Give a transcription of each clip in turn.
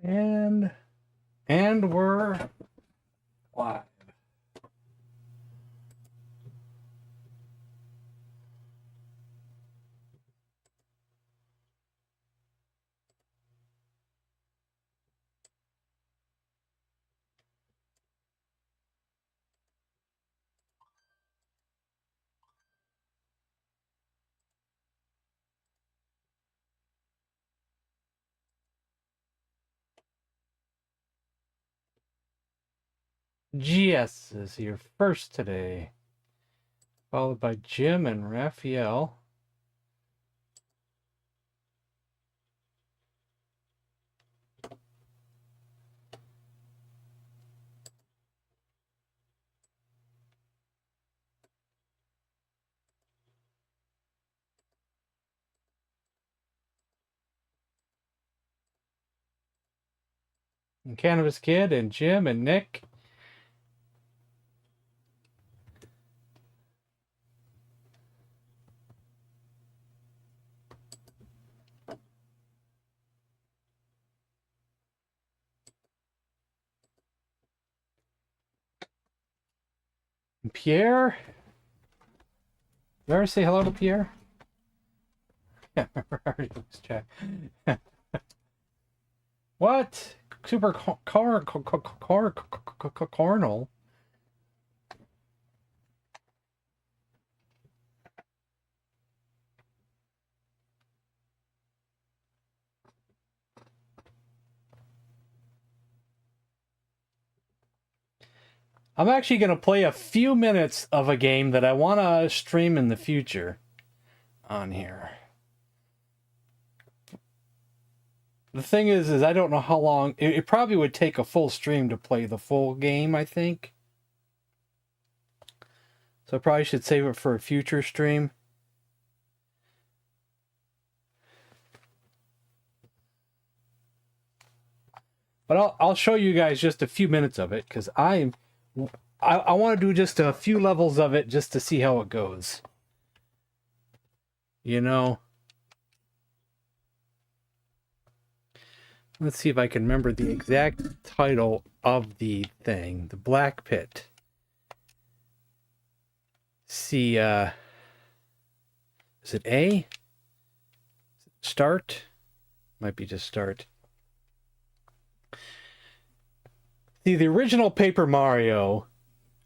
And we're live. GS is here first today, followed by Jim and Raphael. And Cannabis Kid and Jim and Nick. And Pierre. Did I ever say hello to Pierre? Yeah, I already was chat. What? Super Carnal? I'm actually going to play a few minutes of a game that I want to stream in the future on here. The thing is I don't know how long. It probably would take a full stream to play the full game, I think. So I probably should save it for a future stream. But I'll show you guys just a few minutes of it, because I want to do just a few levels of it just to see how it goes. You know? Let's see if I can remember the exact title of the thing. The Black Pit. See, is it A? Start? Might be just start. See, the original Paper Mario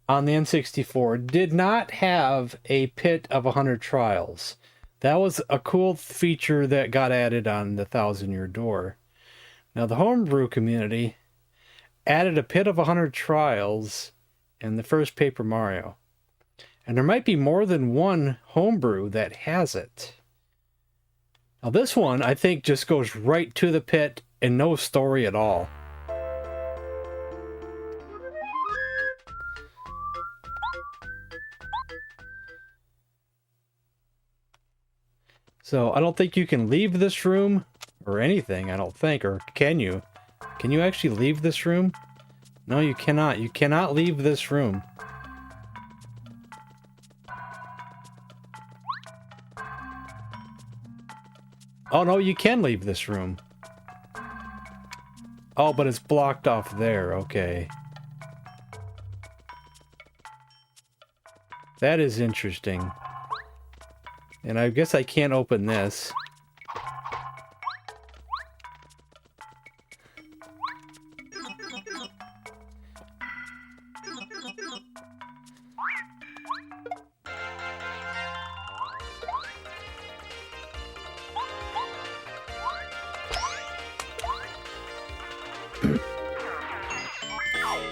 on the N64 did not have a pit of 100 trials. That was a cool feature that got added on the Thousand Year Door. Now, the homebrew community added a pit of 100 trials in the first Paper Mario. And there might be more than one homebrew that has it. Now, this one, I think, just goes right to the pit and no story at all. So, I don't think you can leave this room or anything, I don't think. Or can you? Can you actually leave this room? No, you cannot. You cannot leave this room. Oh, no, you can leave this room. Oh, but it's blocked off there. Okay. That is interesting. And I guess I can't open this.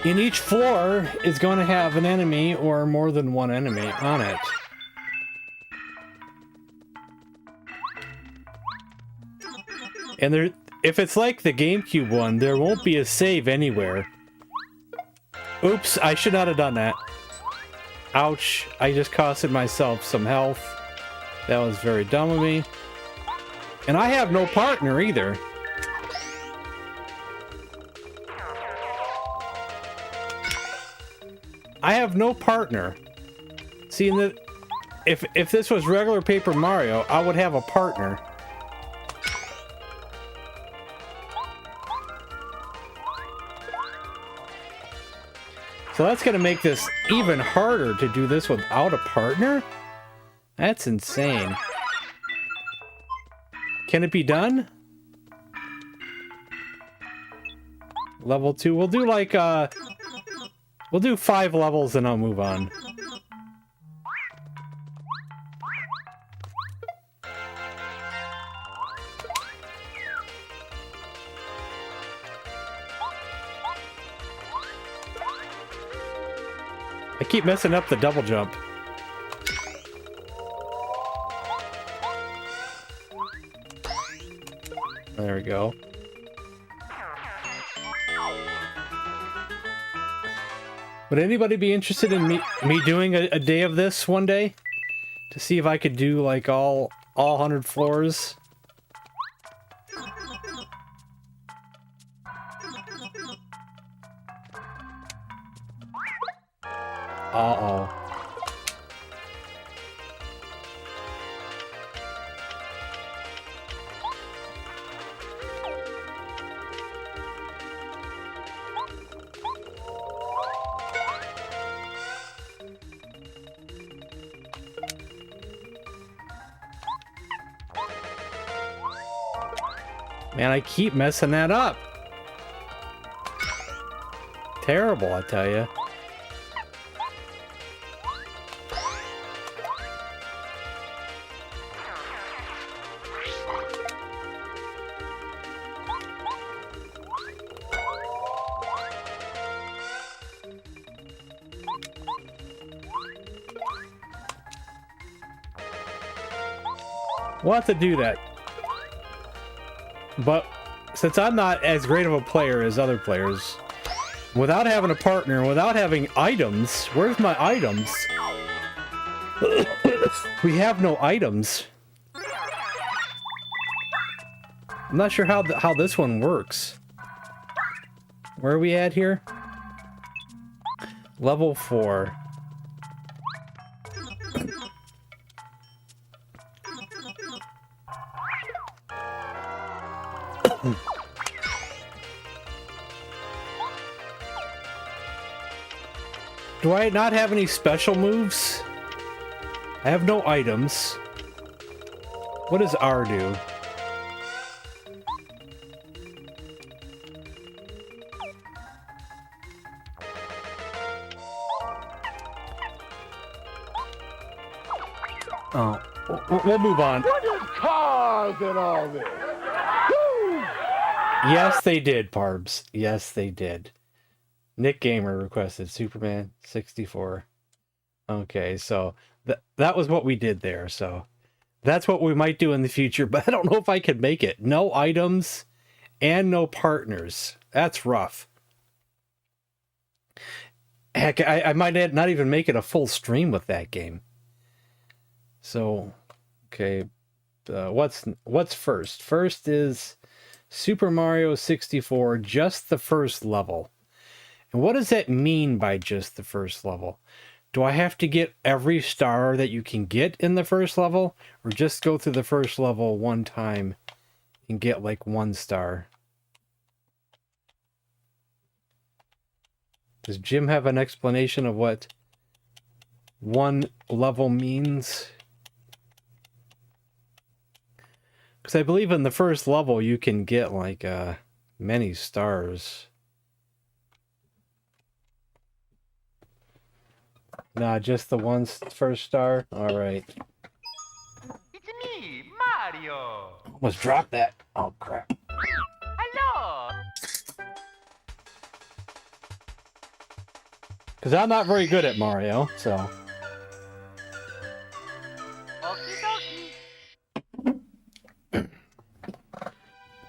And each floor is going to have an enemy or more than one enemy on it. And there, if it's like the GameCube one, there won't be a save anywhere. Oops, I should not have done that. Ouch, I just costed myself some health. That was very dumb of me. And I have no partner either. I have no partner. See, if this was regular Paper Mario, I would have a partner. So that's going to make this even harder to do this without a partner? That's insane. Can it be done? Level 2. We'll do like, we'll do 5 levels and I'll move on. I keep messing up the double jump. There we go. Would anybody be interested in me doing a day of this one day? To see if I could do like all 100 floors? Uh-oh. Man, I keep messing that up. Terrible, I tell you. We'll have to do that. But since I'm not as great of a player as other players, without having a partner, without having items, where's my items? We have no items. I'm not sure how this one works. Where are we at here? Level 4. Do I not have any special moves? I have no items. What does R do? Oh, we'll move on. What is cars and all this? Woo! Yes, they did, Parbs. Yes, they did. Nick Gamer requested Superman 64. Okay, so that was what we did there. So that's what we might do in the future, but I don't know if I could make it. No items and no partners. That's rough. Heck, I might not even make it a full stream with that game. So, okay, what's first? First is Super Mario 64, just the first level. And what does that mean by just the first level? Do I have to get every star that you can get in the first level? Or just go through the first level one time and get like 1 star? Does Jim have an explanation of what 1 level means? Because I believe in the first level you can get like many stars. Nah, just the first star? Alright. It's me, Mario. Almost dropped that. Oh, crap. Hello. Because I'm not very good at Mario, so... Okie dokie.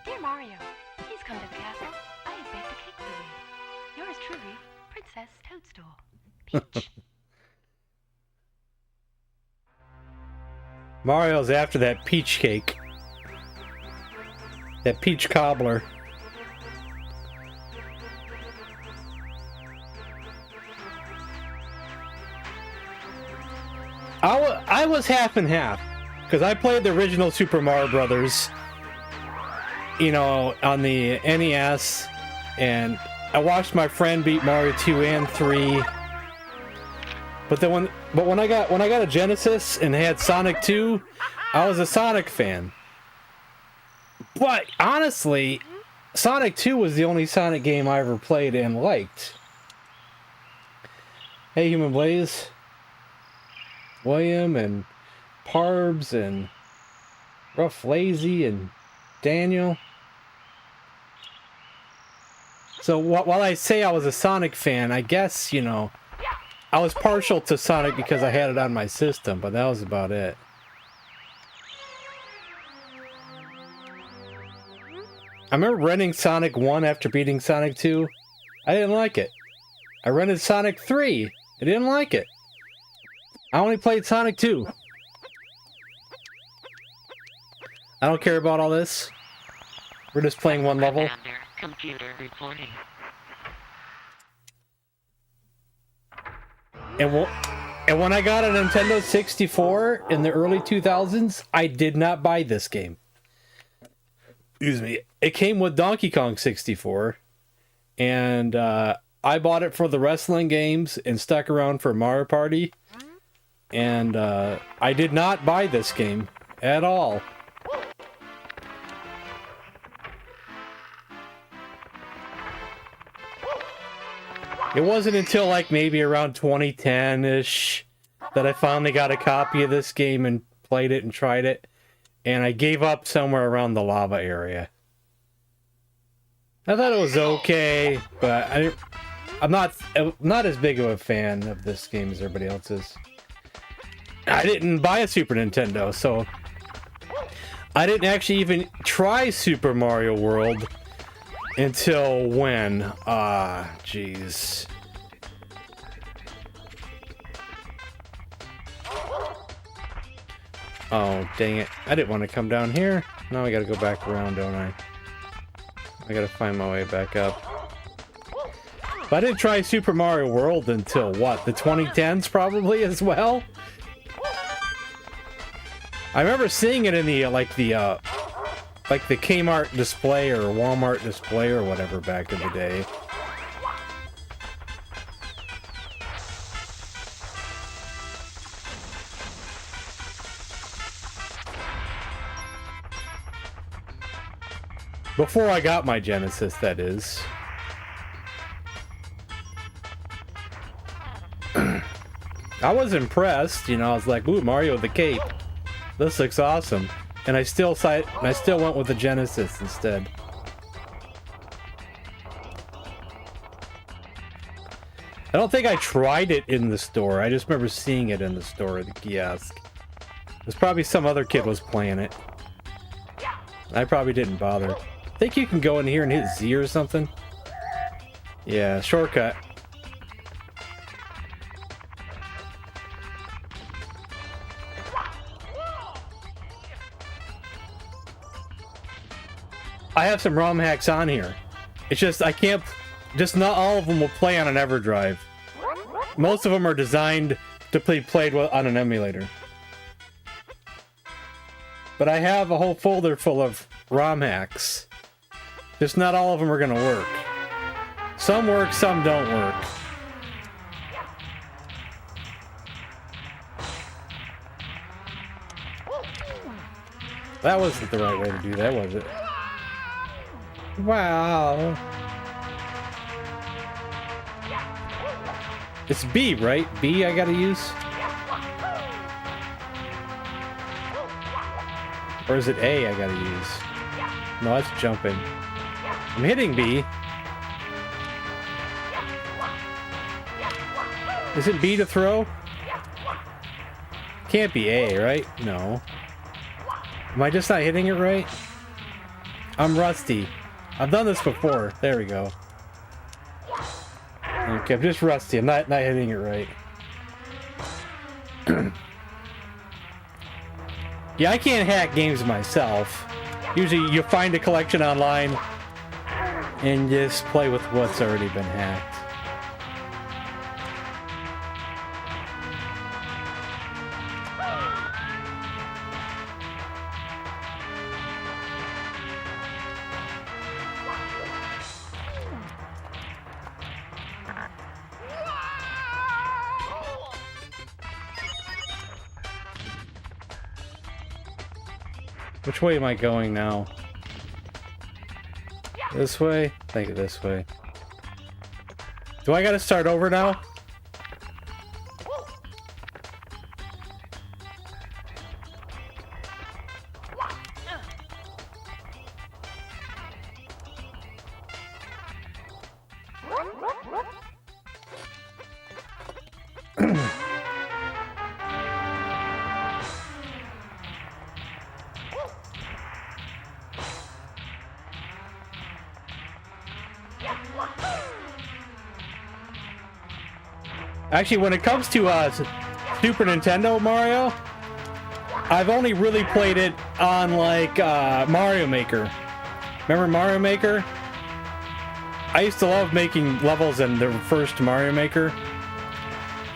Dear Mario, please come to the castle. I have baked a cake for you. Yours truly, Princess Toadstool. Peach. Mario's after that peach cake. That peach cobbler. I was half and half. Because I played the original Super Mario Brothers, you know, on the NES. And I watched my friend beat Mario 2 and 3. But then when I got a Genesis and had Sonic 2, I was a Sonic fan. But honestly, Sonic 2 was the only Sonic game I ever played and liked. Hey, Human Blaze, William, and Parbs, and Rough Lazy, and Daniel. So while I say I was a Sonic fan, I guess, you know, I was partial to Sonic because I had it on my system, but that was about it. I remember renting Sonic 1 after beating Sonic 2. I didn't like it. I rented Sonic 3. I didn't like it. I only played Sonic 2. I don't care about all this. We're just playing one level. Computer reporting. And when I got a Nintendo 64 in the early 2000s, I did not buy this game. Excuse me. It came with Donkey Kong 64, and I bought it for the wrestling games and stuck around for Mario Party, and I did not buy this game at all. It wasn't until like maybe around 2010-ish that I finally got a copy of this game and played it and tried it. And I gave up somewhere around the lava area. I thought it was okay, but I'm not as big of a fan of this game as everybody else is. I didn't buy a Super Nintendo, so I didn't actually even try Super Mario World until when? Jeez. Oh, dang it. I didn't want to come down here. Now I gotta go back around, don't I? I gotta find my way back up. But I didn't try Super Mario World until, what, the 2010s probably as well? I remember seeing it in the, like the Kmart display or Walmart display or whatever back in the day. Before I got my Genesis, that is. I was impressed, you know, I was like, ooh, Mario with the cape. This looks awesome. And I still went with the Genesis instead. I don't think I tried it in the store. I just remember seeing it in the store at the kiosk. There's probably some other kid was playing it. I probably didn't bother. Think you can go in here and hit Z or something? Yeah, shortcut. I have some ROM hacks on here. It's just I can't. Just not all of them will play on an EverDrive. Most of them are designed to be played on an emulator. But I have a whole folder full of ROM hacks. Just not all of them are gonna work. Some work, some don't work. That wasn't the right way to do that, was it? Wow. It's B, right? B I gotta use? Or is it A I gotta use? No, that's jumping. I'm hitting B. Is it B to throw? Can't be A, right? No. Am I just not hitting it right? I'm rusty. I've done this before. There we go. Okay, I'm just rusty. I'm not hitting it right. Yeah, I can't hack games myself. Usually you find a collection online and just play with what's already been hacked. Which way am I going now? This way? I think this way. Do I gotta start over now? Actually, when it comes to Super Nintendo Mario, I've only really played it on like Mario Maker. Remember Mario Maker? I used to love making levels in the first Mario Maker,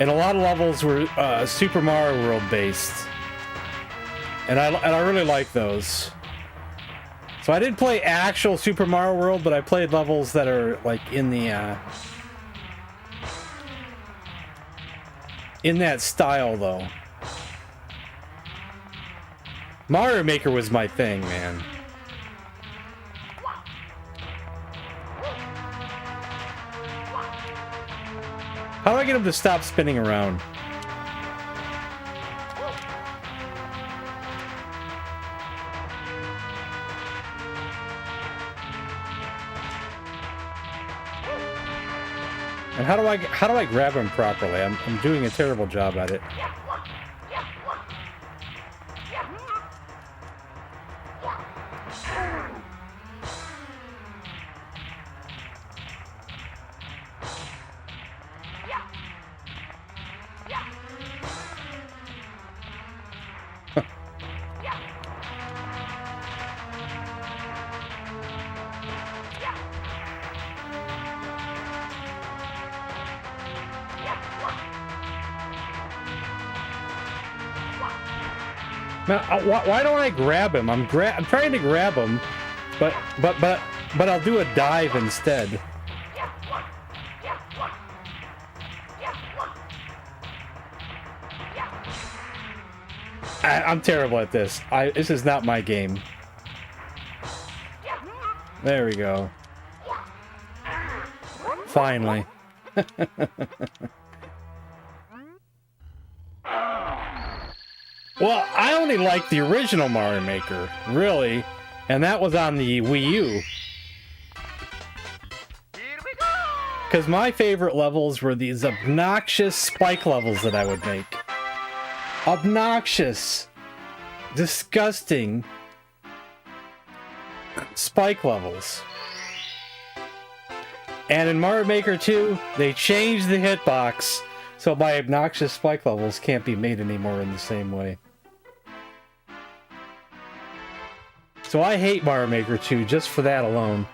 and a lot of levels were Super Mario World based, and I really like those. So I didn't play actual Super Mario World, but I played levels that are like in the in that style though. Mario Maker was my thing, man. How do I get him to stop spinning around? And how do I grab him properly? I'm doing a terrible job at it. Now, why don't I grab him? I'm trying to grab him, but I'll do a dive instead. I'm terrible at this. This is not my game. There we go. Finally. Well, I only like the original Mario Maker, really, and that was on the Wii U. Here we go! Because my favorite levels were these obnoxious spike levels that I would make. Obnoxious, disgusting spike levels. And in Mario Maker 2, they changed the hitbox, so my obnoxious spike levels can't be made anymore in the same way. So I hate Mario Maker 2 just for that alone.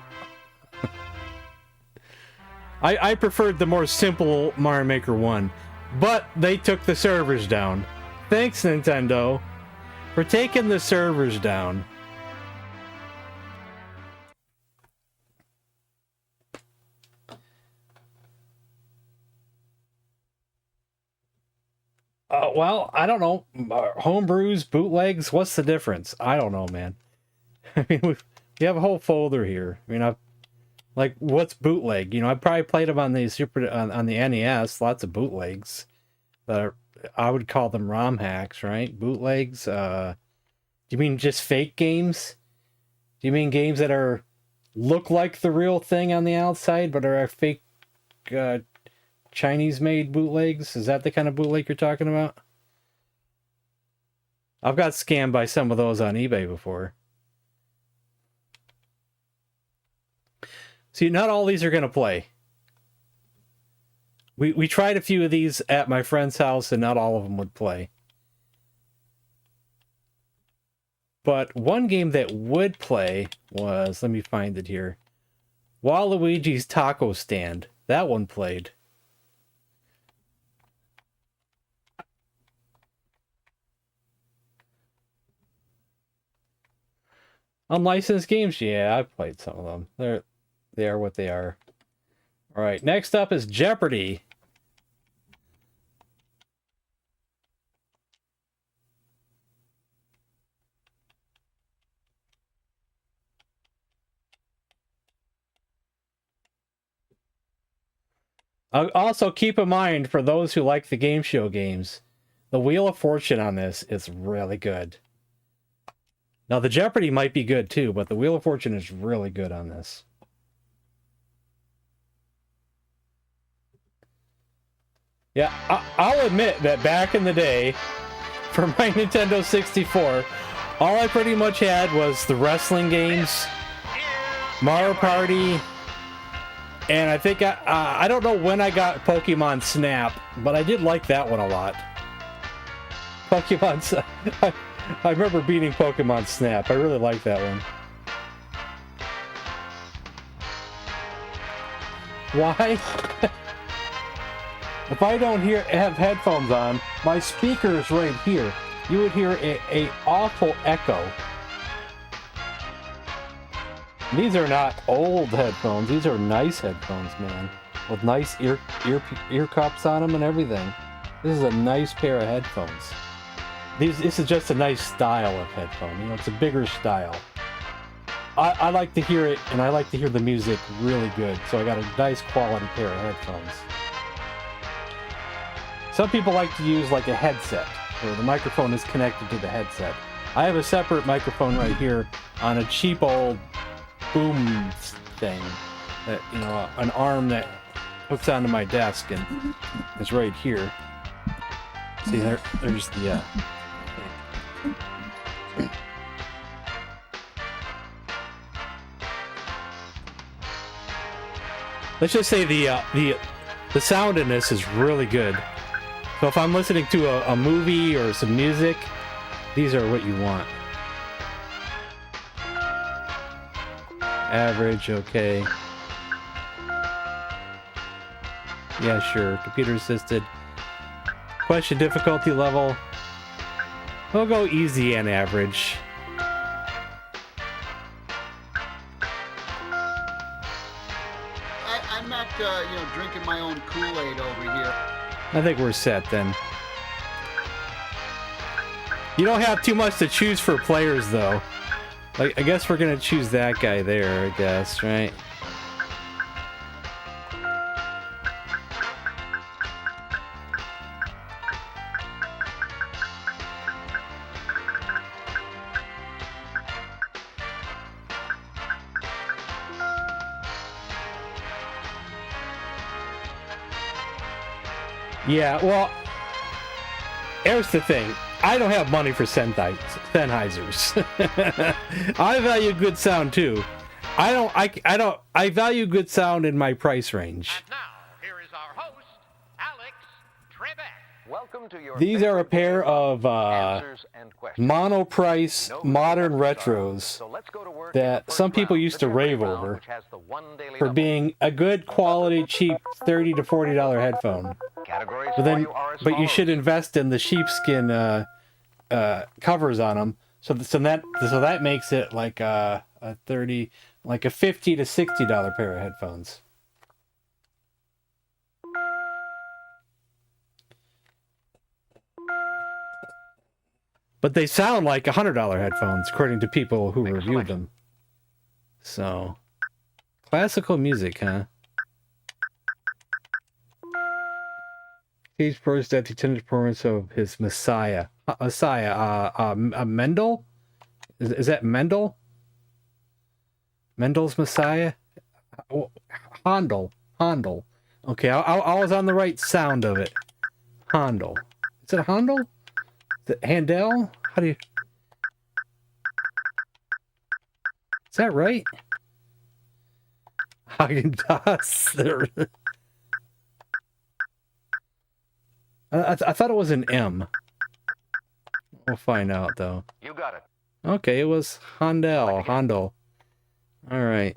I preferred the more simple Mario Maker 1, but they took the servers down. Thanks, Nintendo, for taking the servers down. Well, I don't know. Homebrews, bootlegs, what's the difference? I don't know, man. I mean, we have a whole folder here. I mean, like, what's bootleg? You know, I probably played them on the on the NES. Lots of bootlegs that are, I would call them ROM hacks, right? Bootlegs. Do you mean just fake games? Do you mean games that look like the real thing on the outside, but are fake Chinese-made bootlegs? Is that the kind of bootleg you're talking about? I've got scammed by some of those on eBay before. See, not all these are going to play. We tried a few of these at my friend's house, and not all of them would play. But one game that would play was, let me find it here, Waluigi's Taco Stand. That one played. Unlicensed games? Yeah, I've played some of them. They are what they are. All right, next up is Jeopardy. Also, keep in mind, for those who like the game show games, the Wheel of Fortune on this is really good. Now, the Jeopardy might be good too, but the Wheel of Fortune is really good on this. Yeah, I'll admit that back in the day, for my Nintendo 64, all I pretty much had was the wrestling games, Mario Party, and I think I don't know when I got Pokemon Snap, but I did like that one a lot. I remember beating Pokemon Snap. I really like that one. Why? If I don't have headphones on, my speaker is right here. You would hear a awful echo. These are not old headphones. These are nice headphones, man. With nice ear cups on them and everything. This is a nice pair of headphones. This is just a nice style of headphone. You know, it's a bigger style. I like to hear it, and I like to hear the music really good. So I got a nice quality pair of headphones. Some people like to use like a headset, where the microphone is connected to the headset. I have a separate microphone right here on a cheap old boom thing. That, you know, an arm that hooks onto my desk and is right here. See, there's the... Let's just say the sound in this is really good. So if I'm listening to a movie or some music, these are what you want. Average, okay. Yeah, sure. Computer assisted. Question difficulty level. We'll go easy and average. I'm not, drinking my own Kool-Aid over here. I think we're set then. You don't have too much to choose for players, though. Like, I guess we're gonna choose that guy there, I guess, right? Yeah, well, here's the thing. I don't have money for Sennheisers. I value good sound too. I value good sound in my price range. And now, here is our host, Alex Trebek. Welcome to your These are a pair of answers and questions. mono-price modern retros So let's go to work that some people used to rave over for being a good quality, cheap $30 to $40 headphone. Categories But you should invest in the sheepskin covers on them. So that makes it like a $50 to $60 pair of headphones. But they sound like $100 headphones, according to people who reviewed them. So, classical music, huh? He's praised at the attended performance of his Messiah. Mendel? Is that Mendel? Mendel's Messiah? Oh, Handel. Okay, I was on the right sound of it. Handel. Is it Handel? Is it Handel? How do you... Is that right? Haagen-Dazs. I thought it was an M. We'll find out, though. You got it. Okay, it was Handel. Alright.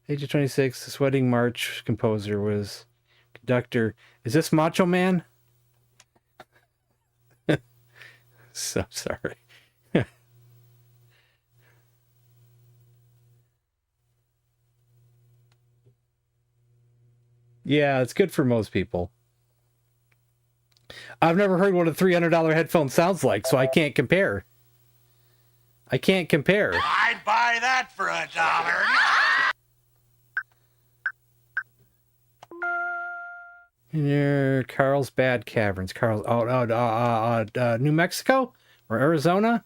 Age of 26, the Sweating March composer was conductor. Is this Macho Man? So sorry. Yeah, it's good for most people. I've never heard what a $300 headphone sounds like, so I can't compare. I'd buy that for $1. Near Carlsbad Caverns. New Mexico or Arizona?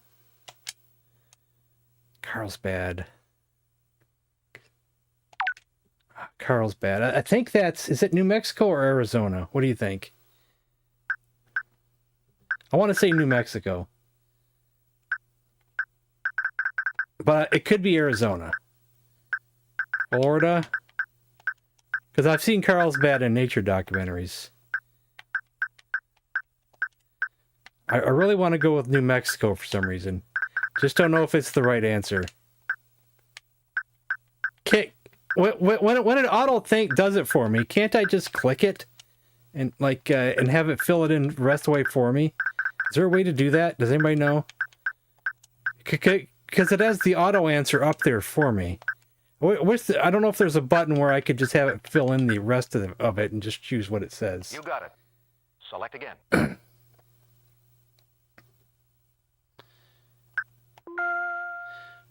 Carlsbad. Carlsbad. I think is it New Mexico or Arizona? What do you think? I want to say New Mexico. But it could be Arizona. Florida. Because I've seen Carlsbad in nature documentaries. I really want to go with New Mexico for some reason. Just don't know if it's the right answer. When an auto think does it for me, can't I just click it and and have it fill it in the rest of the way for me? Is there a way to do that? Does anybody know? Because it has the auto answer up there for me. I don't know if there's a button where I could just have it fill in the rest of it and just choose what it says. You got it. Select again.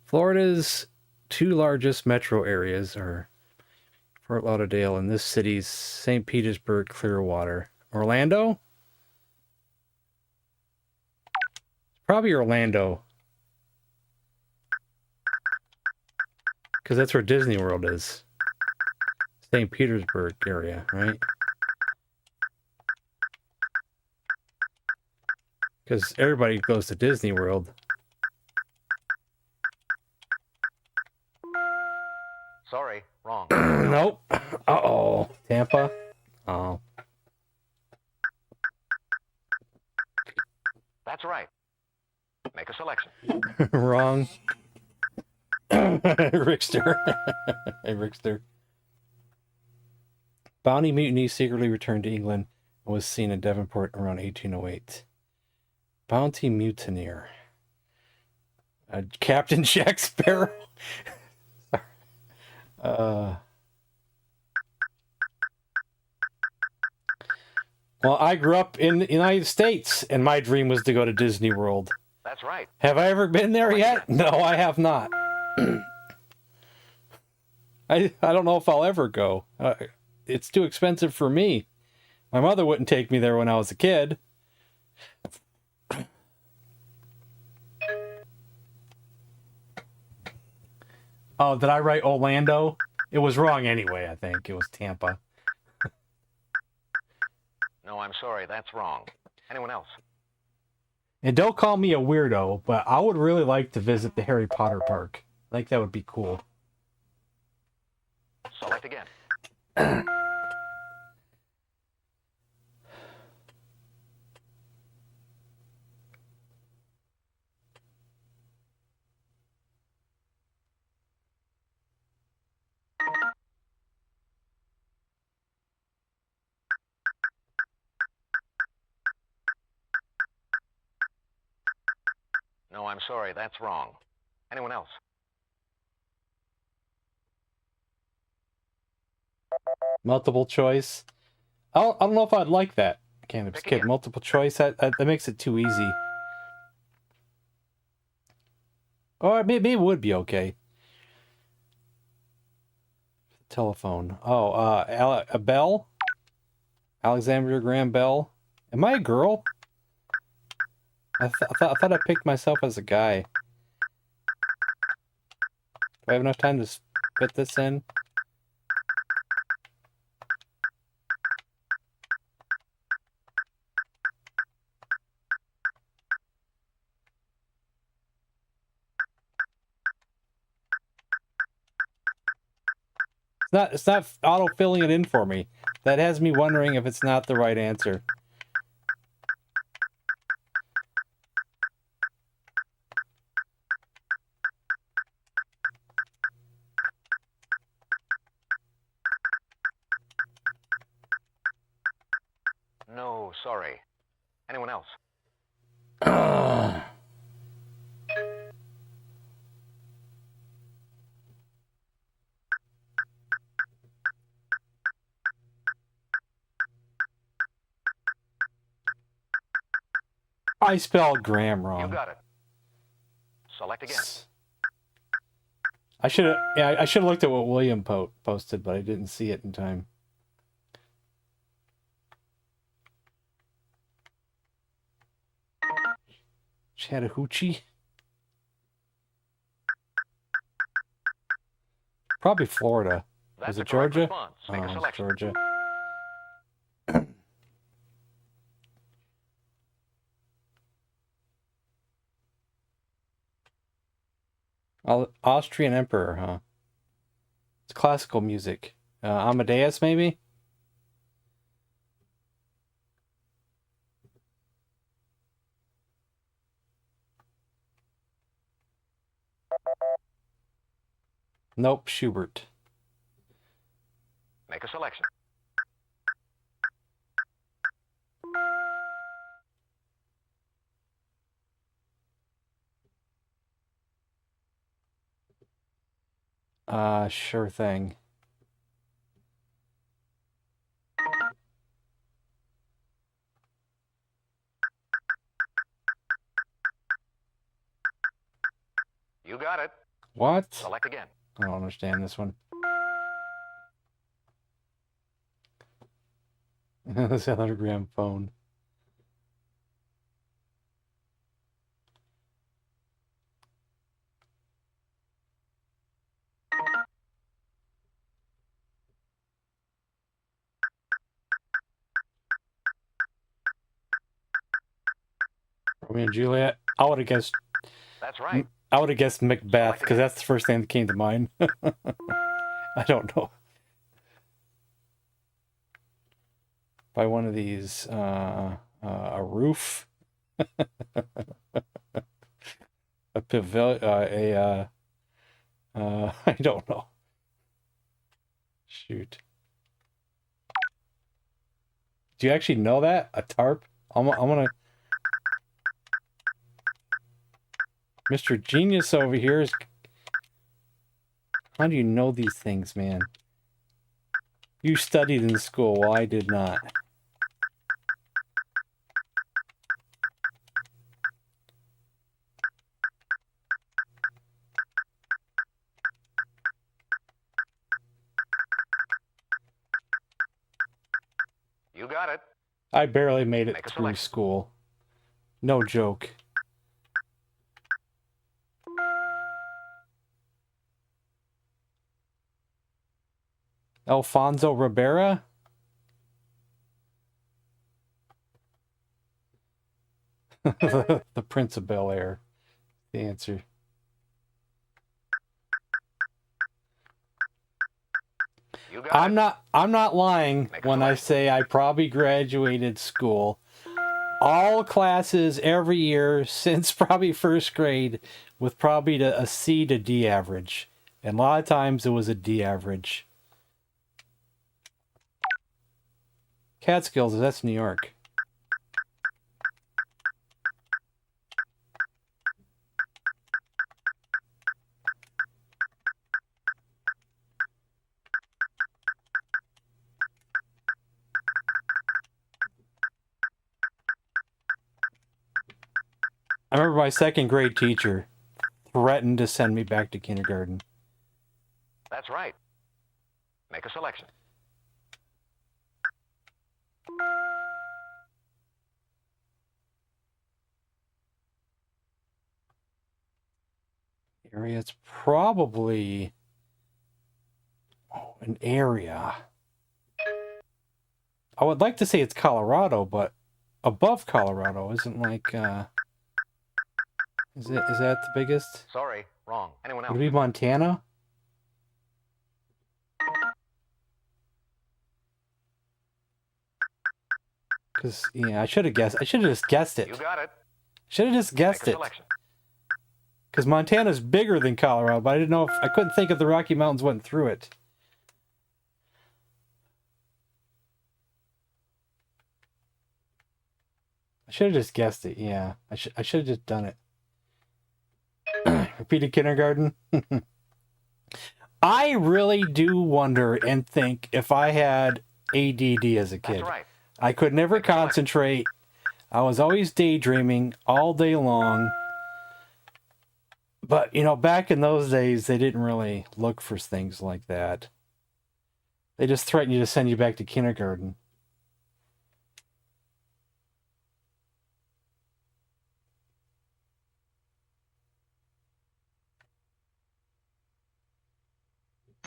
Florida's two largest metro areas are Fort Lauderdale and this city's St. Petersburg, Clearwater. Orlando? Probably Orlando. Because that's where Disney World is. St. Petersburg area, right? Because everybody goes to Disney World. Sorry, wrong. Nope. Uh-oh. Tampa? Oh. That's right. Make a selection. Wrong. Rickster. Hey, Rickster. Bounty mutiny secretly returned to England and was seen in Devonport around 1808. Bounty mutineer. Captain Jack Sparrow. Well, I grew up in the United States, and my dream was to go to Disney World. That's right. Have I ever been there yet? No, I have not. I don't know if I'll ever go. It's too expensive for me. My mother wouldn't take me there when I was a kid. Oh, did I write Orlando? It was wrong anyway, I think. It was Tampa. No, I'm sorry. That's wrong. Anyone else? And don't call me a weirdo, but I would really like to visit the Harry Potter park. I think that would be cool. Select again. No, I'm sorry. That's wrong. Anyone else? Multiple choice. I don't know if I'd like that. Can't skip multiple choice. That makes it too easy. Or maybe it would be okay. Telephone. Oh, a Bell? Alexandria Graham Bell? Am I a girl? I thought I picked myself as a guy. Do I have enough time to fit this in? It's not auto-filling it in for me. That has me wondering if it's not the right answer. No, sorry. Anyone else? I spelled Graham wrong. You got it. Select again. I should have looked at what William posted, but I didn't see it in time. Chattahoochee? Probably Florida. That's Was a it correct Georgia? response. Make a It's selection. Georgia. Austrian Emperor, huh? It's classical music. Amadeus, maybe? Nope, Schubert. Make a selection. Sure thing. You got it. What? Select again. I don't understand this one. This hologram phone. Romeo and Juliet. I would have guessed. That's right. I would have guessed Macbeth because that's the first thing that came to mind. I don't know. By one of these, a roof, a pavilion, I don't know. Shoot. Do you actually know that? A tarp? I'm gonna. Mr. Genius over here is. How do you know these things, man? You studied in school, while I did not. You got it. I barely made it Make a through selection. school. No joke. Alfonso Ribera? The Prince of Bel-Air. The answer. You got it. I'm not lying Make a when I selection. say I probably graduated school. All classes every year since probably first grade with probably a C to D average. And a lot of times it was a D average. Catskills, that's New York. I remember my second grade teacher threatened to send me back to kindergarten. That's right. Make a selection. Area, it's probably an area. I would like to say it's Colorado, but above Colorado isn't like is that the biggest? Sorry, wrong. Anyone else? Would it be Montana? Because yeah, I should have just guessed it. You got it. Should have just guessed Make a it. selection. Because Montana's bigger than Colorado, but I didn't know if I couldn't think if the Rocky Mountains went through it. I should have just guessed it. Yeah, I should have just done it. Repeated kindergarten. I really do wonder and think if I had ADD as a kid. That's right. I could never concentrate. I was always daydreaming all day long. But, you know, back in those days, they didn't really look for things like that. They just threatened you to send you back to kindergarten.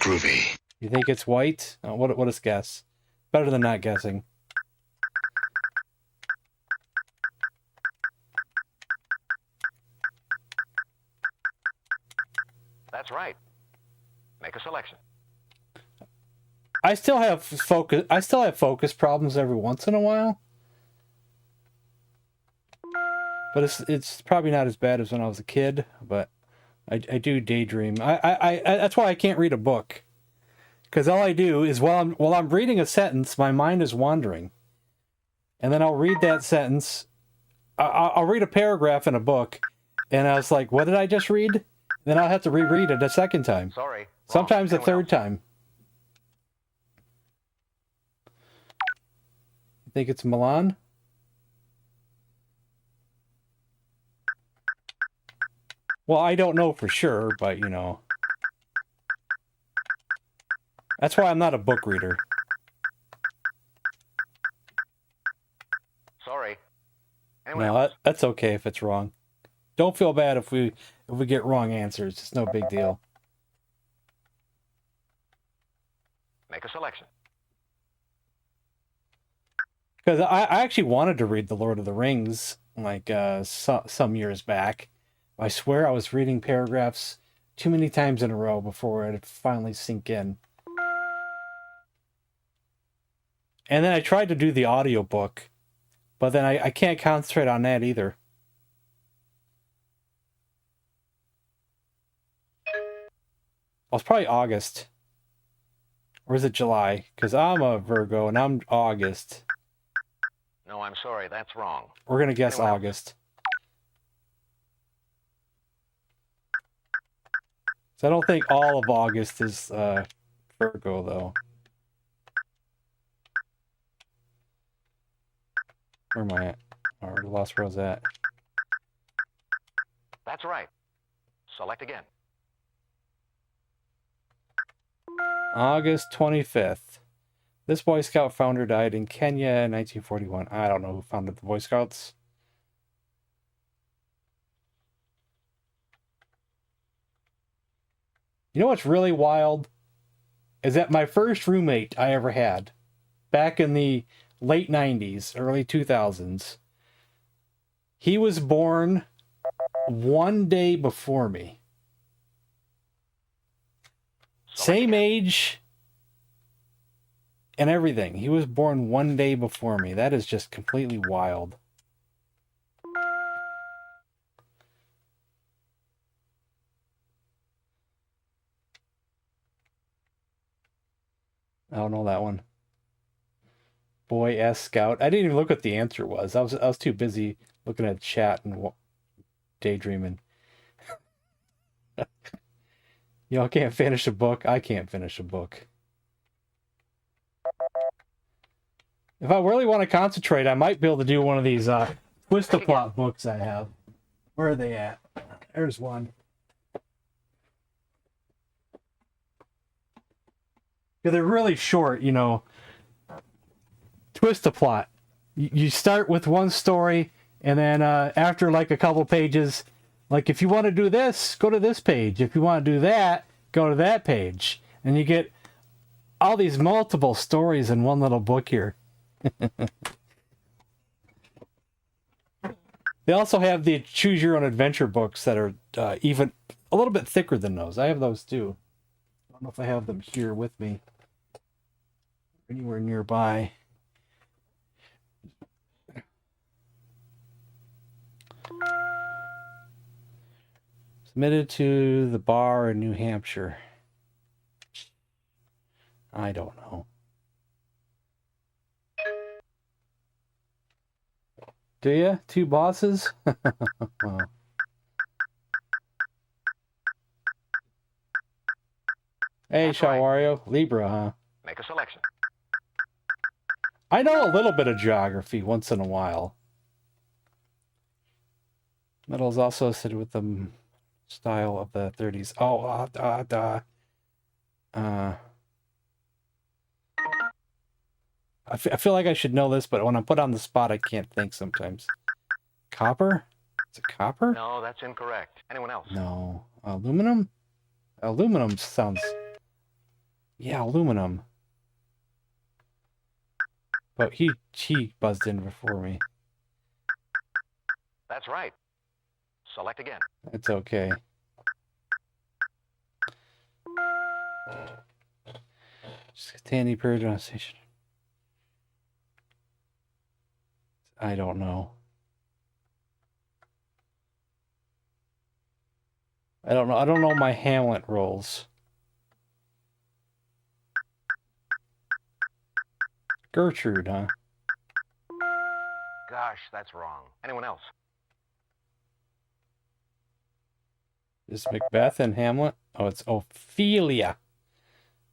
Groovy. You think it's white? What is guess? Better than not guessing. That's right. Make a selection. I still have focus problems every once in a while. But it's probably not as bad as when I was a kid, but I do daydream. I that's why I can't read a book. Because all I do is while I'm reading a sentence, my mind is wandering. And then I'll read that sentence. I'll read a paragraph in a book, and I was like, what did I just read? Then I'll have to reread it a second time. Sorry. Sometimes a Anyone third else? time. You think it's Milan? Well, I don't know for sure, but you know. That's why I'm not a book reader. Sorry. Anyone No, else? that's okay if it's wrong. Don't feel bad if we get wrong answers. It's no big deal. Make a selection. Because I actually wanted to read The Lord of the Rings like some years back. I swear I was reading paragraphs too many times in a row before it finally sink in. And then I tried to do the audiobook, but then I can't concentrate on that either. Well, it's probably August. Or is it July? Because I'm a Virgo and I'm August. No, I'm sorry. That's wrong. We're going to guess Anyone else? August. So I don't think all of August is Virgo, though. Where am I at? Or the lost rows at? That's right. Select again. August 25th. This Boy Scout founder died in Kenya in 1941. I don't know who founded the Boy Scouts. You know what's really wild? Is that my first roommate I ever had, back in the late 90s, early 2000s, he was born one day before me. Same age and everything. He was born one day before me. That is just completely wild. I don't know that one. Boy S Scout. I didn't even look what the answer was. I was too busy looking at chat and daydreaming. Y'all can't finish a book. I can't finish a book. If I really want to concentrate, I might be able to do one of these twist-a-plot books I have. Where are they at? There's one. Yeah, they're really short, you know. Twist-a-plot. You start with one story, and then after like a couple pages, like if you want to do this, go to this page. If you want to do that, go to that page. And you get all these multiple stories in one little book here. They also have the choose your own adventure books that are even a little bit thicker than those. I have those too. I don't know if I have them here with me. Anywhere nearby. Submitted to the bar in New Hampshire. I don't know. Do you? Two bosses? Oh. Hey, That's right. Shawario. Libra, huh? Make a selection. I know a little bit of geography once in a while. Metal is also associated with the style of the 30s. Oh, I feel like I should know this, but when I'm put on the spot, I can't think sometimes. Copper? Is it copper? No, that's incorrect. Anyone else? No. Aluminum? Aluminum sounds... Yeah, aluminum. But he buzzed in before me. That's right. Select again. It's okay. Just Tandy period on station. I don't know. I don't know. I don't know my Hamlet rolls. Gertrude, huh? Gosh, that's wrong. Anyone else? Is Macbeth and Hamlet? Oh, it's Ophelia.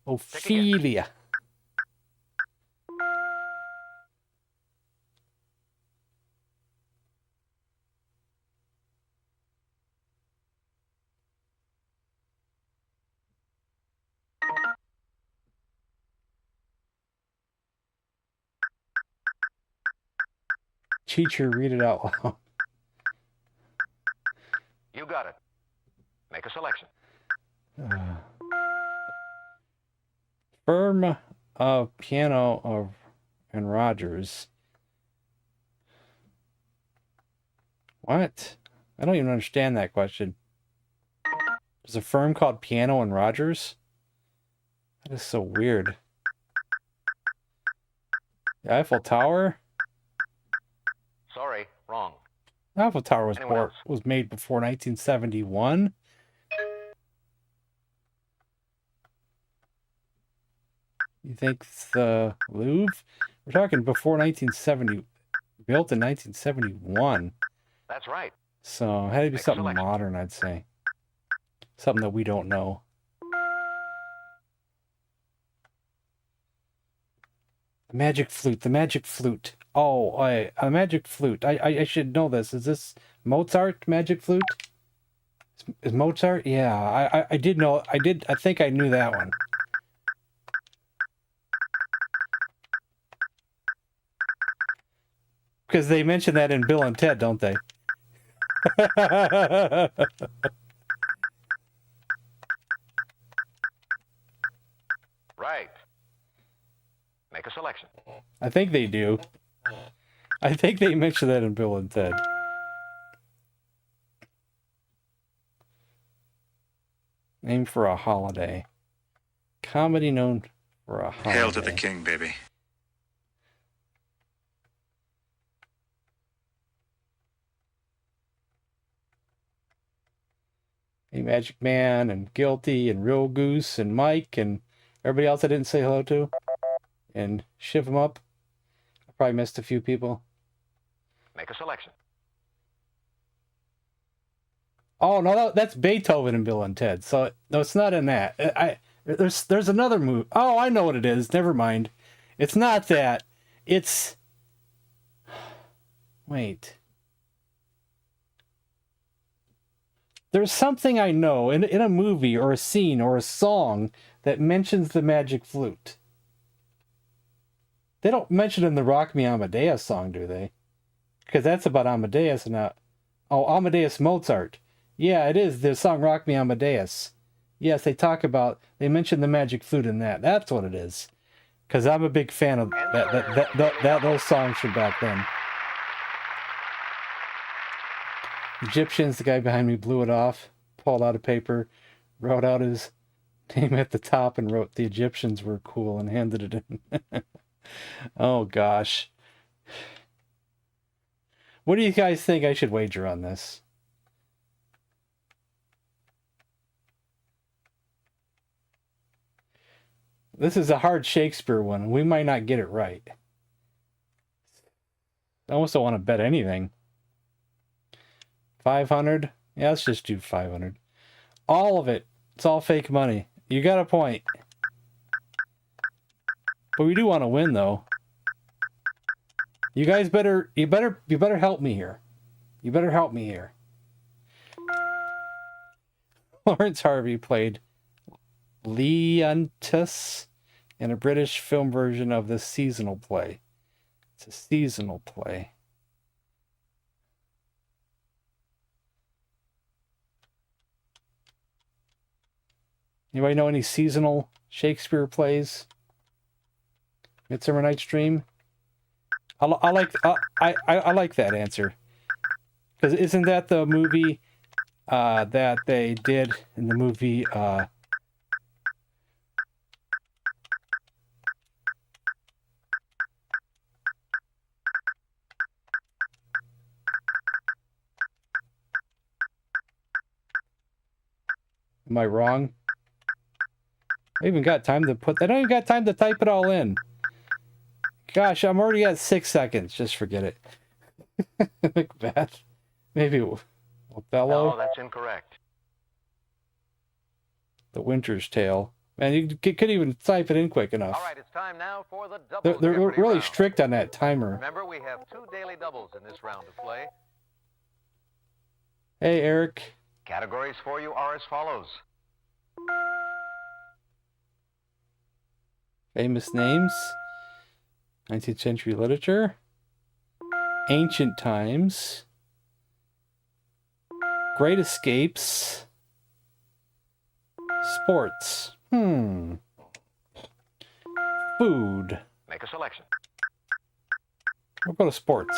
Ophelia. Teacher, read it out loud. You got it. Make a selection. Firm of Piano of and Rogers. What? I don't even understand that question. There's a firm called Piano and Rogers? That is so weird. The Eiffel Tower? Sorry, wrong. The Eiffel Tower Anyone was made before 1971. You think the Louvre? We're talking before 1970, built in 1971. That's right. So it had to be Make a something selection. modern, I'd say. Something that we don't know. The magic flute, the magic flute. Oh, a magic flute. I should know this. Is this Mozart magic flute? Is Mozart? Yeah, I did know. I think I knew that one. Because they mention that in Bill and Ted, don't they? Right. Make a selection. I think they do. I think they mention that in Bill and Ted. Name for a holiday. Comedy known for a holiday. Hail to the king, baby. Hey, Magic Man and Guilty and Real Goose and Mike and everybody else I didn't say hello to. And shiv them up. I probably missed a few people. Make a selection. Oh no, that's Beethoven and Bill and Ted. So no, it's not in that. There's another movie. Oh, I know what it is. Never mind. It's not that. It's wait. There's something I know in a movie or a scene or a song that mentions the magic flute. They don't mention it in the Rock Me Amadeus song, do they? Because that's about Amadeus and not... Oh, Amadeus Mozart. Yeah, it is. The song Rock Me Amadeus. Yes, they mention the magic flute in that. That's what it is. Because I'm a big fan of those songs from back then. Egyptians, the guy behind me blew it off, pulled out a paper, wrote out his name at the top and wrote the Egyptians were cool and handed it in. Oh gosh. What do you guys think I should wager on this? This is a hard Shakespeare one. We might not get it right. I almost don't want to bet anything. 500? Yeah, let's just do 500. All of it. It's all fake money. You got a point. But we do want to win, though. You guys better help me here. You better help me here. Lawrence Harvey played Leontus in a British film version of the seasonal play. It's a seasonal play. Anybody know any seasonal Shakespeare plays? Midsummer Night's Dream. I like that answer, because isn't that the movie that they did in the movie? Am I wrong? I even got time to put. I don't even got time to type it all in. Gosh, I'm already at 6 seconds. Just forget it. Macbeth. Maybe Othello. No, that's incorrect. The Winter's Tale. Man, you couldn't even type it in quick enough. All right, it's time now for the double They're Jeopardy really round. strict on that timer. Remember, we have 2 daily doubles in this round of play. Hey, Eric. Categories for you are as follows. Famous names. 19th century literature. Ancient times. Great escapes. Sports. Food. Make a selection. We'll go to sports.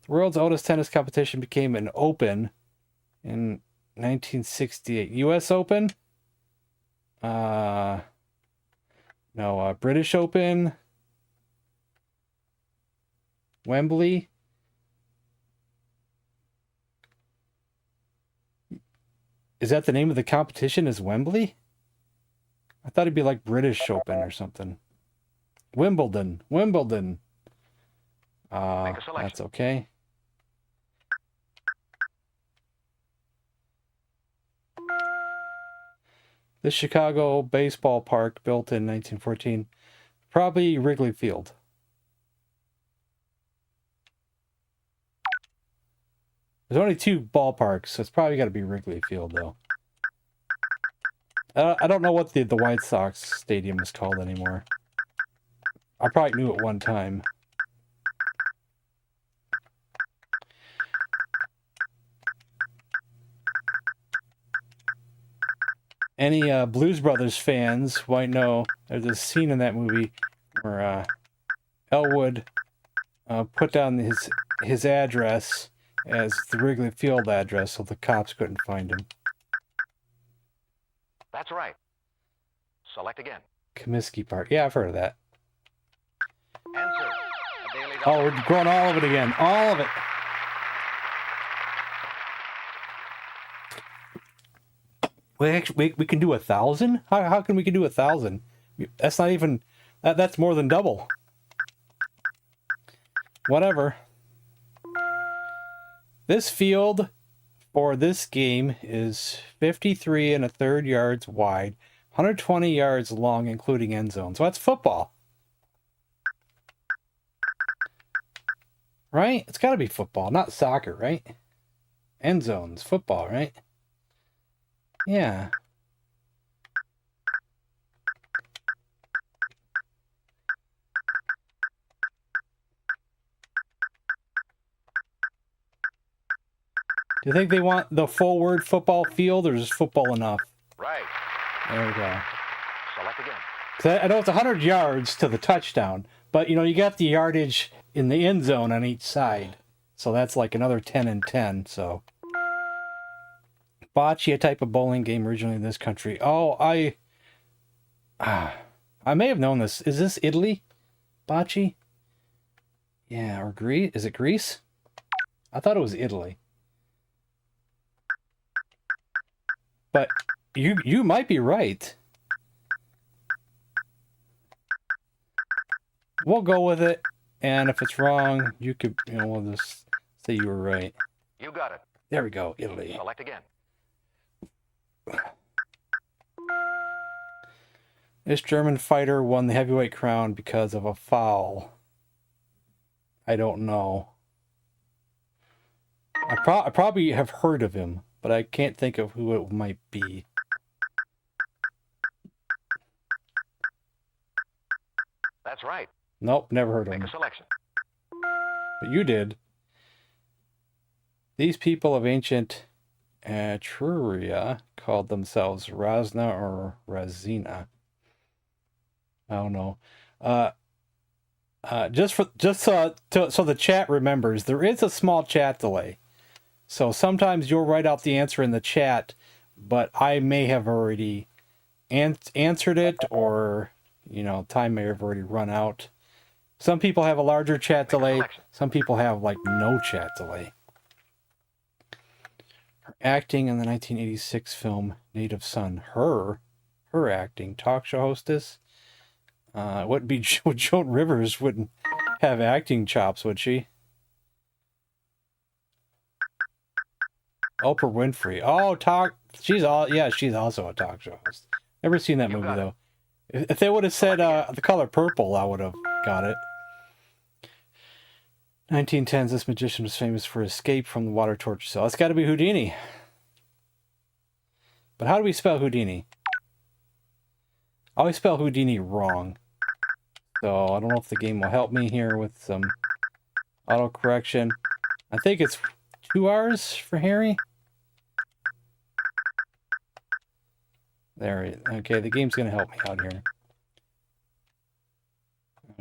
The world's oldest tennis competition became an open in 1968. U.S. Open? No, British Open. Wembley. Is that the name of the competition? Is Wembley? I thought it'd be like British Open or something. Wimbledon. Make a selection. That's okay. This Chicago baseball park, built in 1914, probably Wrigley Field. There's only 2 ballparks, so it's probably got to be Wrigley Field, though. I don't know what the White Sox stadium is called anymore. I probably knew it one time. Any Blues Brothers fans might know there's a scene in that movie where Elwood put down his address as the Wrigley Field address, so the cops couldn't find him. That's right. Select again. Comiskey Park. Yeah, I've heard of that. Answer. A daily double. Oh, we're going all of it again. All of it. We can do 1,000? How can we do 1,000? That's not even... That's more than double. Whatever. This field for this game is 53 1/3 yards wide, 120 yards long, including end zone. So that's football. Right? It's got to be football, not soccer, right? End zones, football, right? Yeah. Do you think they want the full word football field, or is football enough? Right. There we go. Select again. 'Cause I know it's 100 yards to the touchdown, but you got the yardage in the end zone on each side. So that's like another 10 and 10, so. Bocce, a type of bowling game originally in this country. Oh, I may have known this. Is this Italy? Bocce? Yeah, or Greece? Is it Greece? I thought it was Italy. But you might be right. We'll go with it, and if it's wrong, you could, we'll just say you were right. You got it. There we go, Italy. Select again. This German fighter won the heavyweight crown because of a foul. I don't know. I probably have heard of him, but I can't think of who it might be. That's right. Nope, never heard of Make him. a selection. But you did. These people of ancient Etruria called themselves Razna or Razina. I don't know. Just so the chat remembers, there is a small chat delay. So sometimes you'll write out the answer in the chat, but I may have already answered it, or time may have already run out. Some people have a larger chat delay. Some people have like no chat delay. Her acting in the 1986 film Native Son. Her acting, talk show hostess. Joan Rivers wouldn't have acting chops, would she? Oprah Winfrey. Oh, she's also a talk show host. Never seen that movie though. If they would have said The Color Purple, I would have got it. 1910s, this magician was famous for escape from the water torture cell. It's got to be Houdini. But how do we spell Houdini? I always spell Houdini wrong. So I don't know if the game will help me here with some autocorrection. I think it's 2 R's for Harry. There. Okay, the game's going to help me out here.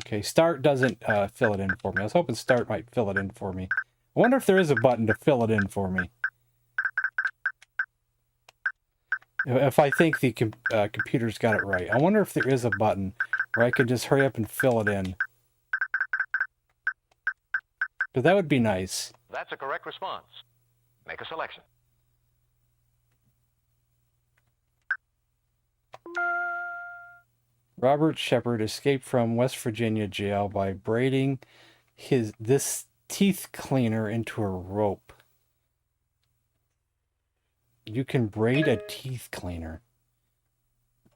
Okay, start doesn't fill it in for me. I was hoping start might fill it in for me. I wonder if there is a button to fill it in for me. If I think the computer's got it right. I wonder if there is a button where I could just hurry up and fill it in. But that would be nice. That's a correct response. Make a selection. Robert Shepard escaped from West Virginia jail by braiding this teeth cleaner into a rope. You can braid a teeth cleaner.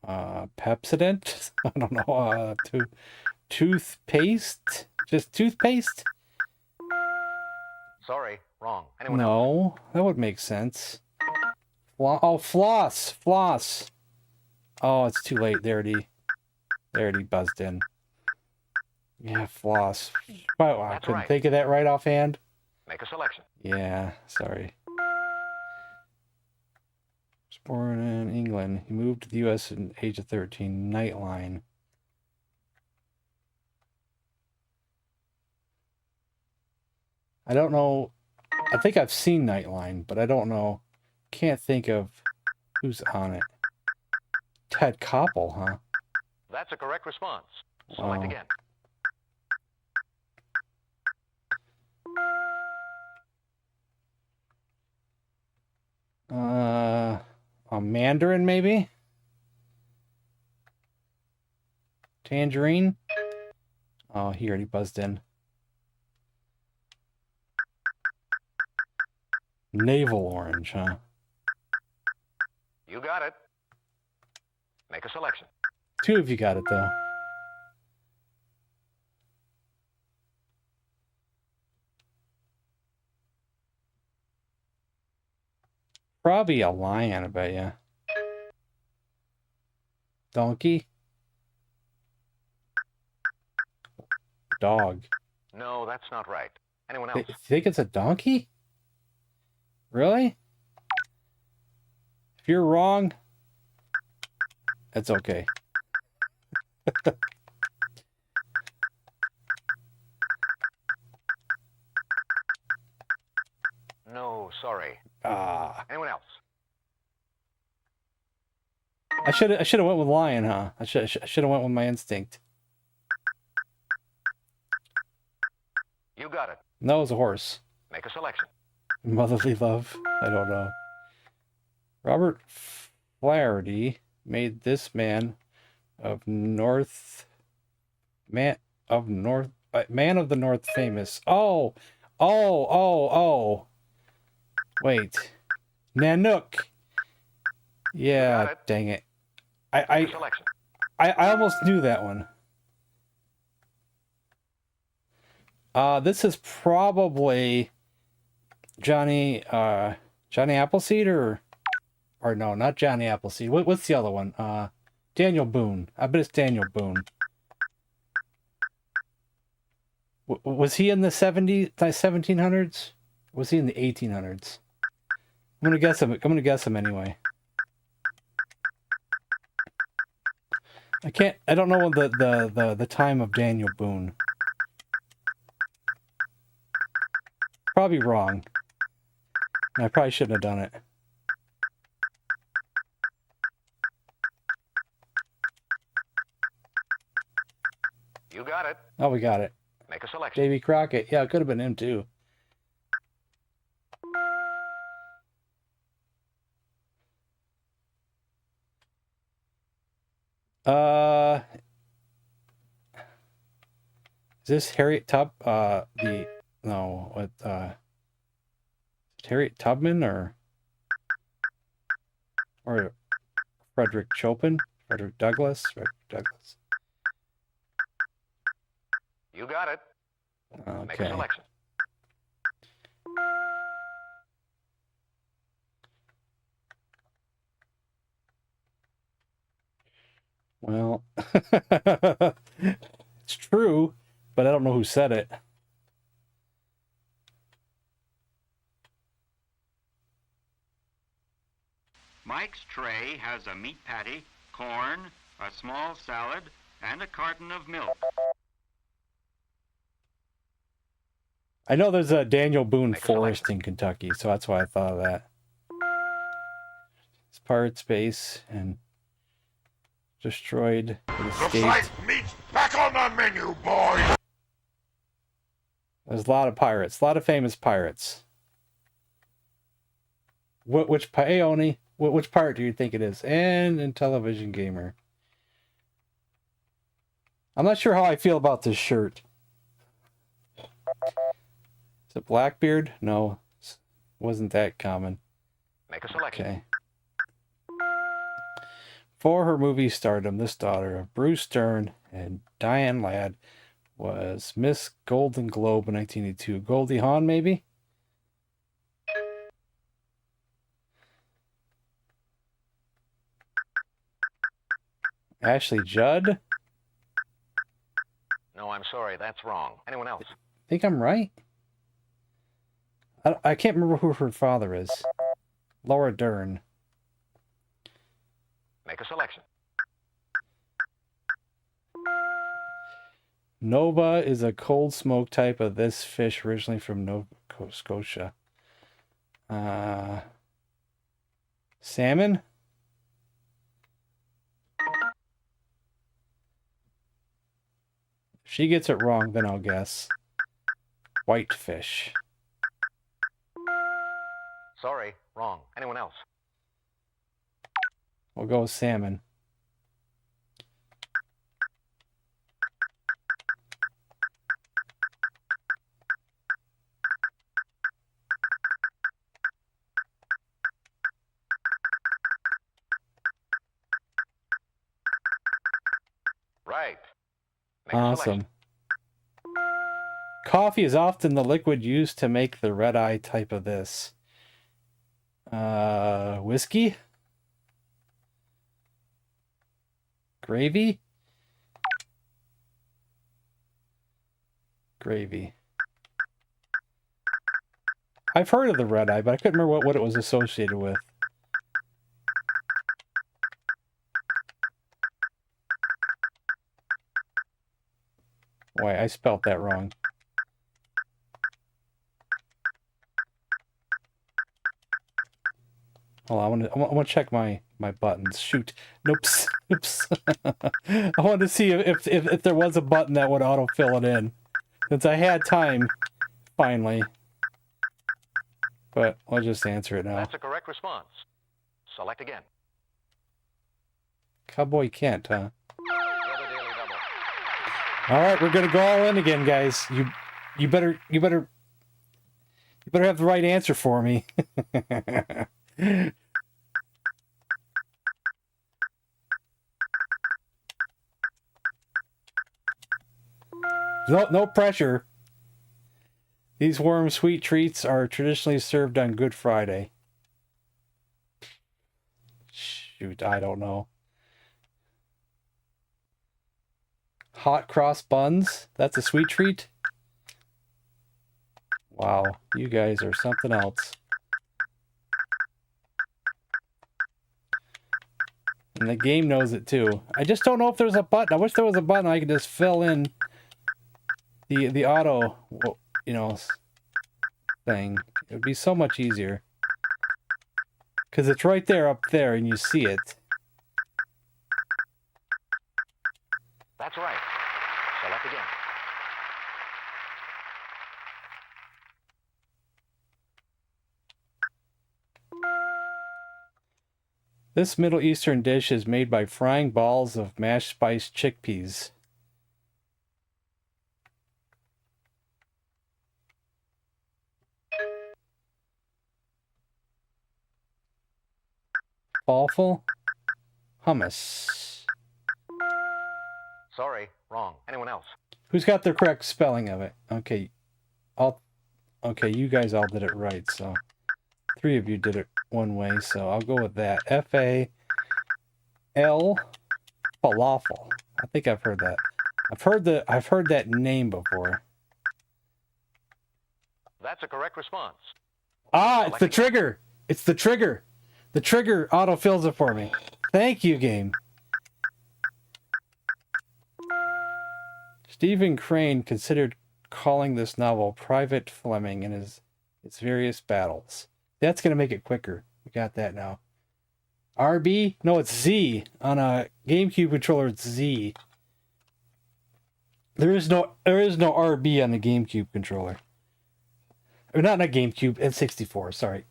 Pepsodent? I don't know. Toothpaste? Just toothpaste? Sorry, wrong. Anyone else? No, that would make sense. Floss. Floss. Oh, it's too late. They already buzzed in. Yeah, floss. Oh, I couldn't think of that right offhand. Make a selection. Yeah, sorry. Was born in England. He moved to the U.S. at the age of 13. Nightline. I don't know. I think I've seen Nightline, but I don't know. Can't think of who's on it. Ted Koppel, huh? That's a correct response. Select again. A mandarin, maybe? Tangerine? Oh, he already buzzed in. Navel orange, huh? You got it. Make a selection. 2 of you got it, though. Probably a lion, I bet you. Donkey? Dog. No, that's not right. Anyone else? You think it's a donkey? Really? If you're wrong, that's okay. No, sorry. Anyone else? I should have went with lion, huh? I should have went with my instinct. You got it. No, it was a horse. Make a selection. Motherly love. I don't know. Robert Flaherty made this man of the North famous. Oh. Wait. Nanook. Yeah, dang it. I almost knew that one. This is probably Johnny Appleseed or no, not Johnny Appleseed. What's the other one? Daniel Boone. I bet it's Daniel Boone. Was he in the 1700s? Was he in the 1800s? I'm gonna guess him anyway. I don't know the time of Daniel Boone. Probably wrong. I probably shouldn't have done it. You got it. Oh, we got it. Make a selection. Davy Crockett. Yeah, it could have been him too. Is this Harriet Harriet Tubman or Frederick Chopin? Frederick Douglass? Frederick Douglass. You got it. Make a Okay. selection. Well, it's true, but I don't know who said it. Mike's tray has a meat patty, corn, a small salad, and a carton of milk. I know there's a Daniel Boone Make a forest selection. in Kentucky, so that's why I thought of that. It's pirate space and destroyed and escaped. meat's back on the menu, boys! There's a lot of pirates, a lot of famous pirates. Which pirate do you think it is? And Intellivision Gamer. I'm not sure how I feel about this shirt. Is it Blackbeard? No, wasn't that common. Make a selection. Okay. For her movie stardom, this daughter of Bruce Dern and Diane Ladd was Miss Golden Globe in 1982. Goldie Hawn, maybe? Ashley Judd? No, I'm sorry. That's wrong. Anyone else? Think I'm right? I can't remember who her father is. Laura Dern. Make a selection. Nova is a cold smoke type of this fish originally from Nova Scotia. Salmon? If she gets it wrong, then I'll guess. Whitefish. Sorry, wrong. Anyone else? We'll go with salmon. Right. Make a Awesome. selection. Coffee is often the liquid used to make the red eye type of this. Whiskey? Gravy? Gravy. I've heard of the red eye, but I couldn't remember what it was associated with. Wait, I spelt that wrong. Hold on, I want to check my buttons. Shoot. Noops. Oops. I wanted to see if there was a button that would autofill it in. Since I had time, finally. But I'll just answer it now. That's a correct response. Select again. Cowboy Kent, huh? The other daily double. All right, we're gonna go all in again, guys. You better have the right answer for me. No pressure. These warm sweet treats are traditionally served on Good Friday. Shoot, I don't know. Hot cross buns? That's a sweet treat? Wow, you guys are something else. And the game knows it too. I just don't know if there's a button. I wish there was a button I could just fill in the auto, you know, thing. It would be so much easier. Because it's right there up there and you see it. That's right. Select again. This Middle Eastern dish is made by frying balls of mashed spiced chickpeas. Falafel? Hummus. Sorry, wrong. Anyone else? Who's got the correct spelling of it? Okay. Okay, you guys all did it right, so 3 of you did it one way, so I'll go with that. F-A-L falafel. I think I've heard that. I've heard that name before. That's a correct response. Ah, it's the trigger. It's the trigger. The trigger autofills it for me. Thank you, game. Stephen Crane considered calling this novel Private Fleming in its various battles. That's going to make it quicker. We got that now. RB? No, it's Z. On a GameCube controller, it's Z. There is no RB on the GameCube controller. Or not a GameCube, N64, sorry.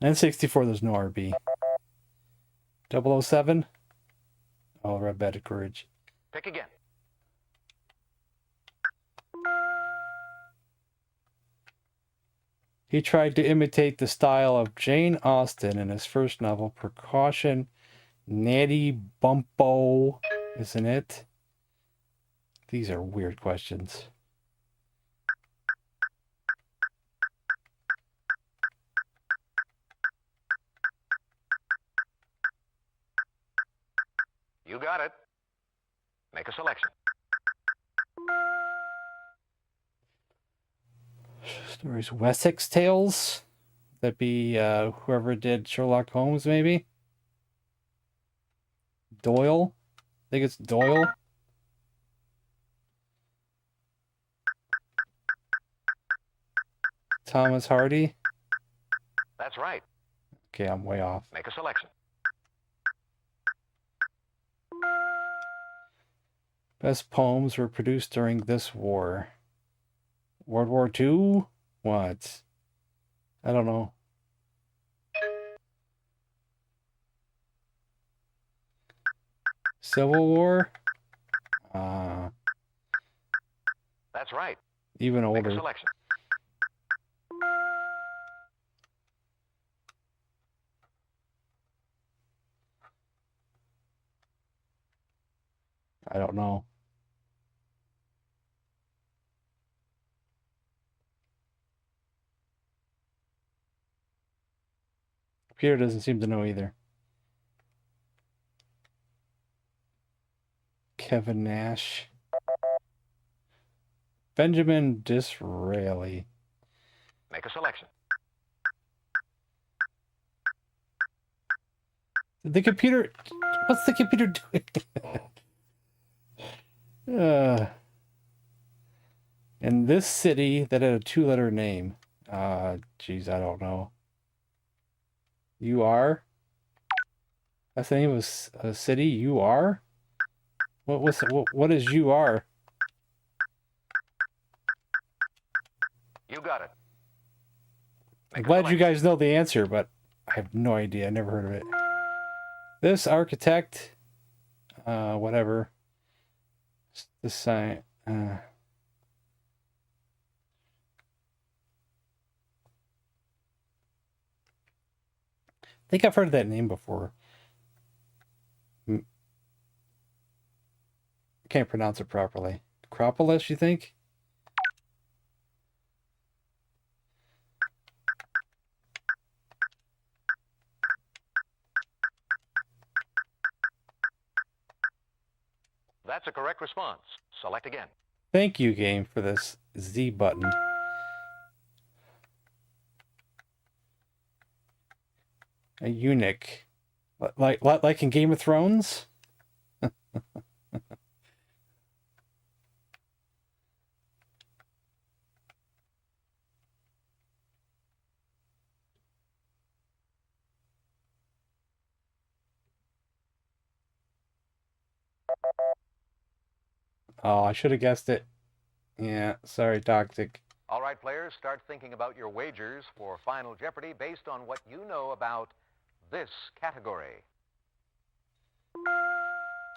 N64, there's no RB. 007? Oh, Red Bed of Courage. Pick again. He tried to imitate the style of Jane Austen in his first novel, Precaution, Natty Bumpo, isn't it? These are weird questions. You got it. Make a selection. Stories, Wessex Tales? That'd be whoever did Sherlock Holmes, maybe? Doyle? I think it's Doyle. Thomas Hardy? That's right. Okay, I'm way off. Make a selection. Best poems were produced during this war. World War II? What? I don't know. Civil War? That's right. Even Make a older. selection. I don't know. Peter doesn't seem to know either. Kevin Nash. Benjamin Disraeli. Make a selection. The computer... What's the computer doing? In this city that had a 2-letter name. Geez, I don't know. You are? That's the name of a city? You are? What is you are? You got it. I'm Make a glad you selection. guys know the answer, but I have no idea. I never heard of it. This architect, whatever. This sign, I think I've heard that name before. I can't pronounce it properly. Acropolis, you think? That's a correct response. Select again. Thank you, game, for this Z button. A eunuch. Like in Game of Thrones? Oh, I should have guessed it. Yeah, sorry, Toxic. All right, players, start thinking about your wagers for Final Jeopardy based on what you know about this category.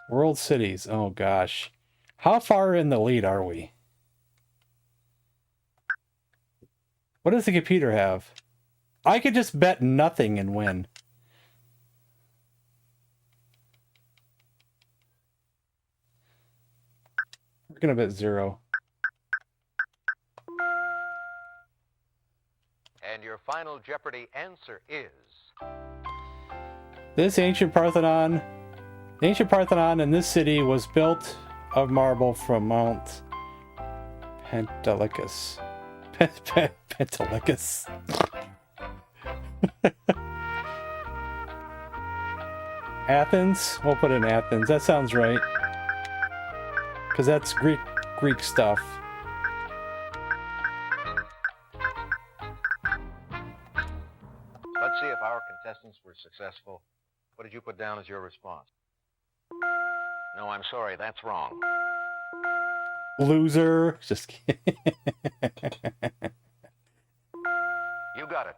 World cities. Oh, gosh. How far in the lead are we? What does the computer have? I could just bet nothing and win. We're going to bet 0. And your Final Jeopardy answer is... The ancient Parthenon in this city was built of marble from Mount Pentelicus. Pentelicus. Athens? We'll put in Athens. That sounds right. Because that's Greek stuff. Let's see if our contestants were successful. What did you put down as your response? No, I'm sorry, that's wrong. Loser. Just kidding. You got it.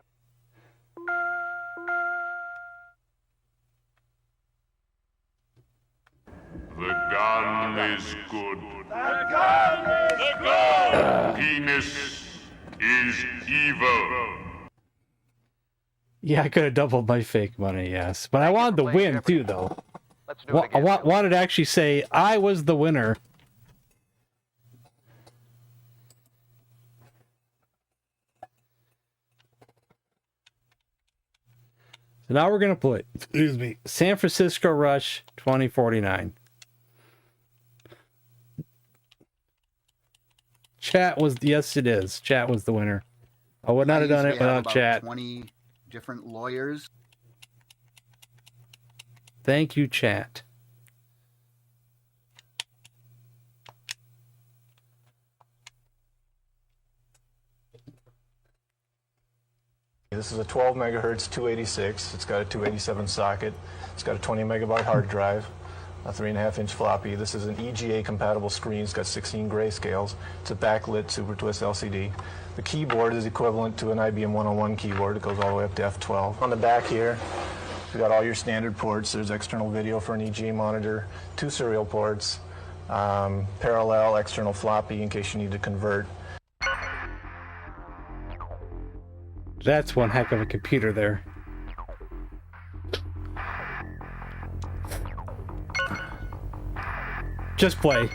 The gun is good. The gun is good. Penis is evil. Yeah, I could have doubled my fake money, yes. But I wanted to win, too, though. Let's do it again. I wanted to actually say I was the winner. So now we're going to play, excuse me, San Francisco Rush 2049. Chat was, yes it is. Chat was the winner. I would not have done it without chat. 20 different lawyers. Thank you, chat. This is a 12 megahertz 286. It's got a 287 socket. It's got a 20 megabyte hard drive, a 3.5-inch floppy. This is an EGA compatible screen. It's got 16 grayscales. It's a backlit Super Twist LCD. The keyboard is equivalent to an IBM 101 keyboard. It goes all the way up to F12. On the back here, you've got all your standard ports. There's external video for an EGA monitor, 2 serial ports, parallel external floppy in case you need to convert. That's one heck of a computer there. Just play.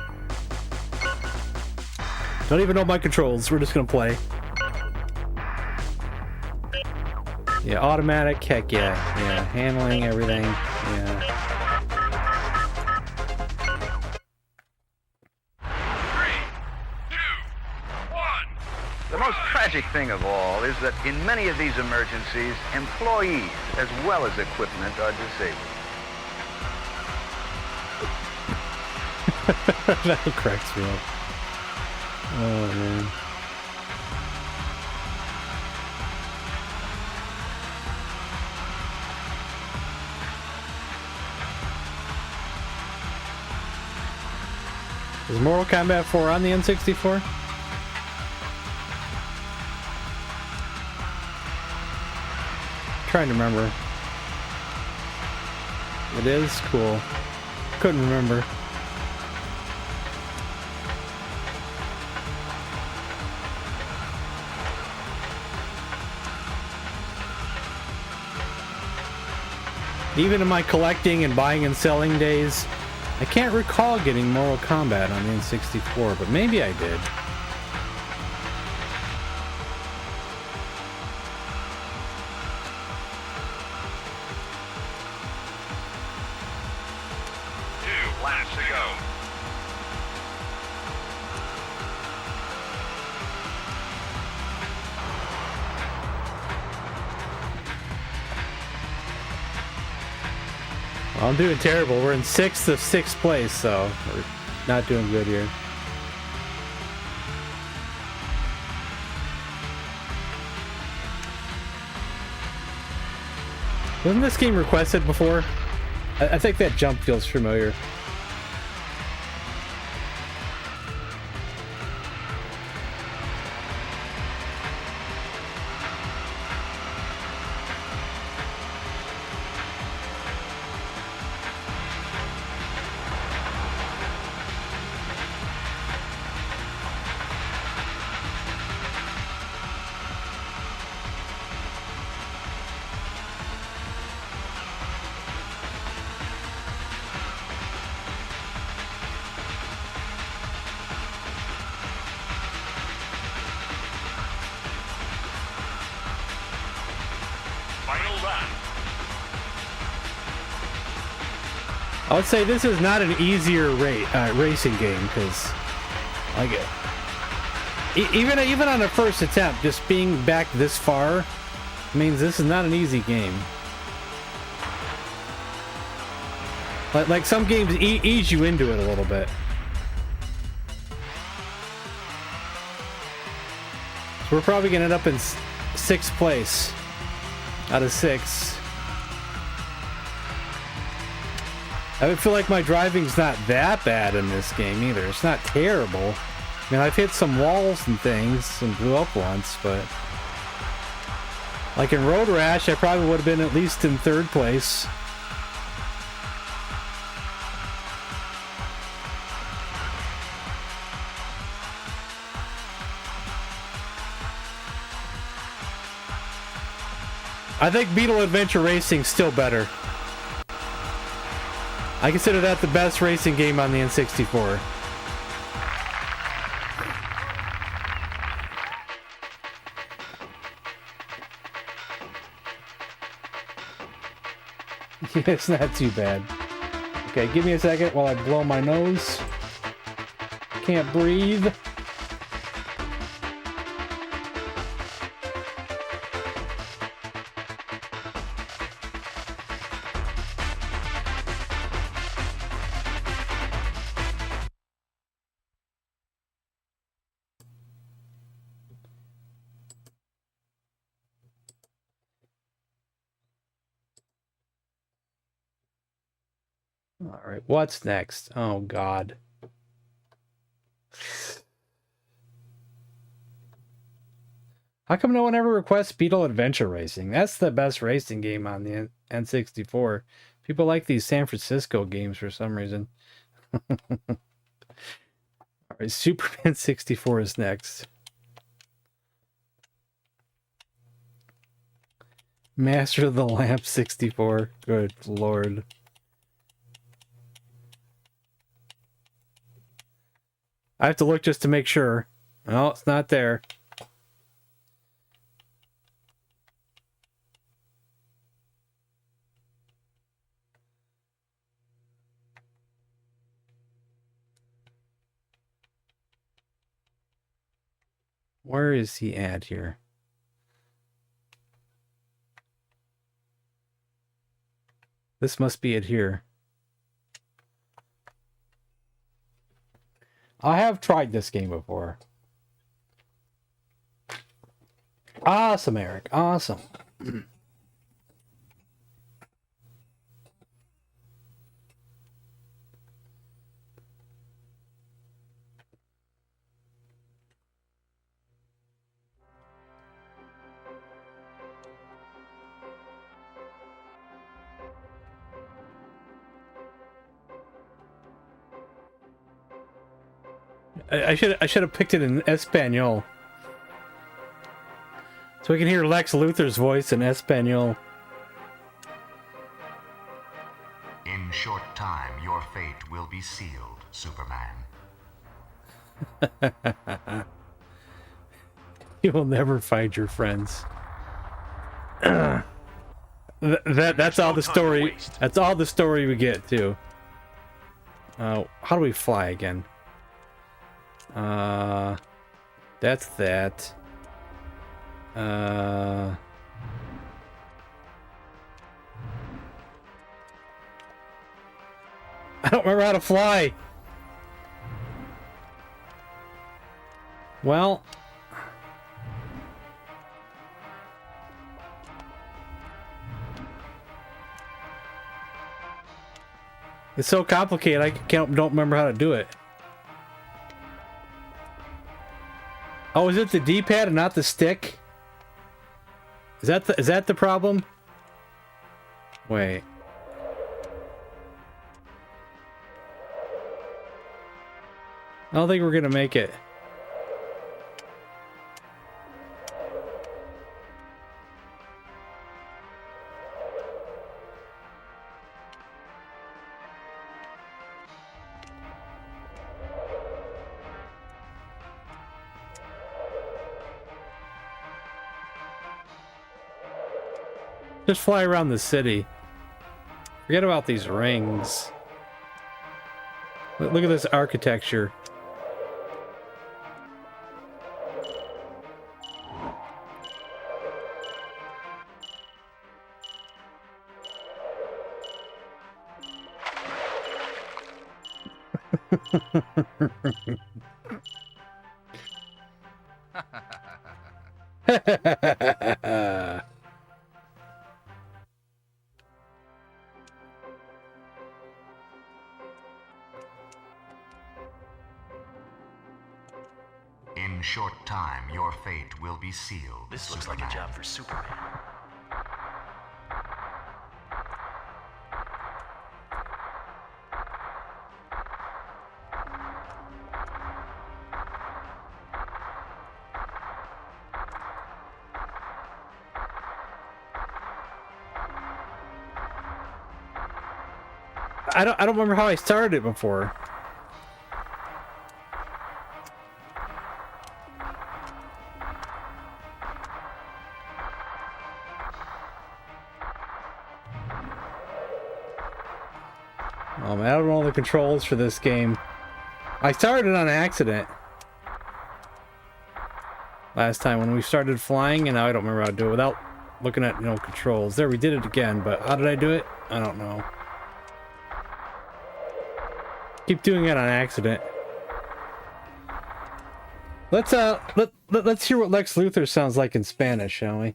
Don't even know my controls. We're just gonna play. Yeah, automatic. Heck yeah. Yeah, handling everything. Yeah. 3, 2, 1. The most tragic thing of all is that in many of these emergencies, employees as well as equipment are disabled. That cracks me up. Oh, man. Is Mortal Kombat 4 on the N64? Trying to remember. It is cool. Couldn't remember. Even in my collecting and buying and selling days, I can't recall getting Mortal Kombat on the N64, but maybe I did. Laps to go. I'm doing terrible. We're in 6th of 6th place, so we're not doing good here. Wasn't this game requested before? I think that jump feels familiar. I would say this is not an easier racing game because, like, even on the first attempt, just being back this far means this is not an easy game. Like some games ease you into it a little bit. So we're probably gonna end up in 6th place out of 6. I would feel like my driving's not that bad in this game either. It's not terrible. I mean, I've hit some walls and things and blew up once, but like in Road Rash, I probably would have been at least in 3rd place. I think Beetle Adventure Racing's still better. I consider that the best racing game on the N64. Yeah, it's not too bad. Okay, give me a second while I blow my nose. Can't breathe. All right, what's next? Oh, God. How come no one ever requests Beetle Adventure Racing? That's the best racing game on the N64. People like these San Francisco games for some reason. All right, Superman 64 is next. Master of the Lamp 64. Good Lord. I have to look just to make sure. No, it's not there. Where is he at here? This must be it here. I have tried this game before. Awesome, Eric. Awesome. I should have picked it in Espanol. So we can hear Lex Luthor's voice in Espanol. In short time, your fate will be sealed, Superman. You will never find your friends. That's all the story. That's all the story we get too. How do we fly again? That's that. I don't remember how to fly. Well. It's so complicated, I don't remember how to do it. Oh, is it the D-pad and not the stick? Is that the problem? Wait. I don't think we're gonna make it. Just fly around the city. Forget about these rings. Look at this architecture. In short time, your fate will be sealed. This looks like a job for Superman. I don't remember how I started it before. Oh man, I don't know the controls for this game. I started on accident last time when we started flying, and now I don't remember how to do it without looking at controls. There, we did it again, but how did I do it? I don't know. Keep doing it on accident. Let's hear what Lex Luthor sounds like in Spanish, shall we?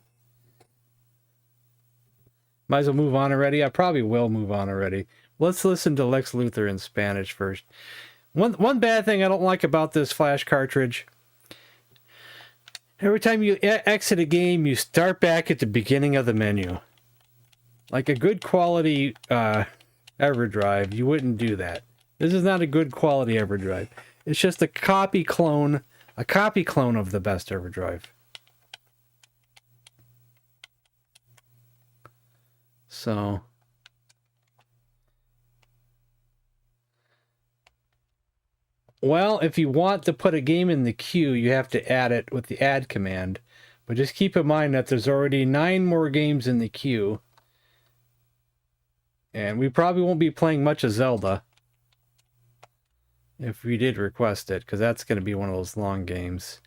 Might as well move on already. I probably will move on already. Let's listen to Lex Luthor in Spanish first. One bad thing I don't like about this Flash cartridge. Every time you exit a game, you start back at the beginning of the menu. Like a good quality EverDrive, you wouldn't do that. This is not a good quality EverDrive. It's just a copy clone of the best EverDrive. So, well, if you want to put a game in the queue, you have to add it with the add command. But just keep in mind that there's already 9 more games in the queue. And we probably won't be playing much of Zelda. If we did request it, because that's going to be one of those long games.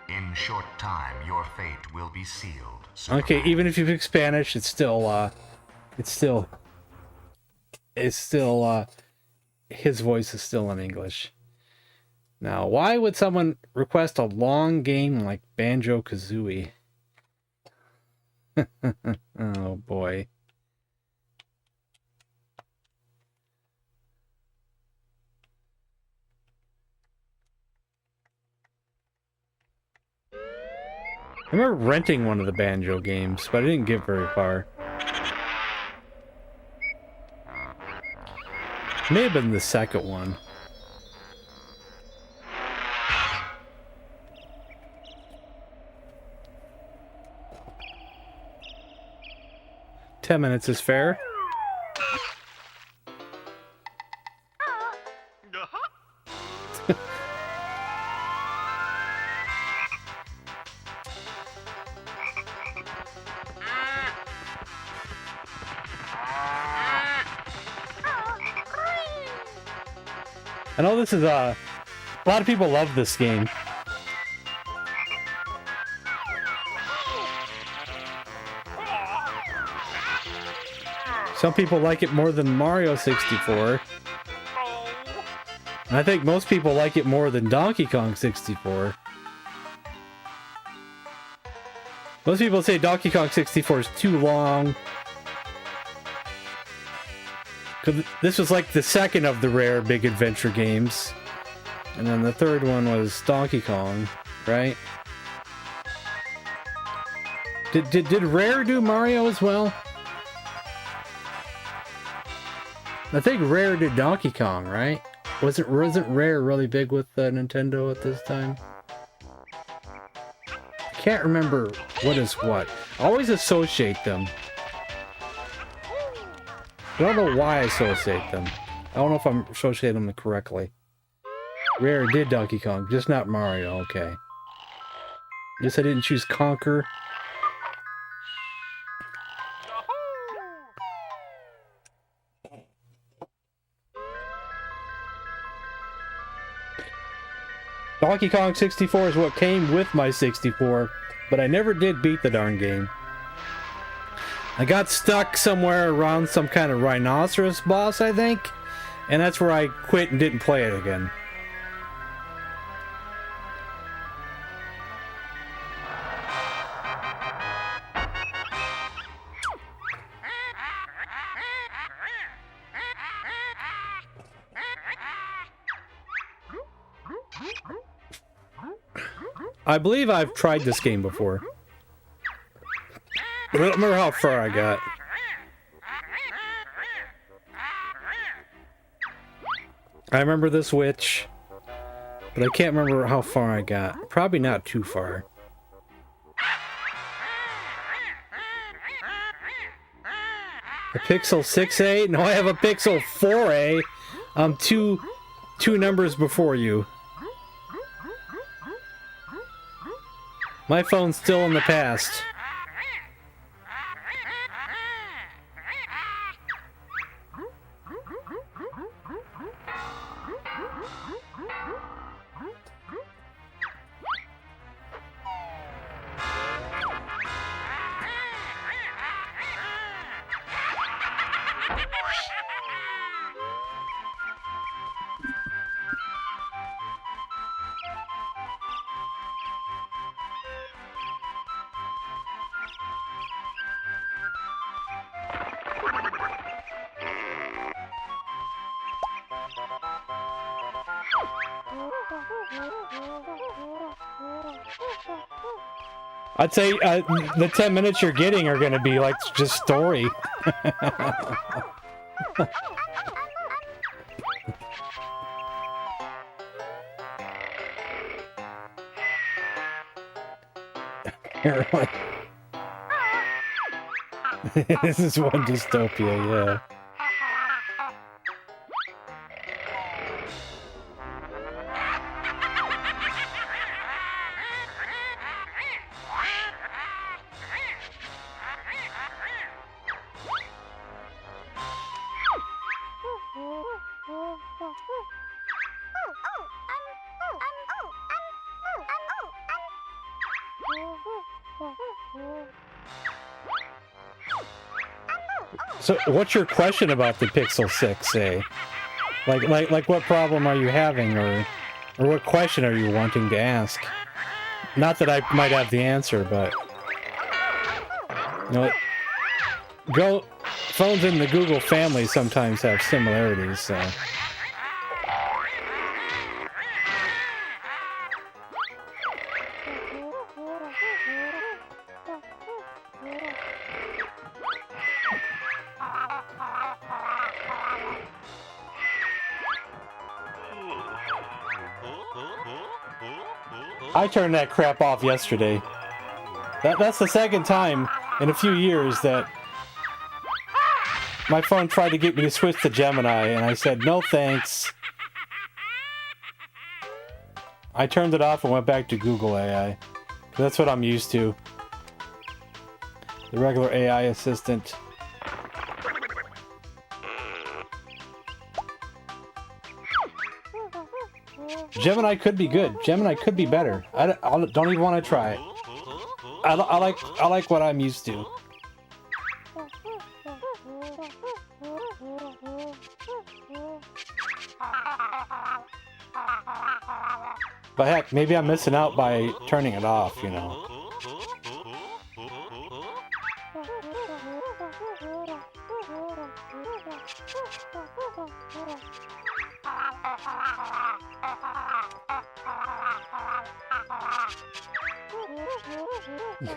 In short time, your fate will be sealed. Superman. Okay, even if you pick Spanish, it's still his voice is still in English. Now, why would someone request a long game like Banjo-Kazooie? Oh boy. I remember renting one of the Banjo games, but I didn't get very far. May have been the second one. $10 is fair. I know this is a lot of people love this game. Some people like it more than Mario 64. And I think most people like it more than Donkey Kong 64. Most people say Donkey Kong 64 is too long. Cause this was like the second of the Rare Big Adventure games. And then the third one was Donkey Kong, right? Did Rare do Mario as well? I think Rare did Donkey Kong, right? Wasn't Rare really big with Nintendo at this time? I can't remember what is what. I always associate them. I don't know why I associate them. I don't know if I'm associating them correctly. Rare did Donkey Kong, just not Mario, okay. Guess I didn't choose Conquer. Donkey Kong 64 is what came with my 64, but I never did beat the darn game. I got stuck somewhere around some kind of rhinoceros boss, I think, and that's where I quit and didn't play it again. I believe I've tried this game before. I don't remember how far I got. I remember this witch, but I can't remember how far I got. Probably not too far. A Pixel 6a? No, I have a Pixel 4a. I'm two numbers before you. My phone's still in the past. I'd say the 10 minutes you're getting are going to be like just story. This is one dystopia, yeah. So, what's your question about the Pixel 6a? Like, what problem are you having, or what question are you wanting to ask? Not that I might have the answer, but you know, phones in the Google family sometimes have similarities. So. I turned that crap off yesterday. That's the second time in a few years that my phone tried to get me to switch to Gemini, and I said, no thanks. I turned it off and went back to Google AI. That's what I'm used to. The regular AI assistant. Gemini could be good. Gemini could be better. I don't even want to try it. I like what I'm used to. But heck, maybe I'm missing out by turning it off, you know.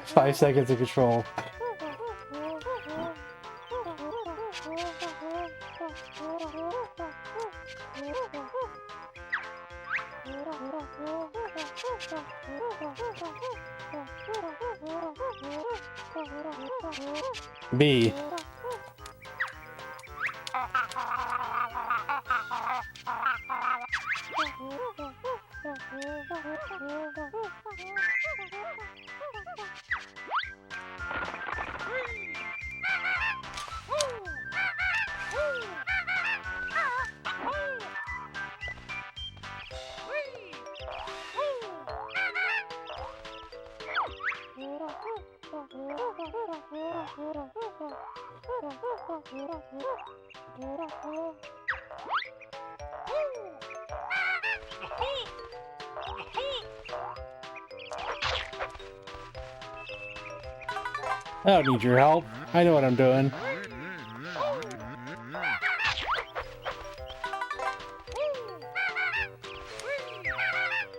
Five seconds of control. B. I don't need your help. I know what I'm doing.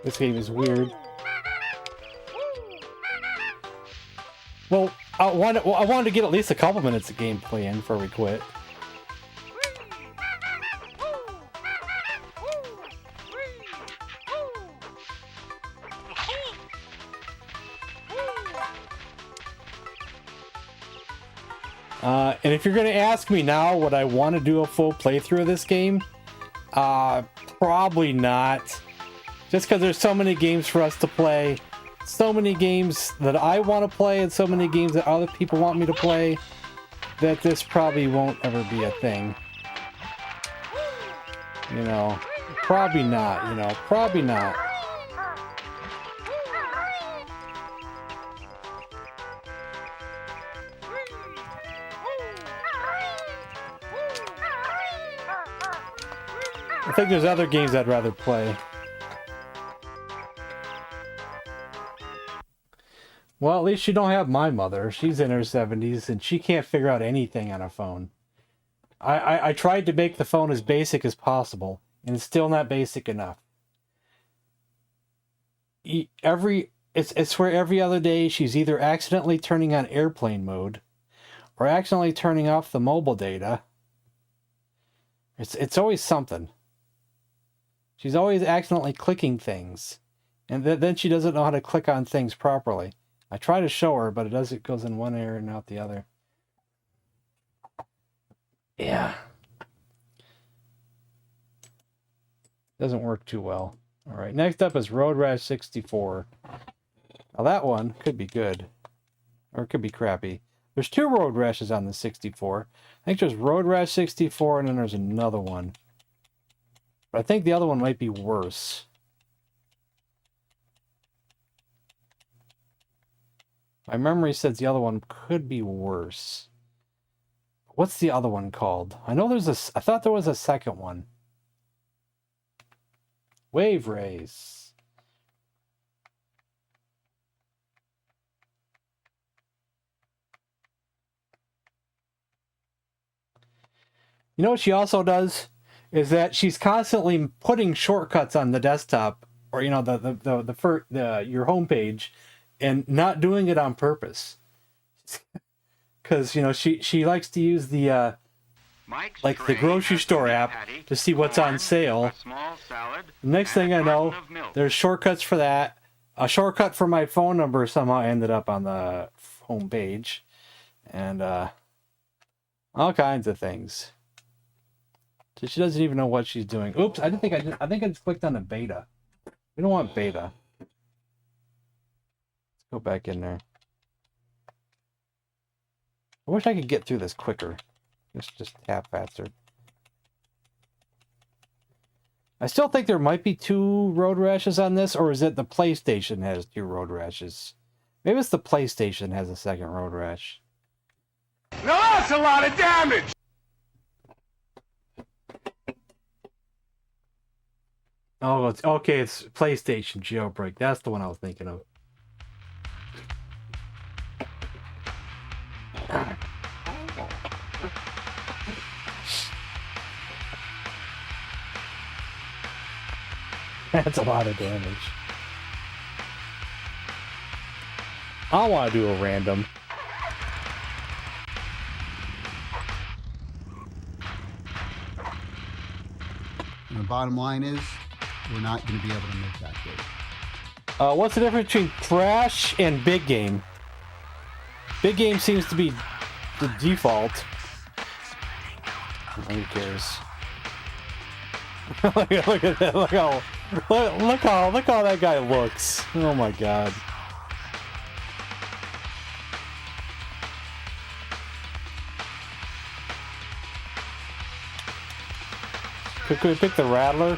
This game is weird. Well, I wanted to get at least a couple minutes of gameplay in before we quit. And if you're going to ask me now, would I want to do a full playthrough of this game? Probably not. Just because there's so many games for us to play, so many games that I want to play, and so many games that other people want me to play, that this probably won't ever be a thing. You know, probably not, you know, probably not. I think there's other games I'd rather play. Well, at least you don't have my mother. She's in her 70s and she can't figure out anything on a phone. I tried to make the phone as basic as possible, and it's still not basic enough. It's where every other day she's either accidentally turning on airplane mode or accidentally turning off the mobile data. It's always something. She's always accidentally clicking things, and then she doesn't know how to click on things properly. I try to show her, but it goes in one ear and out the other. Yeah. Doesn't work too well. All right, next up is Road Rash 64. Now that one could be good, or it could be crappy. There's two Road Rashes on the 64. I think there's Road Rash 64, and then there's another one. But I think the other one might be worse. My memory says the other one could be worse. What's the other one called? I know there's I thought there was a second one. Wave Race. You know what she also does? Is that she's constantly putting shortcuts on the desktop, or you know, your homepage, and not doing it on purpose. Because you know she likes to use the like the grocery store app to see what's on sale. The next thing I know, there's shortcuts for that. A shortcut for my phone number somehow ended up on the homepage, and all kinds of things. So she doesn't even know what she's doing. Oops, I think I just clicked on a beta. We don't want beta. Let's go back in there. I wish I could get through this quicker. Just tap faster. I still think there might be 2 Road Rashes on this, or is it the PlayStation has 2 Road Rashes? Maybe it's the PlayStation has a second Road Rash. Now that's a lot of damage! Oh, it's okay. It's PlayStation Jailbreak. That's the one I was thinking of. That's a lot of damage. I want to do a random. And the bottom line is, we're not going to be able to make that date. What's the difference between Crash and Big Game? Big Game seems to be the default. Who cares? look at that! Look how that guy looks! Oh my god! Could we pick the Rattler?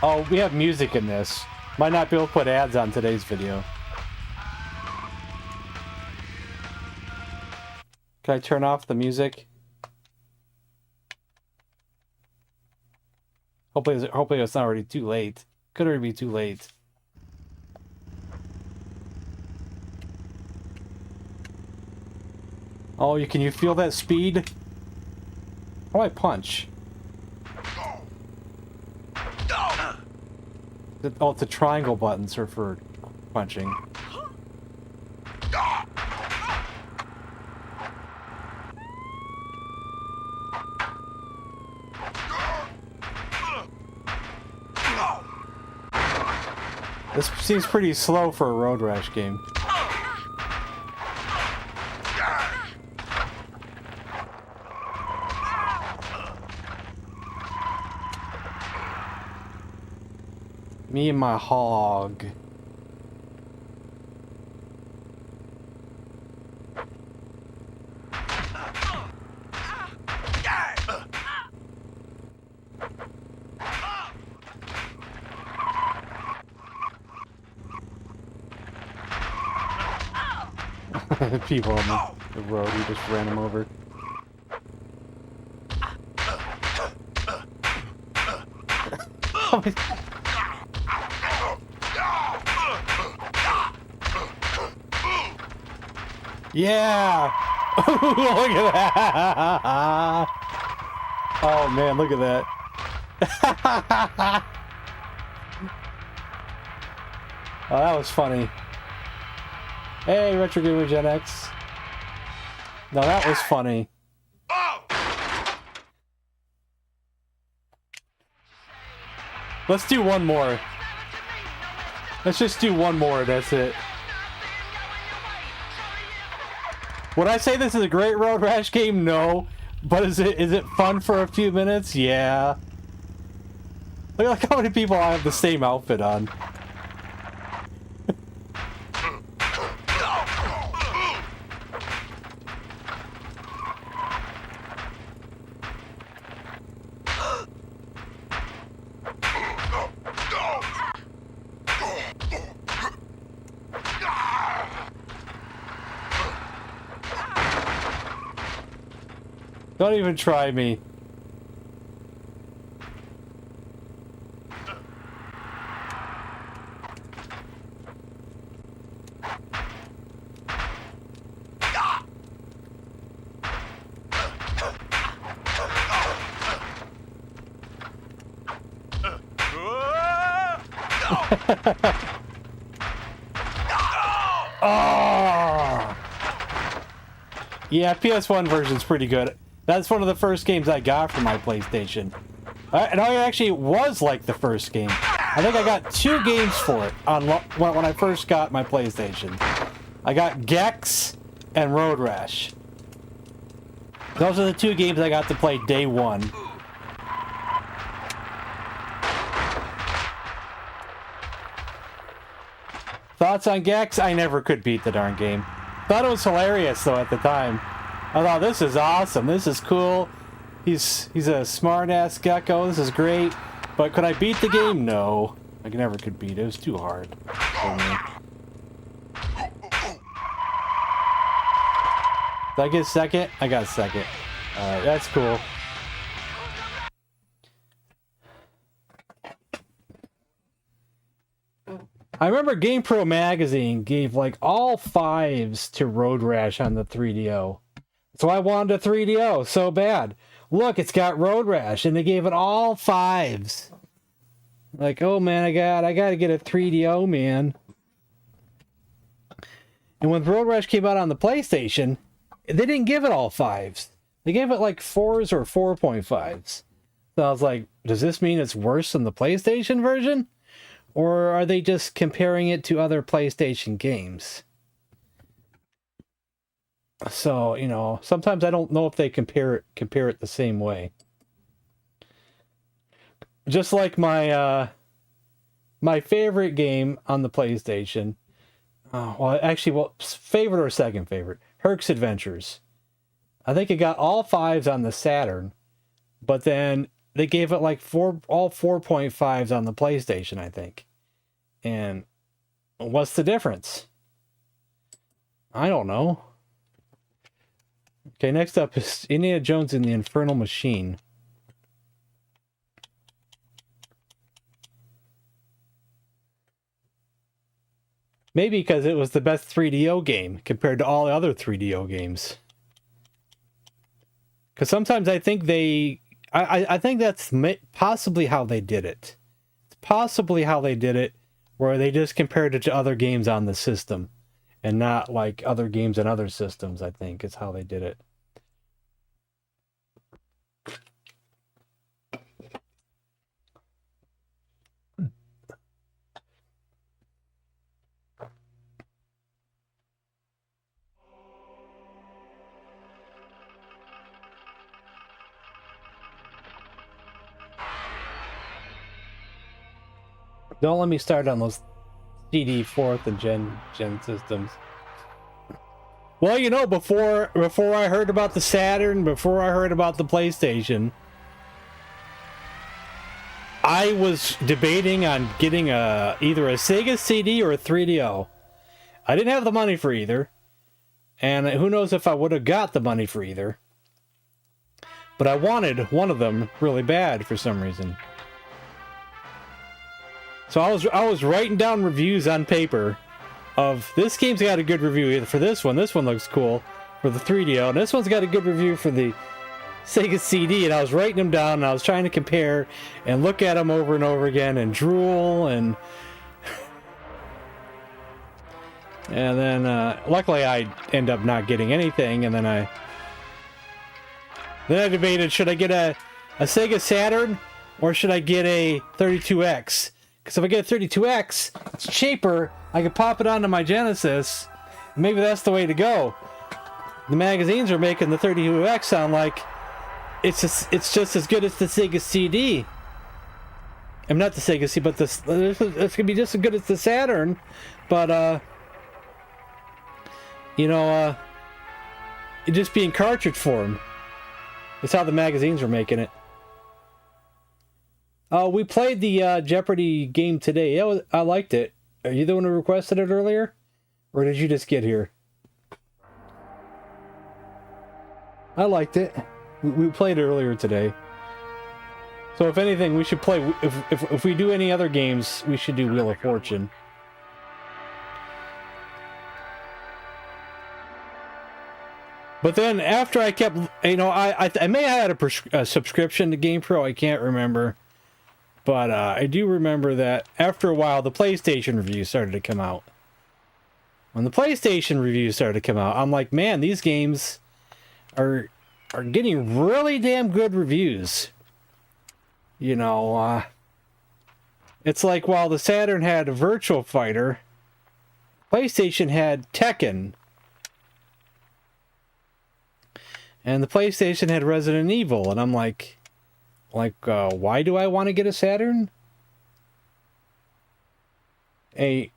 Oh, we have music in this. Might not be able to put ads on today's video. Can I turn off the music? Hopefully it's not already too late. Could already be too late. Oh, can you feel that speed? How do I punch? Oh, it's the triangle buttons are for punching. This seems pretty slow for a Road Rash game. Me and my hog. People on the road, we just ran them over. Yeah! Look at that! Oh man, look at that. Oh, that was funny. Hey, Retro Gamer Gen X. No, that was funny. Let's do one more. Let's just do one more, that's it. Would I say this is a great Road Rash game? No. But is it fun for a few minutes? Yeah. Look how many people I have the same outfit on. Don't even try me. Oh! Yeah, PS1 version's pretty good. That's one of the first games I got for my PlayStation. And it actually was like the first game. I think I got 2 games for it when I first got my PlayStation. I got Gex and Road Rash. Those are the 2 games I got to play day one. Thoughts on Gex? I never could beat the darn game. Thought it was hilarious though at the time. I thought, this is awesome. This is cool. He's a smart-ass gecko. This is great. But could I beat the game? No. I never could beat it. It was too hard for me. Did I get second? I got second. Alright, that's cool. I remember GamePro magazine gave like all 5s to Road Rash on the 3DO. So I wanted a 3DO so bad. Look, it's got Road Rash, and they gave it all 5s. Like, oh man, I gotta get a 3DO, man. And when Road Rash came out on the PlayStation, they didn't give it all 5s. They gave it like 4s or 4.5s. So I was like, does this mean it's worse than the PlayStation version? Or are they just comparing it to other PlayStation games? So, you know, sometimes I don't know if they compare it the same way. Just like my my favorite game on the PlayStation. Favorite or second favorite? Herc's Adventures. I think it got all 5s on the Saturn, but then they gave it like all 4.5s on the PlayStation, I think. And what's the difference? I don't know. Okay, next up is Indiana Jones and the Infernal Machine. Maybe because it was the best 3DO game compared to all the other 3DO games. Because sometimes I think I think that's possibly how they did it. It's possibly how they did it, where they just compared it to other games on the system, and not like other games on other systems, I think is how they did it. Don't let me start on those CD 4th and gen systems. Well, you know, before I heard about the Saturn, before I heard about the PlayStation, I was debating on getting either a Sega CD or a 3DO. I didn't have the money for either, and who knows if I would have got the money for either. But I wanted one of them really bad for some reason. So I was writing down reviews on paper of this game's got a good review either for this one looks cool for the 3DO, and this one's got a good review for the Sega CD, and I was writing them down and I was trying to compare and look at them over and over again and drool and then luckily I end up not getting anything, and then I debated, should I get a Sega Saturn or should I get a 32X? Because if I get a 32X, it's cheaper. I can pop it onto my Genesis. Maybe that's the way to go. The magazines are making the 32X sound like it's just as good as the Sega CD. I'm not the Sega CD, but it's gonna be just as good as the Saturn. But it just be in cartridge form. That's how the magazines are making it. We played the Jeopardy game today. I liked it. Are you the one who requested it earlier? Or did you just get here? I liked it. We played it earlier today. So if anything, we should play... If we do any other games, we should do Wheel of Fortune. But then after I kept... I may have had a subscription to GamePro. I can't remember. But I do remember that after a while, the PlayStation reviews started to come out. When the PlayStation reviews started to come out, I'm like, man, these games are getting really damn good reviews. It's like while the Saturn had Virtual Fighter, PlayStation had Tekken. And the PlayStation had Resident Evil, and I'm like, why do I want to get a Saturn? Did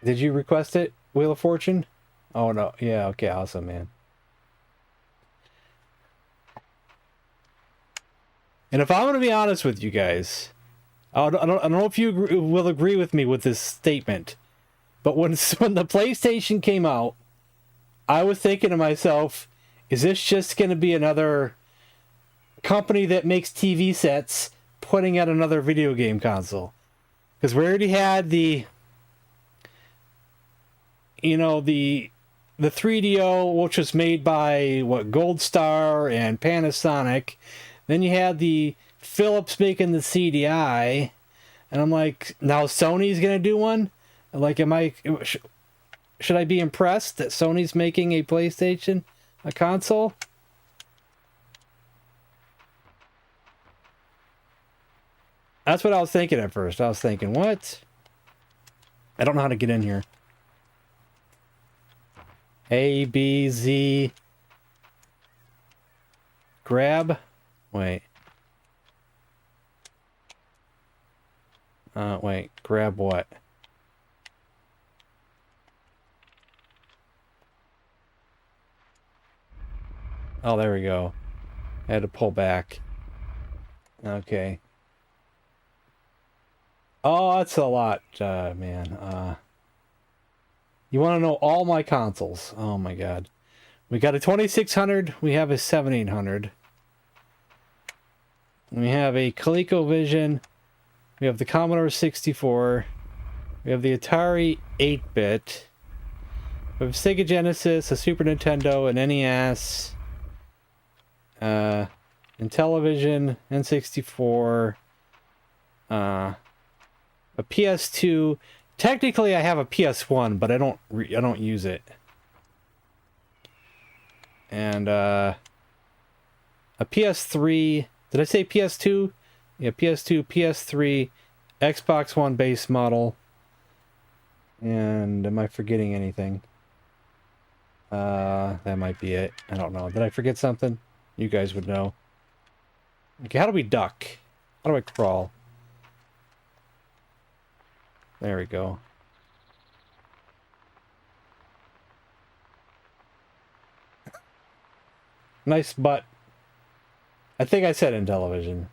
you request it, Wheel of Fortune? Oh no, yeah, okay, awesome, man. And if I'm gonna be honest with you guys, I don't know if you will agree with me with this statement, but when the PlayStation came out, I was thinking to myself, is this just gonna be another company that makes TV sets putting out another video game console? Because we already had the 3DO, which was made by Gold Star and Panasonic. Then you had the Philips making the CDI, and I'm like, now Sony's gonna do one. Like, should I be impressed that Sony's making a PlayStation, a console? That's what I was thinking at first. I was thinking, what? I don't know how to get in here. A, B, Z. Grab. Wait. Wait. Grab what? Oh, there we go. I had to pull back. Okay. Oh, that's a lot, man. You want to know all my consoles? Oh my god. We got a 2600. We have a 7800. We have a ColecoVision. We have the Commodore 64. We have the Atari 8-bit. We have Sega Genesis, a Super Nintendo, an NES, Intellivision, N64, a PS2. Technically, I have a PS1, but I don't use it. And a PS3. Did I say PS2? Yeah, PS2, PS3, Xbox One base model. And am I forgetting anything? That might be it. I don't know. Did I forget something? You guys would know. Okay, how do we duck? How do I crawl? There we go. Nice butt. I think I said Intellivision.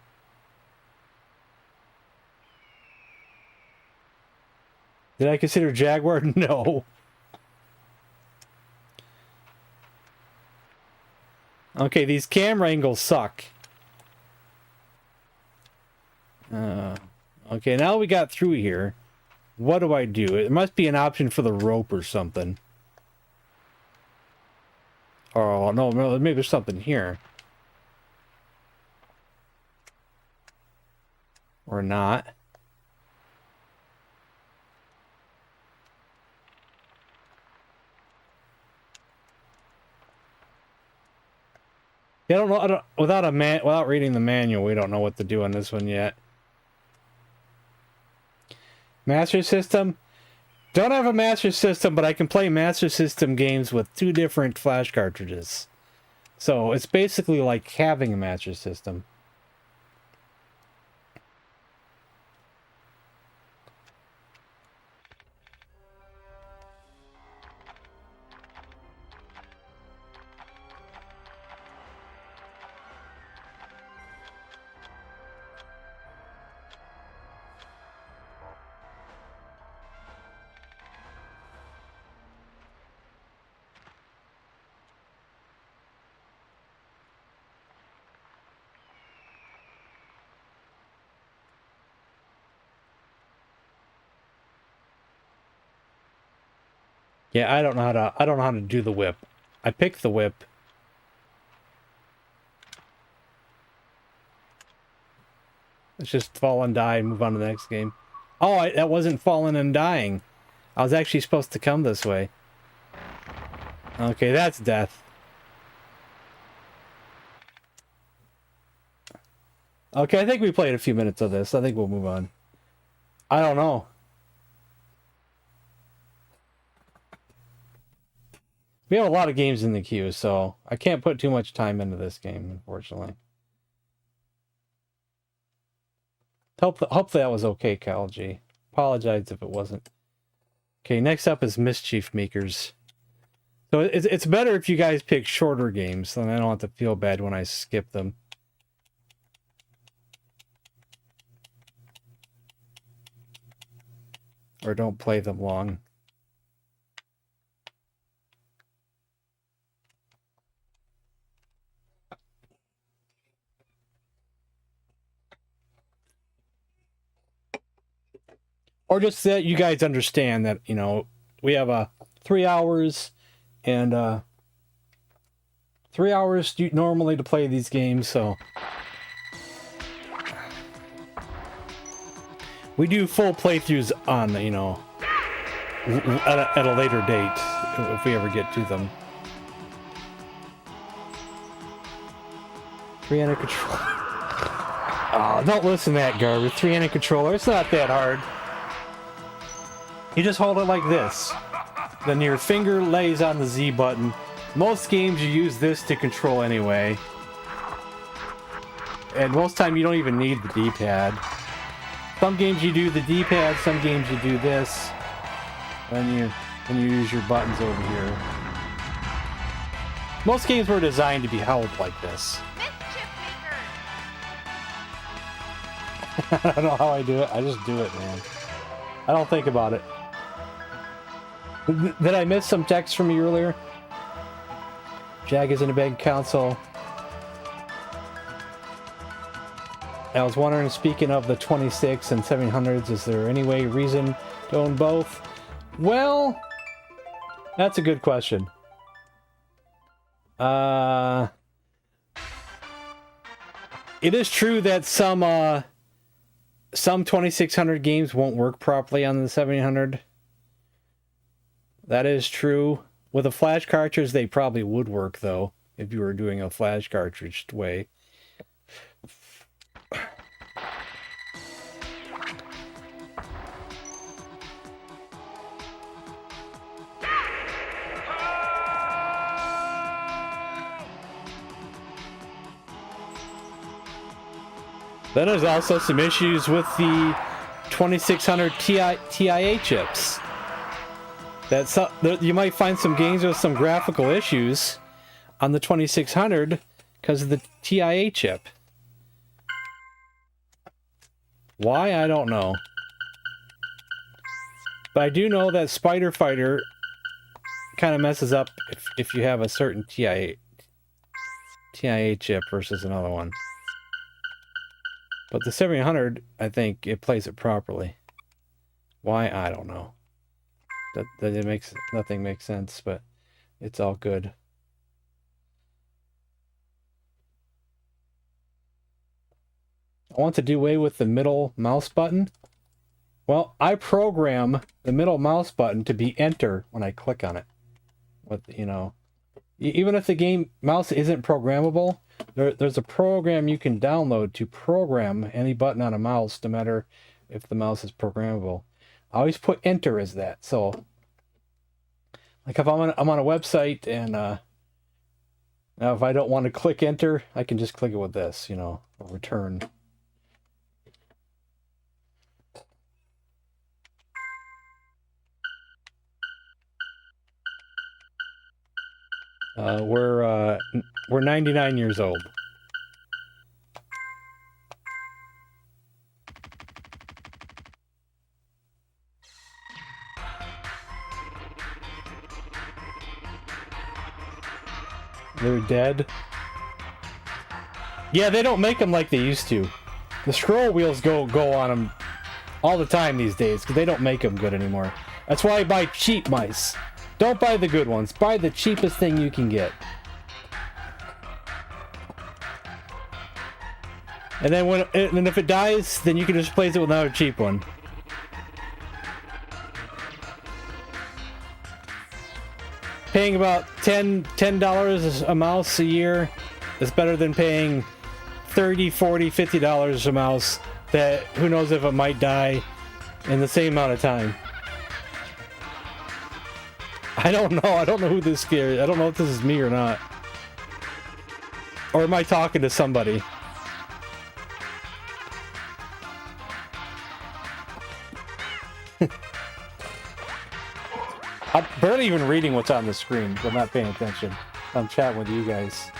Did I consider Jaguar? No. Okay, these camera angles suck. Okay, now we got through here. What do I do? It must be an option for the rope or something. Oh, no, maybe there's something here. Or not. Yeah, I don't know. Without reading the manual, we don't know what to do on this one yet. Master System. Don't have a Master System, but I can play Master System games with 2 different flash cartridges. So it's basically like having a Master System. Yeah, I don't know how to do the whip. I picked the whip. Let's just fall and die and move on to the next game. Oh, that wasn't falling and dying. I was actually supposed to come this way. Okay, that's death. Okay, I think we played a few minutes of this. I think we'll move on. I don't know. We have a lot of games in the queue, so I can't put too much time into this game, unfortunately. Hopefully that was okay, Kyle G. Apologize if it wasn't. Okay, next up is Mischief Makers. So it's better if you guys pick shorter games, then I don't have to feel bad when I skip them. Or don't play them long. Or just that you guys understand that, you know, we have 3 hours and 3 hours normally to play these games, so we do full playthroughs on, you know, at a later date if we ever get to them. 3-handed controller. Oh, don't listen to that garbage. 3-handed controller. It's not that hard. You just hold it like this. Then your finger lays on the Z button. Most games you use this to control anyway. And most time you don't even need the D-pad. Some games you do the D-pad, some games you do this. Then you use your buttons over here. Most games were designed to be held like this. Mischief Makers! I don't know how I do it. I just do it, man. I don't think about it. Did I miss some text from you earlier? Jag is in a big console. I was wondering, speaking of the 26 and 700s, is there any reason to own both? Well, that's a good question. It is true that some 2600 games won't work properly on the 700. That is true. With a flash cartridge, they probably would work, though, if you were doing a flash cartridge way. Then there's also some issues with the 2600 TIA chips. You might find some games with some graphical issues on the 2600 because of the TIA chip. Why? I don't know. But I do know that Spider Fighter kind of messes up if you have a certain TIA chip versus another one. But the 700, I think it plays it properly. Why? I don't know. That it makes nothing makes sense, but it's all good. I want to do away with the middle mouse button. Well, I program the middle mouse button to be enter when I click on it. With, you know, even if the game mouse isn't programmable, there's a program you can download to program any button on a mouse, no matter if the mouse is programmable. I always put enter as that. So, like if I'm on a website and now if I don't want to click enter, I can just click it with this, you know, or return. We're 99 years old. They're dead. Yeah, they don't make them like they used to. The scroll wheels go on them all the time these days because they don't make them good anymore. That's why I buy cheap mice. Don't buy the good ones. Buy the cheapest thing you can get. And then if it dies, then you can just replace it with another cheap one. Paying about $10 a mouse a year is better than paying $30, $40, $50 a mouse that who knows if it might die in the same amount of time. I don't know. I don't know who this scares. I don't know if this is me or not. Or am I talking to somebody? I'm barely even reading what's on the screen. I'm not paying attention. I'm chatting with you guys.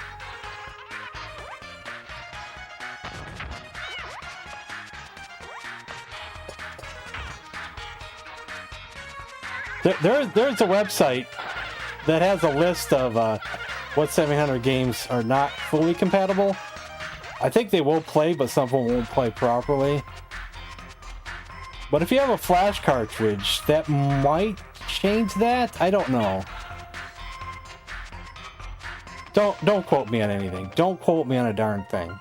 There's a website that has a list of what 700 games are not fully compatible. I think they will play, but some of them won't play properly. But if you have a flash cartridge, that might change that. I don't know. Don't quote me on anything. Don't quote me on a darn thing.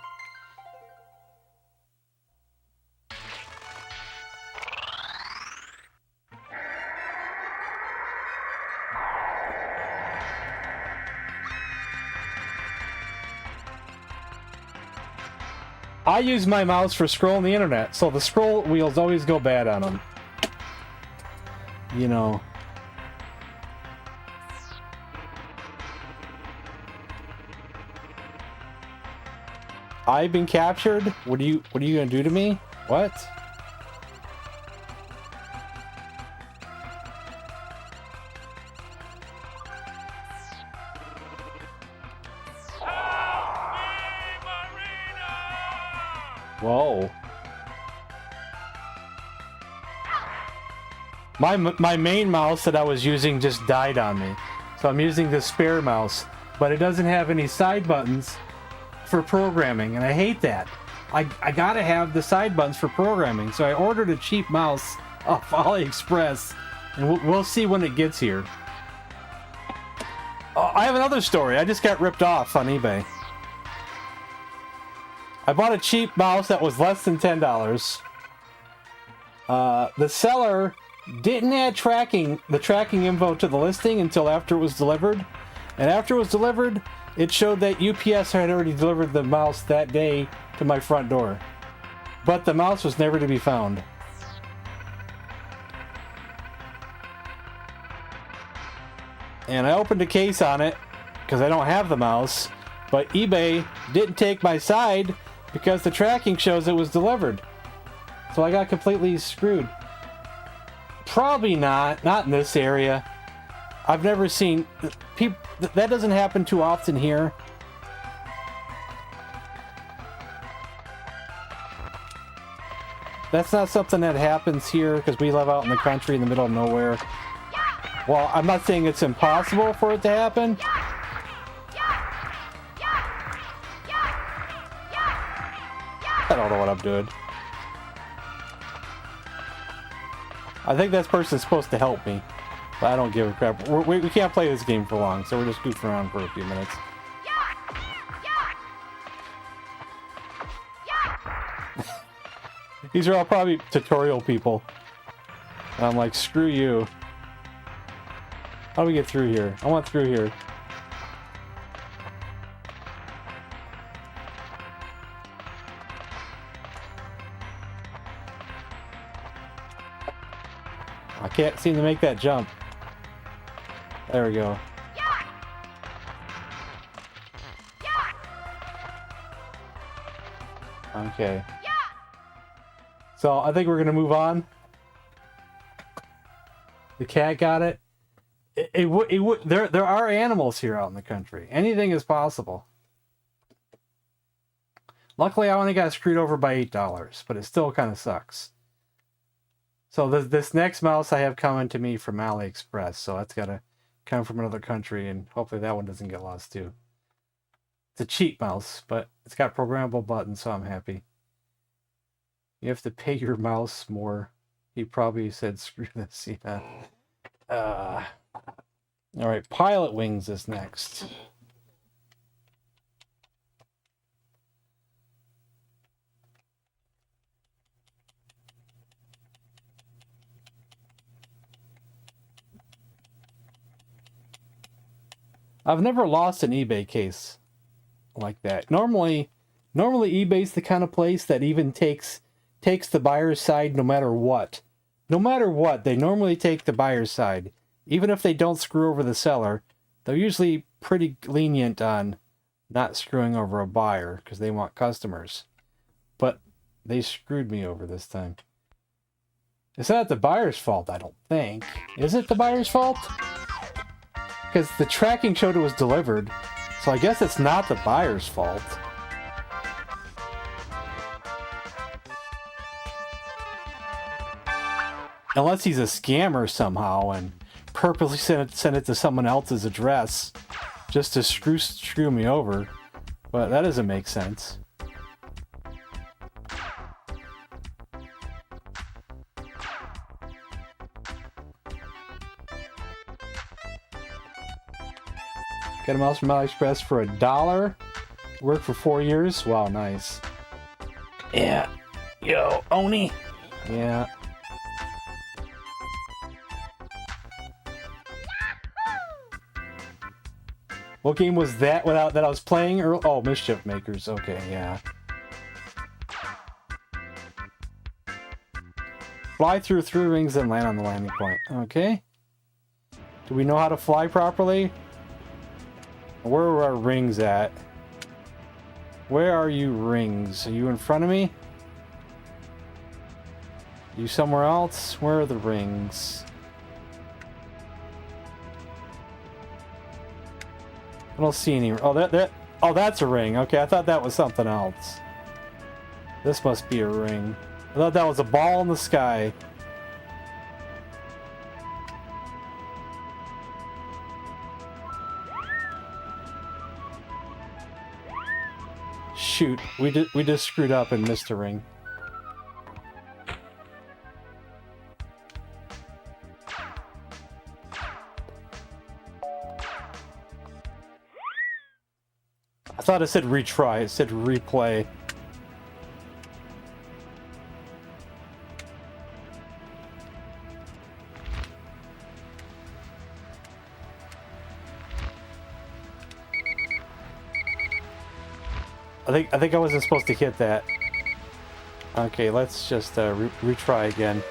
I use my mouse for scrolling the internet, so the scroll wheels always go bad on them. You know. I've been captured? What are you gonna do to me? What? Whoa. My main mouse that I was using just died on me. So I'm using the spare mouse, but it doesn't have any side buttons for programming, and I hate that. I gotta have the side buttons for programming, so I ordered a cheap mouse off AliExpress, and we'll see when it gets here. I have another story. I just got ripped off on eBay. I bought a cheap mouse that was less than $10. The seller didn't add the tracking info to the listing until after it was delivered. And after it was delivered, it showed that UPS had already delivered the mouse that day to my front door. But the mouse was never to be found. And I opened a case on it because I don't have the mouse, but eBay didn't take my side because the tracking shows it was delivered. So I got completely screwed. Probably not in this area. I've never seen people, that doesn't happen too often here. That's not something that happens here because we live out in the country in the middle of nowhere. Well, I'm not saying it's impossible for it to happen. I don't know what I'm doing. I think this person's supposed to help me, but I don't give a crap. We can't play this game for long, so we're just goofing around for a few minutes. These are all probably tutorial people. And I'm like, screw you. How do we get through here? I want through here. I can't seem to make that jump. There we go. Okay. So I think we're gonna move on. The cat got it. There are animals here out in the country. Anything is possible. Luckily, I only got screwed over by $8, but it still kind of sucks. So this next mouse I have coming to me from AliExpress, so that's got to come from another country, and hopefully that one doesn't get lost too. It's a cheap mouse, but it's got programmable buttons, so I'm happy. You have to pay your mouse more. He probably said, screw this, yeah. Alright, Pilot Wings is next. I've never lost an eBay case like that. Normally eBay's the kind of place that even takes the buyer's side no matter what. No matter what, they normally take the buyer's side. Even if they don't screw over the seller, they're usually pretty lenient on not screwing over a buyer because they want customers. But they screwed me over this time. It's not the buyer's fault, I don't think. Is it the buyer's fault? Because the tracking showed it was delivered. So I guess it's not the buyer's fault. Unless he's a scammer somehow and purposely sent it to someone else's address just to screw me over. But that doesn't make sense. Got a mouse from AliExpress for $1. Worked for 4 years. Wow, nice. Yeah. Yo, Oni. Yeah. What game was that without that I was playing? Oh, Mischief Makers. Okay, yeah. Fly through 3 rings and land on the landing point. Okay. Do we know how to fly properly? Where are our rings at? Where are you, rings? Are you in front of me? You somewhere else? Where are the rings? I don't see any. Oh, oh, that's a ring. Okay, I thought that was something else. This must be a ring. I thought that was a ball in the sky. Shoot, we just screwed up and missed a ring. I thought it said retry, it said replay. I think I wasn't supposed to hit that. Okay, let's just retry again.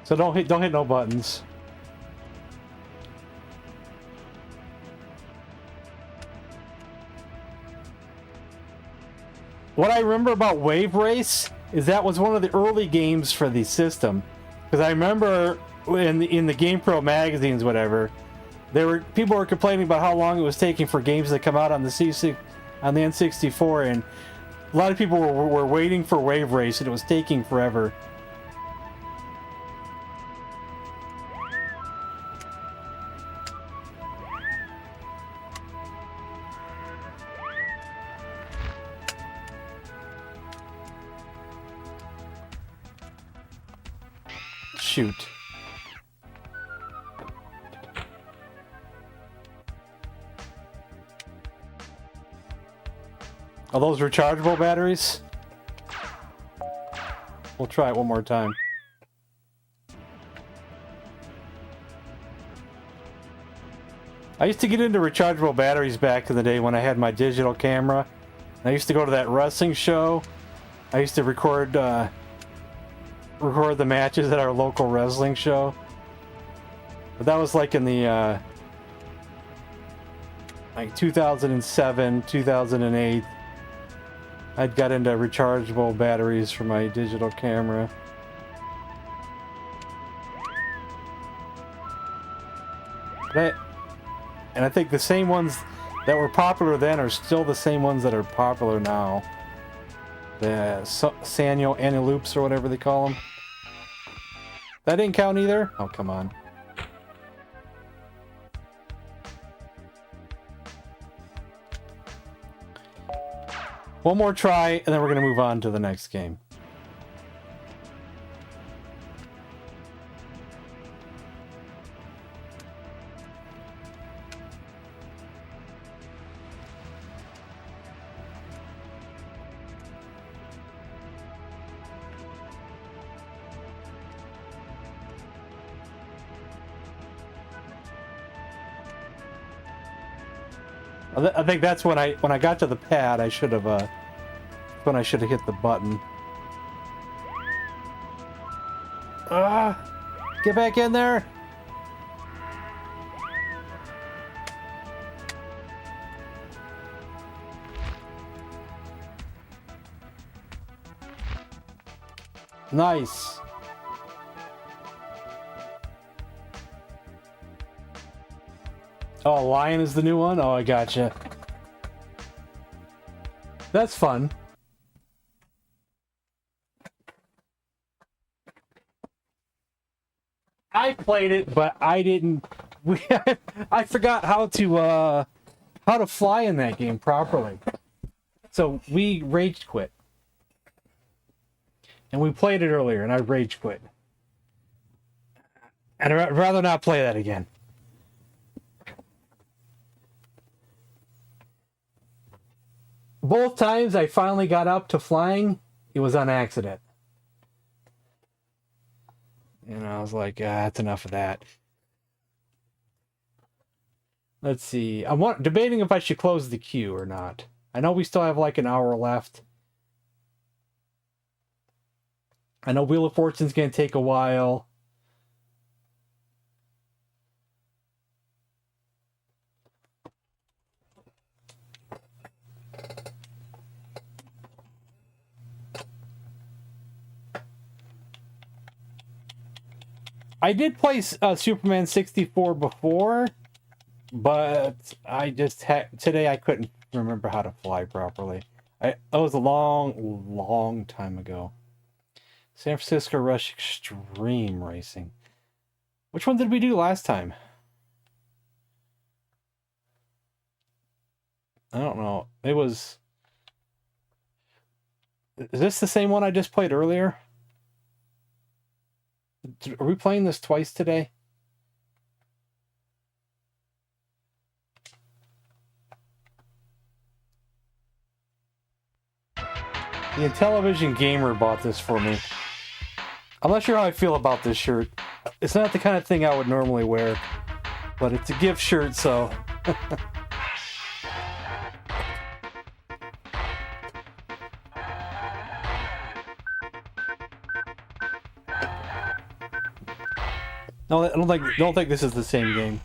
So don't hit no buttons. What I remember about Wave Race is that was one of the early games for the system, because I remember in the GamePro magazines, whatever, people were complaining about how long it was taking for games to come out on the N64, and a lot of people were waiting for Wave Race, and it was taking forever. Shoot. Are those rechargeable batteries? We'll try it one more time. I used to get into rechargeable batteries back in the day when I had my digital camera. I used to go to that wrestling show. I used to record the matches at our local wrestling show. But that was like in the like 2007, 2008. I'd got into rechargeable batteries for my digital camera. And I think the same ones that were popular then are still the same ones that are popular now. The Sanyo Aniloops or whatever they call them. That didn't count either? Oh, come on. One more try, and then we're going to move on to the next game. I think that's when I got to the pad, I should have when I should have hit the button. Get back in there. Nice. Oh, Lion is the new one? Oh, I gotcha. That's fun. I played it, but I didn't. I forgot how to fly in that game properly. So we rage quit. And we played it earlier, and I rage quit. And I'd rather not play that again. Both times I finally got up to flying, it was on accident. And I was like, that's enough of that. Let's see. I'm debating if I should close the queue or not. I know we still have like an hour left. I know Wheel of Fortune's going to take a while. I did play Superman 64 before, but I just today I couldn't remember how to fly properly. That was a long time ago. San Francisco Rush Extreme Racing. Which one did we do last time? I don't know. It was... Is this the same one I just played earlier? Are we playing this twice today? The Intellivision Gamer bought this for me. I'm not sure how I feel about this shirt. It's not the kind of thing I would normally wear, but it's a gift shirt, so... No, I don't think this is the same game.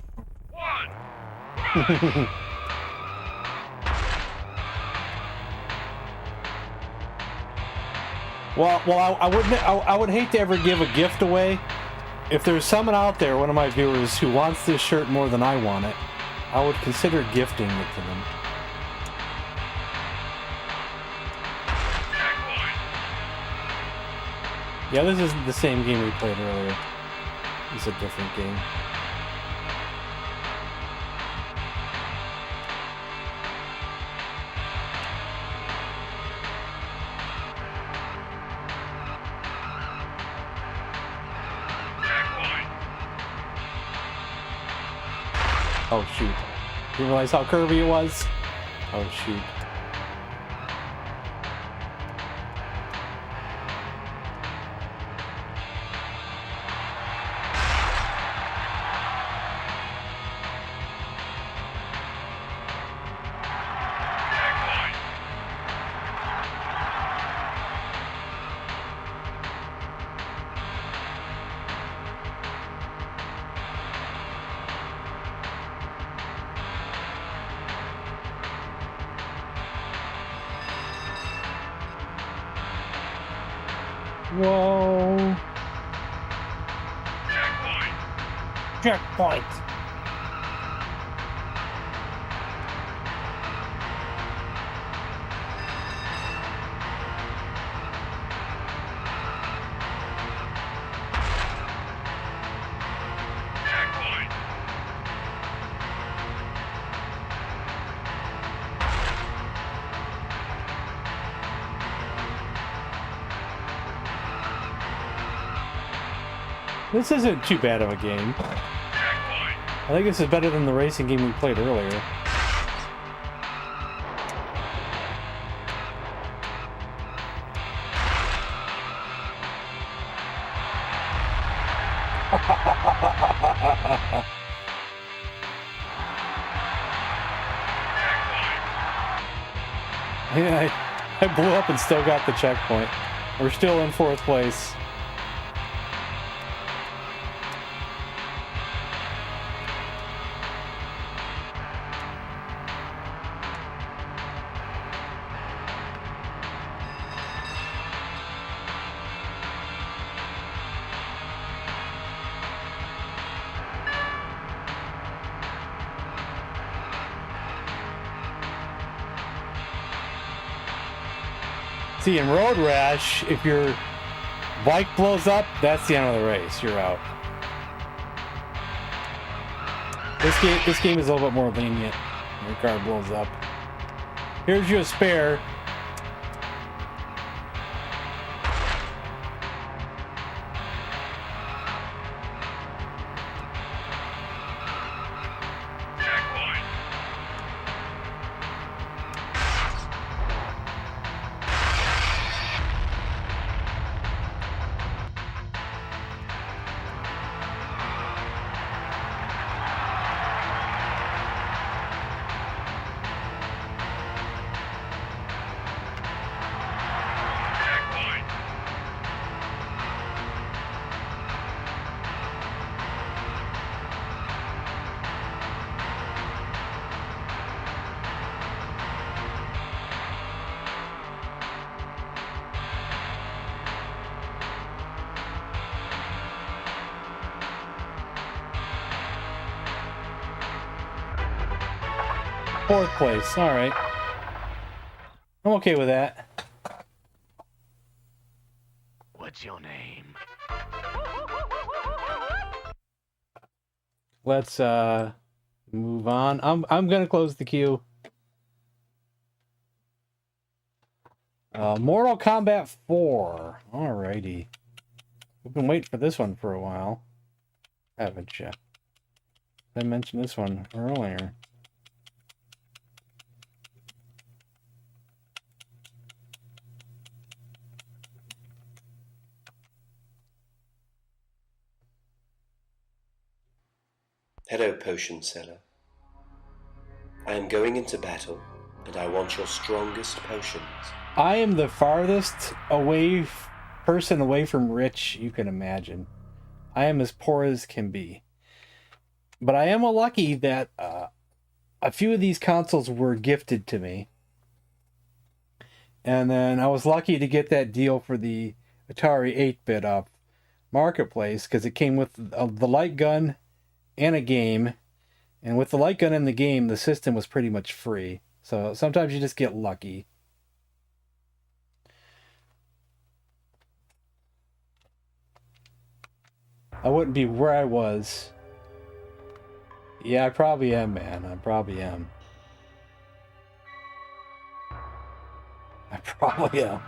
Well, I would hate to ever give a gift away. If there's someone out there, one of my viewers, who wants this shirt more than I want it, I would consider gifting it to them. Yeah, this isn't the same game we played earlier. It's a different game. Oh shoot. You realize how curvy it was? Oh shoot. Whoa. Checkpoint. This isn't too bad of a game. I think this is better than the racing game we played earlier. Yeah, I blew up and still got the checkpoint. We're still in 4th place. See, in Road Rash, if your bike blows up, that's the end of the race. You're out. This game is a little bit more lenient. Your car blows up. Here's your spare. Fourth place, alright. I'm okay with that. What's your name? Let's move on. I'm gonna close the queue. Mortal Kombat 4. Alrighty. We've been waiting for this one for a while. Haven't you? I mentioned this one earlier. Hello, potion seller. I am going into battle, and I want your strongest potions. I am the farthest person away from rich you can imagine. I am as poor as can be. But I am lucky that a few of these consoles were gifted to me. And then I was lucky to get that deal for the Atari 8-bit off Marketplace, because it came with the light gun and a game, and with the light gun and the game, the system was pretty much free. So sometimes you just get lucky. I wouldn't be where I was. Yeah, I probably am, man. I probably am. I probably am.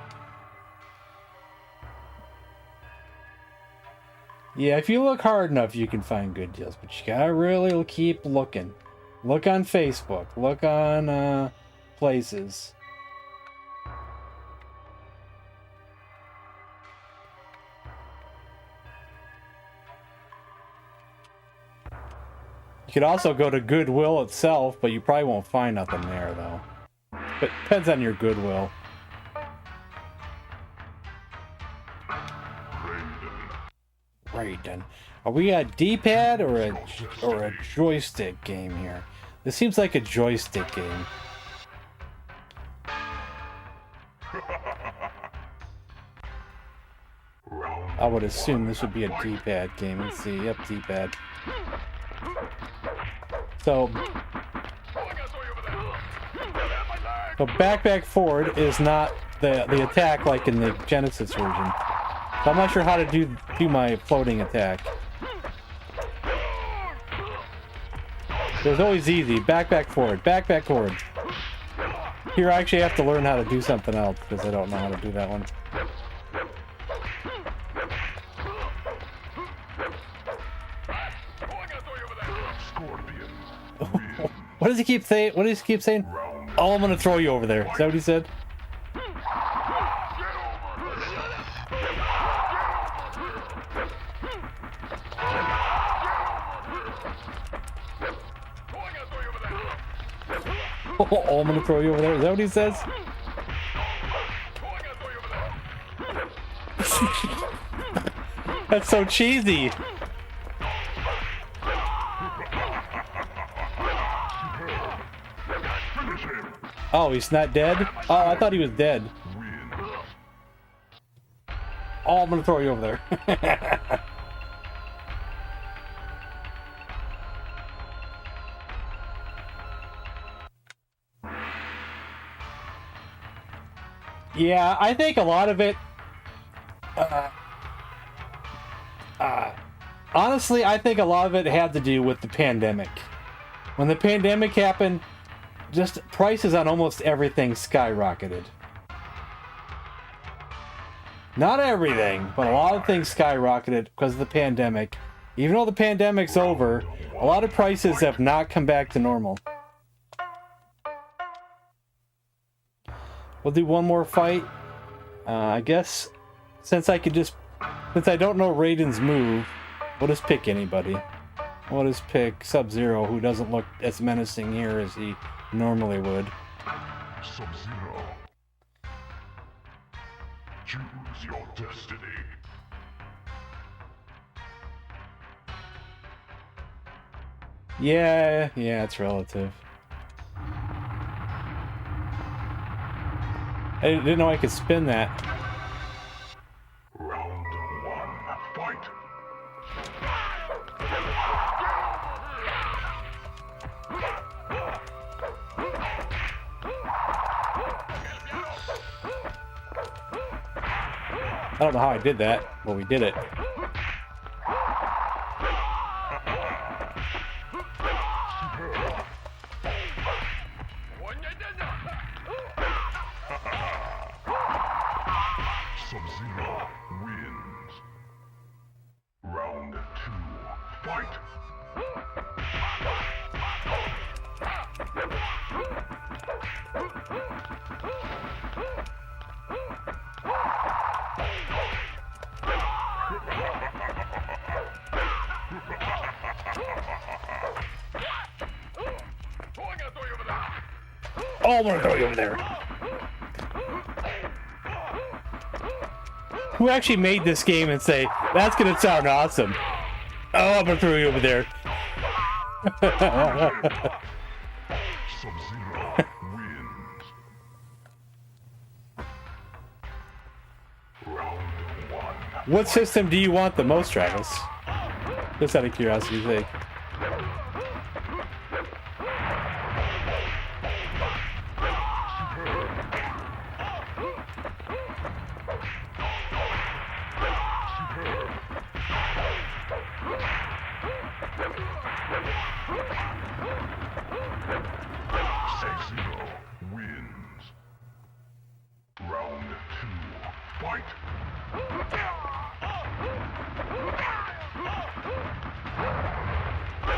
Yeah, if you look hard enough, you can find good deals, but you gotta really keep looking. Look on Facebook. Look on places. You could also go to Goodwill itself, but you probably won't find nothing there, though. But depends on your Goodwill. Raiden. Are we a D-pad or a joystick game here? This seems like a joystick game. I would assume this would be a D-pad game. Let's see. Yep, D-pad. So back forward is not the attack like in the Genesis version. So I'm not sure how to do my floating attack. It was always easy. Back forward. Back forward. Here I actually have to learn how to do something else because I don't know how to do that one. What does he keep saying? What does he keep saying? Oh, I'm gonna throw you over there. Is that what he said? Oh, I'm gonna throw you over there. Is that what he says? That's so cheesy. Oh, he's not dead? Oh, I thought he was dead. Oh, I'm gonna throw you over there. Yeah, I think a lot of it. Honestly, I think a lot of it had to do with the pandemic. When the pandemic happened, just prices on almost everything skyrocketed. Not everything, but a lot of things skyrocketed because of the pandemic. Even though the pandemic's over, a lot of prices have not come back to normal. We'll do one more fight. I guess since I don't know Raiden's move, we'll just pick anybody. We'll just pick Sub-Zero, who doesn't look as menacing here as he normally would. Sub-Zero. Choose your destiny. Yeah, it's relative. I didn't know I could spin that. Round 1, fight! I don't know how I did that, but we did it. Sub-Zero wins. Round 2, fight! Oh, I'm gonna throw you over there. Who actually made this game and say, that's gonna sound awesome? Oh, I'm gonna throw you over there. Sub-Zero wins. Round 1. What system do you want the most, Travis? Just out of curiosity's sake. Sub-Zero wins. Round 2, fight!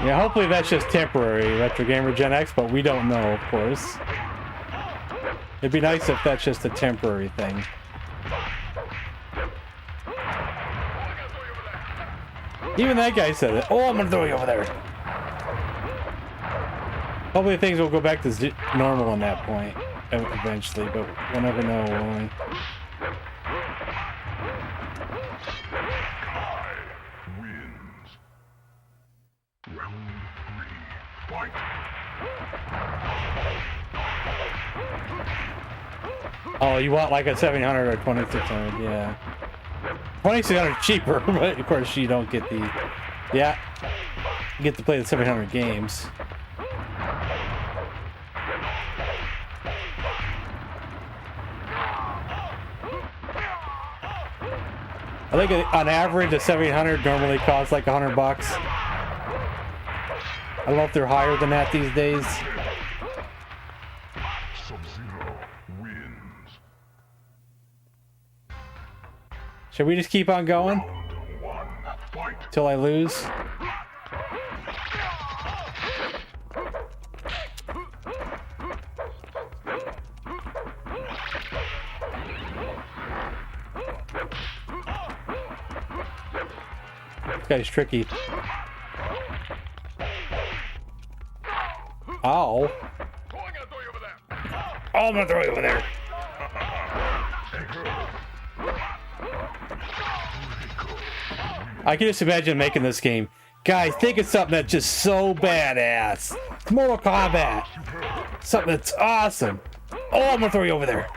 Yeah, hopefully that's just temporary, Retro Gamer Gen X, but we don't know, of course. It'd be nice if that's just a temporary thing. Even that guy said it. Oh, I'm gonna throw you over there. Hopefully things will go back to normal on that point eventually, but we'll never know, will we? Wins. Round 3, fight! Oh, you want like a 700 or 2600, yeah. 2600 cheaper, but of course you don't get the... Yeah, you get to play the 700 games. I think on average a 700 normally costs like $100. I don't know if they're higher than that these days. Sub-Zero wins. Should we just keep on going? Round 1, fight! Till I lose? This guy's tricky. Ow. Oh, I'm gonna throw you over there. I can just imagine making this game. Guys, think of something that's just so badass. It's Mortal Kombat. Something that's awesome. Oh, I'm gonna throw you over there.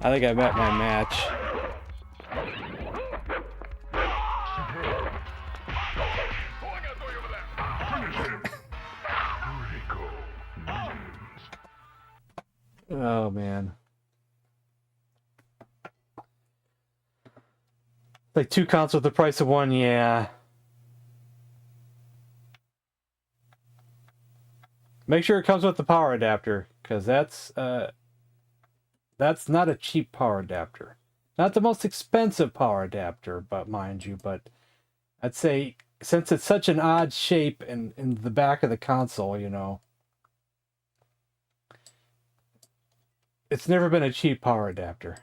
I think I met my match. Oh man. Like 2 consoles with the price of 1, yeah. Make sure it comes with the power adapter, because that's not a cheap power adapter. Not the most expensive power adapter, but mind you, but I'd say since it's such an odd shape in the back of the console, you know, it's never been a cheap power adapter.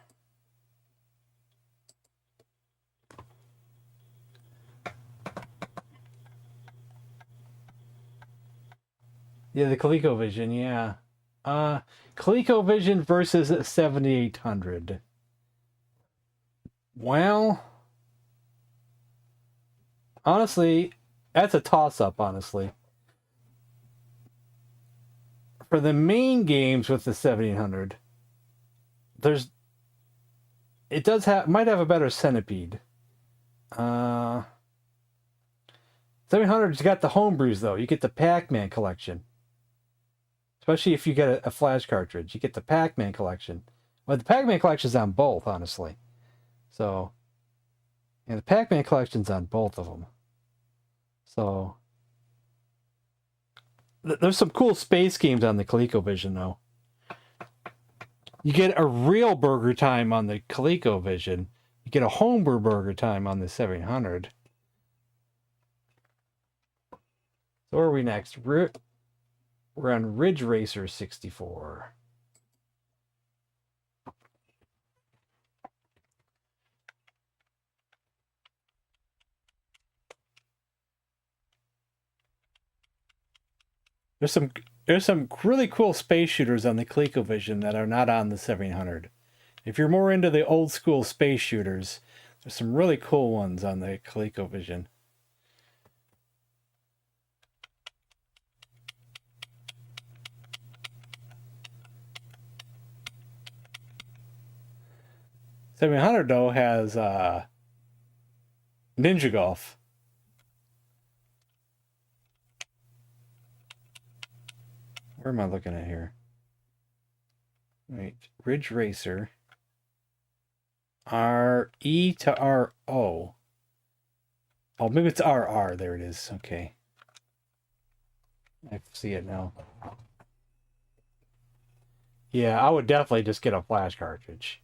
Yeah, the ColecoVision, yeah. ColecoVision versus 7800. Well, honestly, that's a toss-up, honestly. For the main games with the 7800, might have a better centipede. 700's got the homebrews, though. You get the Pac-Man collection. Especially if you get a flash cartridge. You get the Pac-Man collection. Well, the Pac-Man collection's on both, honestly. So, yeah, the Pac-Man collection's on both of them. So, there's some cool space games on the ColecoVision, though. You get a real Burger Time on the ColecoVision. You get a homebrew Burger Time on the 700. So where are we next? We're on Ridge Racer 64. There's some really cool space shooters on the ColecoVision that are not on the 700. If you're more into the old school space shooters, there's some really cool ones on the ColecoVision. The 700 though has Ninja Golf. Where am I looking at here? Wait, Ridge Racer. R-E to R-O. Oh, maybe it's R-R. There it is. Okay. I see it now. Yeah, I would definitely just get a flash cartridge.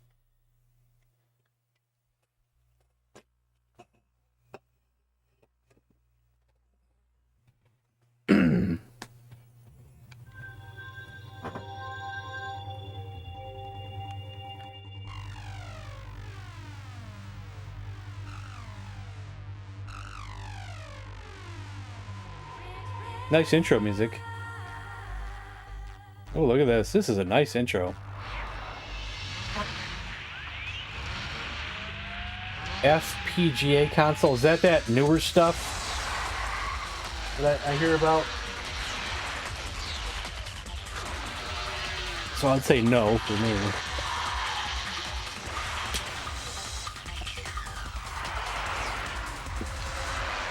Nice intro music. Oh, look at this. This is a nice intro. FPGA console. Is that newer stuff that I hear about? So I'd say no for me.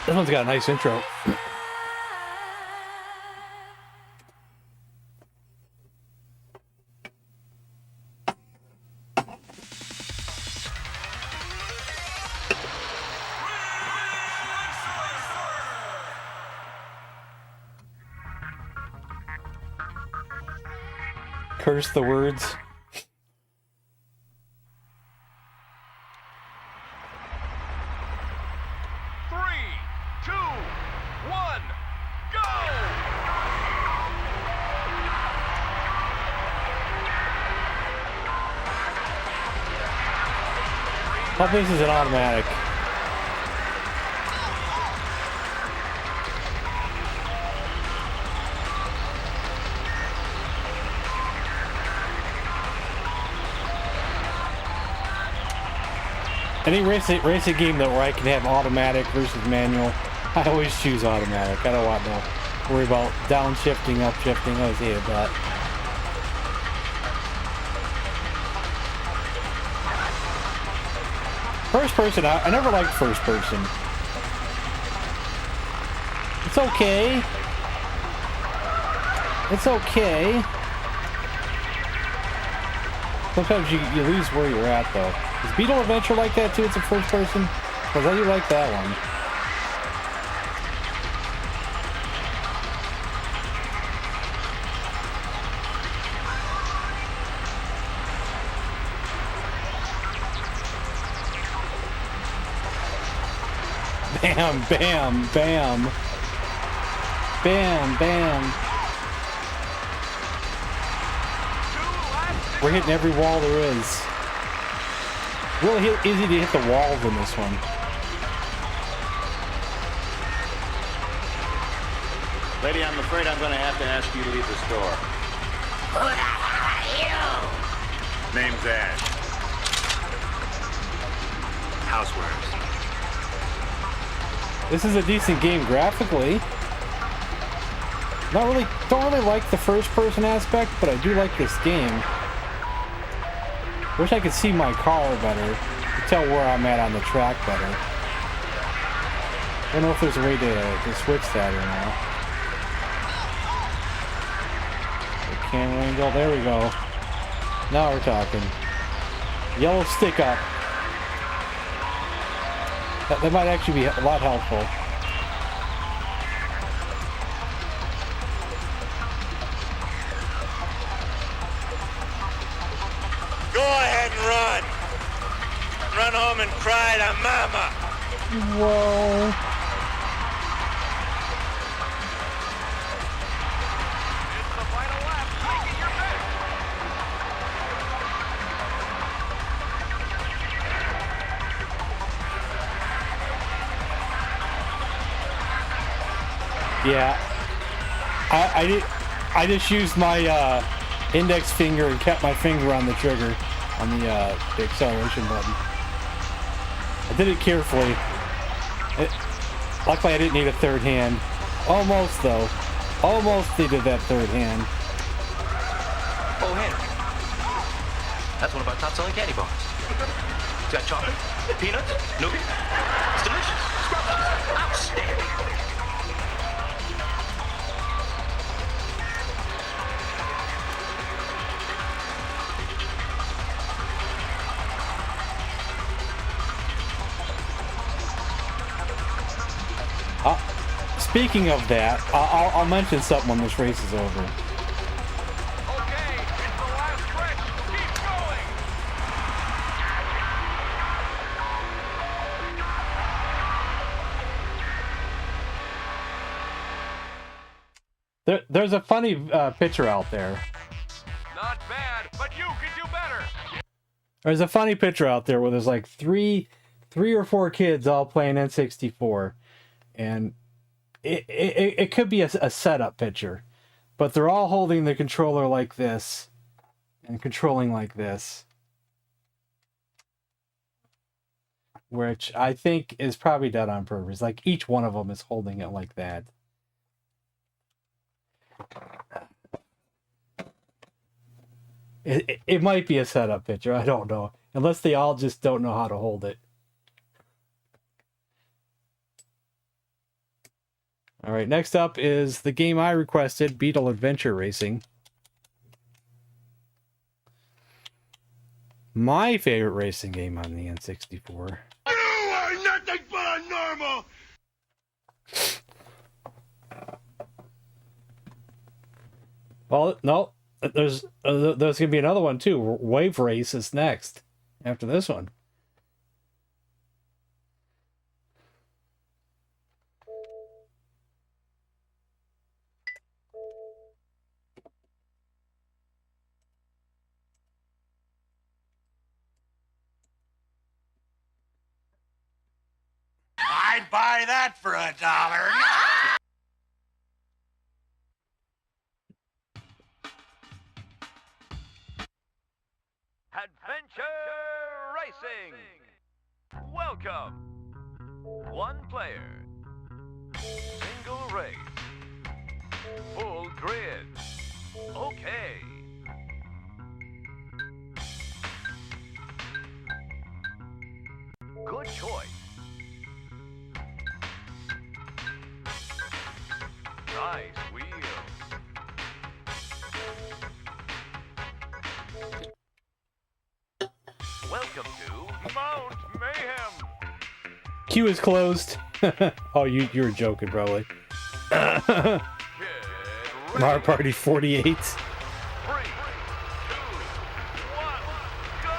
This one's got a nice intro. Curse the words. 3, 2, 1, go! That this is an automatic. Any racing game that where I can have automatic versus manual, I always choose automatic. I don't want to worry about downshifting, upshifting. I always hated that. First person, I never liked first person. It's okay. It's okay. Sometimes you lose where you're at, though. Is Beetle Adventure like that, too? It's a first person? Because I do like that one. Bam, bam, bam. Bam, bam. We're hitting every wall there is. Really easy to hit the walls in this one. Lady, I'm afraid I'm going to have to ask you to leave the store. Who the hell are you? Name's Ash. Housewares. This is a decent game graphically. Don't really like the first person aspect, but I do like this game. Wish I could see my car better, to tell where I'm at on the track better. I don't know if there's a way to switch that or not. The camera angle, there we go. Now we're talking. Yellow stick up. That might actually be a lot helpful. Go ahead and run. Run home and cry to Mama. Whoa. It's the final lap. Make it your best. Yeah. I just used my index finger and kept my finger on the trigger on the acceleration button. I did it carefully. Luckily I didn't need a third hand. Almost though. Almost needed that third hand. Oh, Henry. That's one of our top-selling candy bars. It's got chocolate, peanuts, nougat. It's delicious. Scrumptious. Outstanding. Speaking of that, I'll mention something when this race is over. Okay, it's the last stretch. Keep going. There's a funny picture out there. Not bad, but you could do better. There's a funny picture out there where there's like three or four kids all playing N64, and it could be a setup picture, but they're all holding the controller like this and controlling like this, which I think is probably done on purpose. Like each one of them is holding it like that. It might be a setup picture. I don't know. Unless they all just don't know how to hold it. All right, next up is the game I requested, Beetle Adventure Racing. My favorite racing game on the N64. You are nothing but a normal. Well, no, there's gonna be another one too. Wave Race is next after this one. I'd buy that for $1. Adventure Racing. Welcome. One player. Single race. Full grid. Okay. Good choice. Nice wheel. Welcome to Mount Mayhem. Queue is closed. Oh, you're joking, probably. Mario Party 48. 3, 2, 1, go!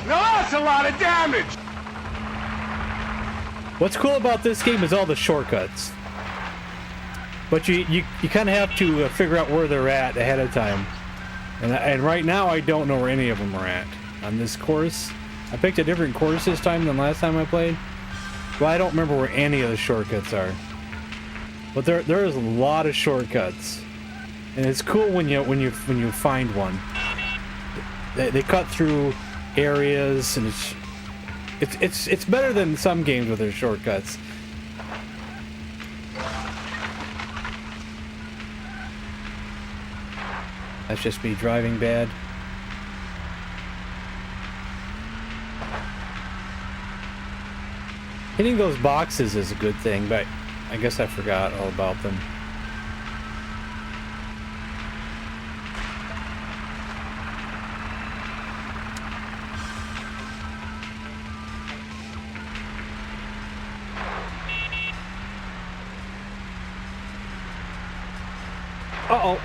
Now that's a lot of damage! What's cool about this game is all the shortcuts. But you kind of have to figure out where they're at ahead of time. And right now, I don't know where any of them are at on this course. I picked a different course this time than last time I played. Well, I don't remember where any of the shortcuts are. But there is a lot of shortcuts, and it's cool when you find one. They cut through areas, and it's better than some games with their shortcuts. That's just me driving bad. Hitting those boxes is a good thing, but I guess I forgot all about them. Uh-oh.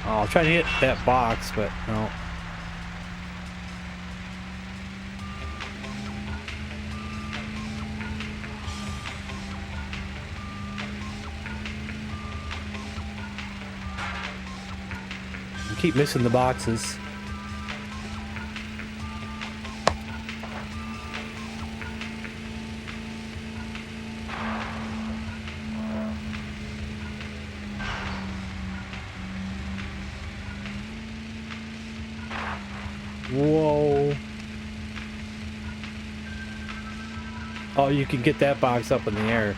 I'll try to hit that box, but no. I keep missing the boxes. Whoa. Oh, you can get that box up in the air.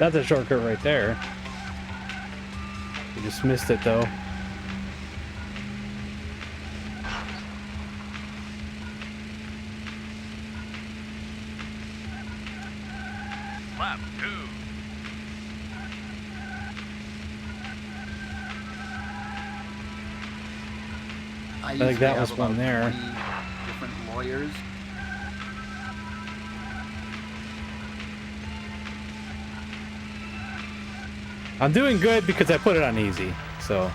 That's a shortcut right there. You just missed it though. Lap 2. I think that was usually have one about there. 20 different lawyers. I'm doing good because I put it on easy. So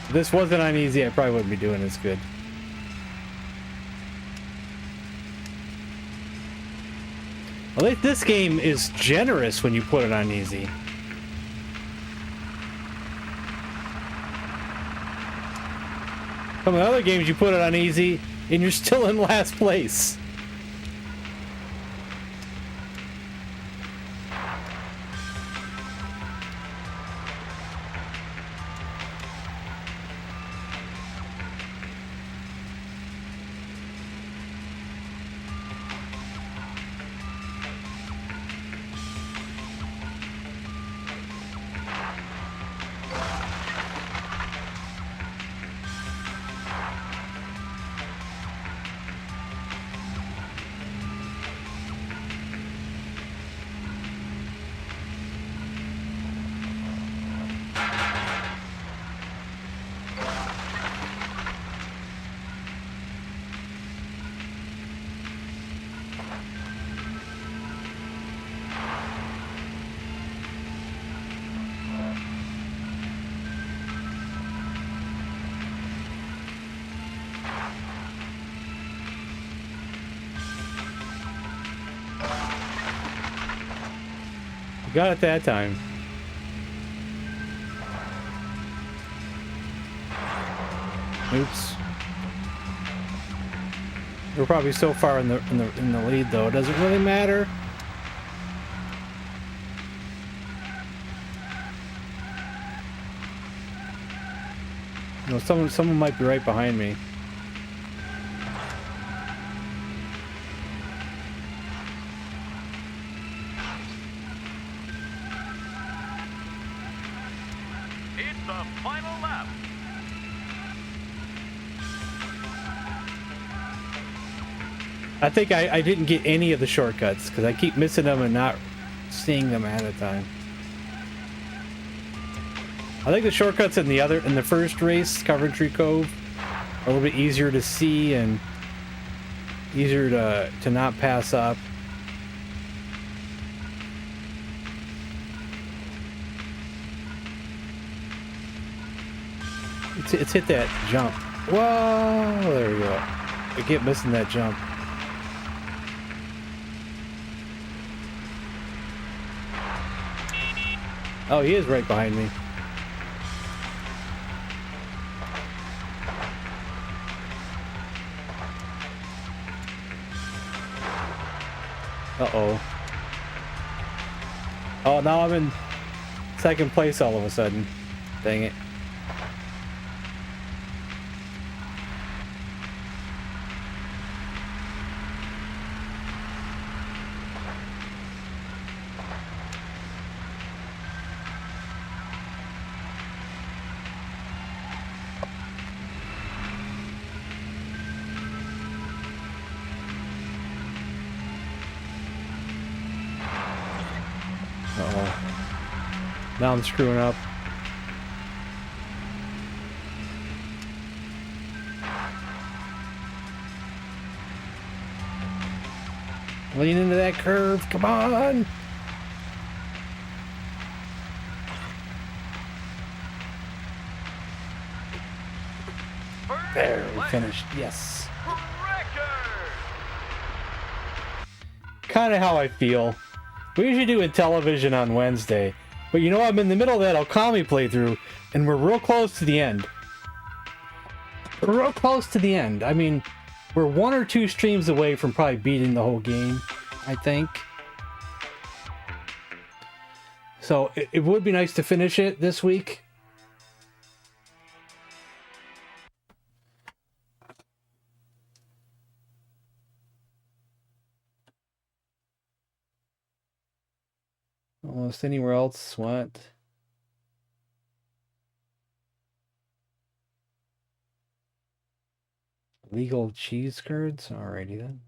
if this wasn't on easy, I probably wouldn't be doing as good. Well, this game is generous when you put it on easy. Some of the other games you put it on easy and you're still in last place. Got it that time. Oops. We're probably so far in the lead though. It doesn't really matter. You know, someone might be right behind me. It's the final lap. I think I didn't get any of the shortcuts because I keep missing them and not seeing them ahead of time. I think the shortcuts in the first race, Coventry Cove, are a little bit easier to see and easier to not pass up. It's hit that jump. Whoa! There we go. I keep missing that jump. Oh, he is right behind me. Uh-oh. Oh, now I'm in second place all of a sudden. Dang it. Now I'm screwing up. Lean into that curve, come on! There, we finished, yes. Kind of how I feel. We usually do Intellivision on Wednesday. But you know, I'm in the middle of that Okami playthrough, and we're real close to the end. We're real close to the end. I mean, we're 1 or 2 streams away from probably beating the whole game, I think. So it would be nice to finish it this week. Almost anywhere else. What? Legal cheese curds? Alrighty then.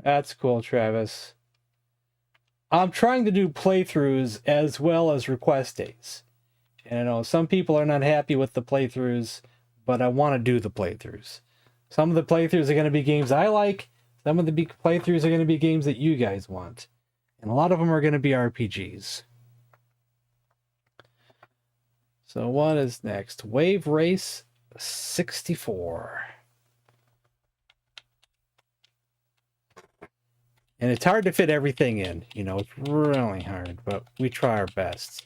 That's cool, Travis. I'm trying to do playthroughs as well as request days. And I know some people are not happy with the playthroughs, but I want to do the playthroughs. Some of the playthroughs are going to be games I like. Some of the playthroughs are going to be games that you guys want. And a lot of them are going to be RPGs. So what is next? Wave Race 64. And it's hard to fit everything in. You know, it's really hard, but we try our best.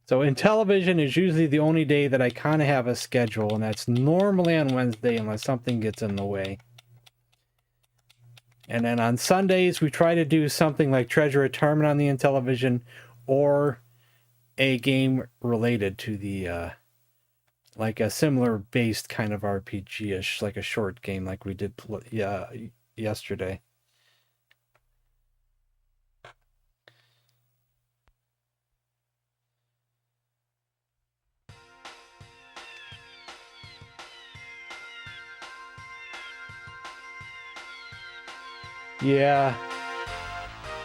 So Intellivision is usually the only day that I kind of have a schedule, and that's normally on Wednesday unless something gets in the way. And then on Sundays, we try to do something like Treasure Retirement on the Intellivision, or a game related to the, like a similar based kind of RPG-ish, like a short game like we did yesterday. Yeah.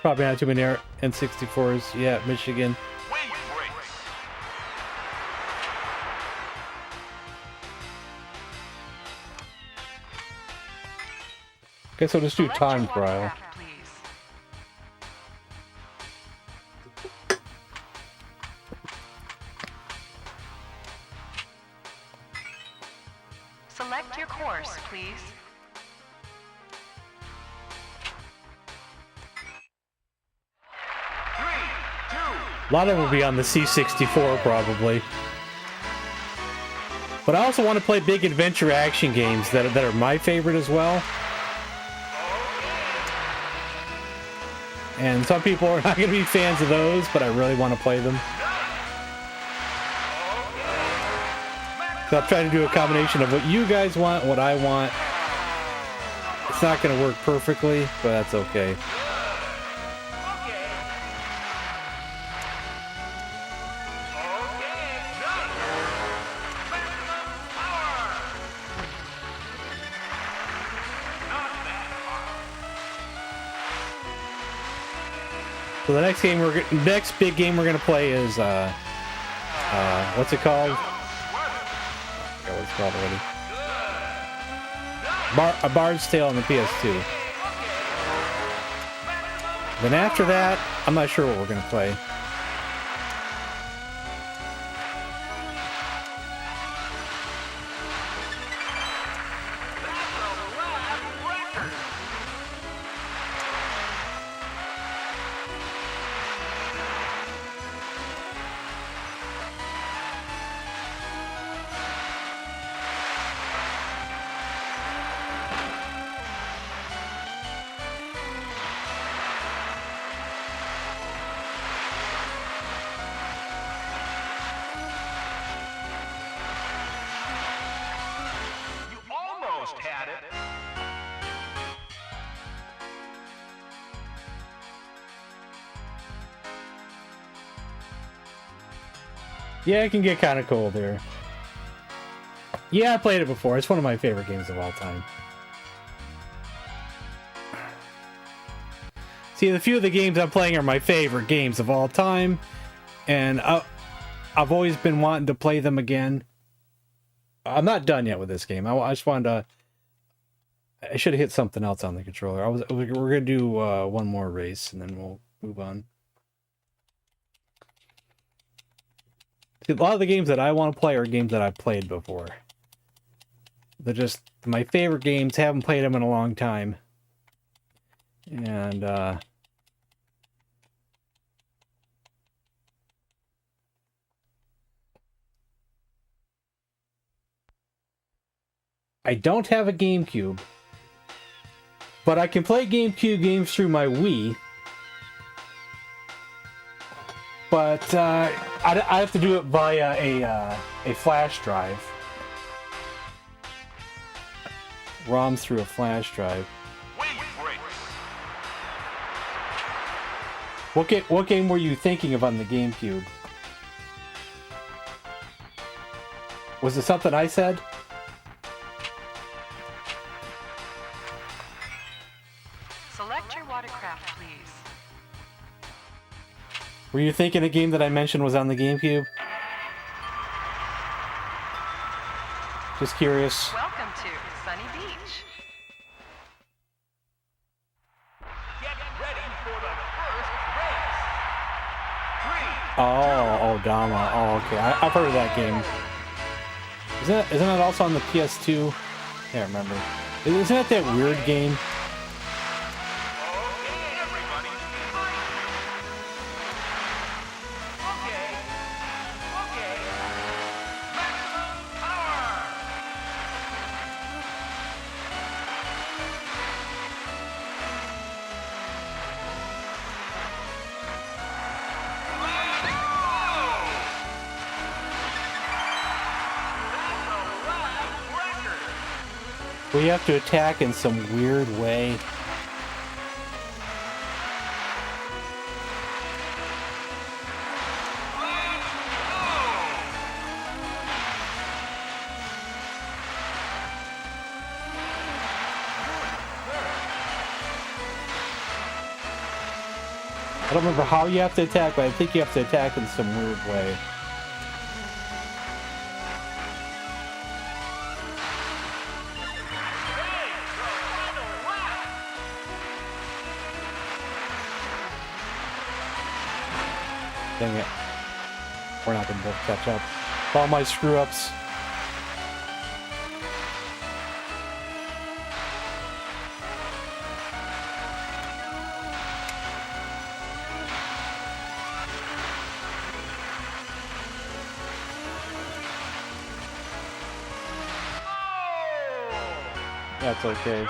Probably not too many N64s. Yeah, Michigan. Guess I'll just do time trial. Select your course, please. A lot of them will be on the C64 probably. But I also want to play big adventure action games that are my favorite as well. And some people are not going to be fans of those, but I really want to play them. So I'll try to do a combination of what you guys want, what I want. It's not going to work perfectly, but that's okay. So the next big game we're gonna play is what's it called? I forgot what it's called already. A Bard's Tale on the PS2. Then after that, I'm not sure what we're gonna play. Yeah, it can get kind of cold there. Yeah, I played it before. It's one of my favorite games of all time. See, the few of the games I'm playing are my favorite games of all time. And I've always been wanting to play them again. I'm not done yet with this game. I just wanted to... I should have hit something else on the controller. We're going to do one more race, and then we'll move on. A lot of the games that I want to play are games that I've played before. They're just my favorite games. Haven't played them in a long time. And, I don't have a GameCube. But I can play GameCube games through my Wii. But I have to do it via a flash drive. ROMs through a flash drive. What game were you thinking of on the GameCube? Was it something I said? Select your watercraft, please. Were you thinking a game that I mentioned was on the GameCube? Just curious. Welcome to Sunny Beach. Get ready for the first race. 3. Oh, Dama. Oh, okay. I've heard of that game. Isn't that also on the PS2? I can't remember. Isn't that weird game? We have to attack in some weird way. I don't remember how you have to attack, but I think you have to attack in some weird way. Dang it. We're not going to be able to catch up. All my screw-ups. That's okay.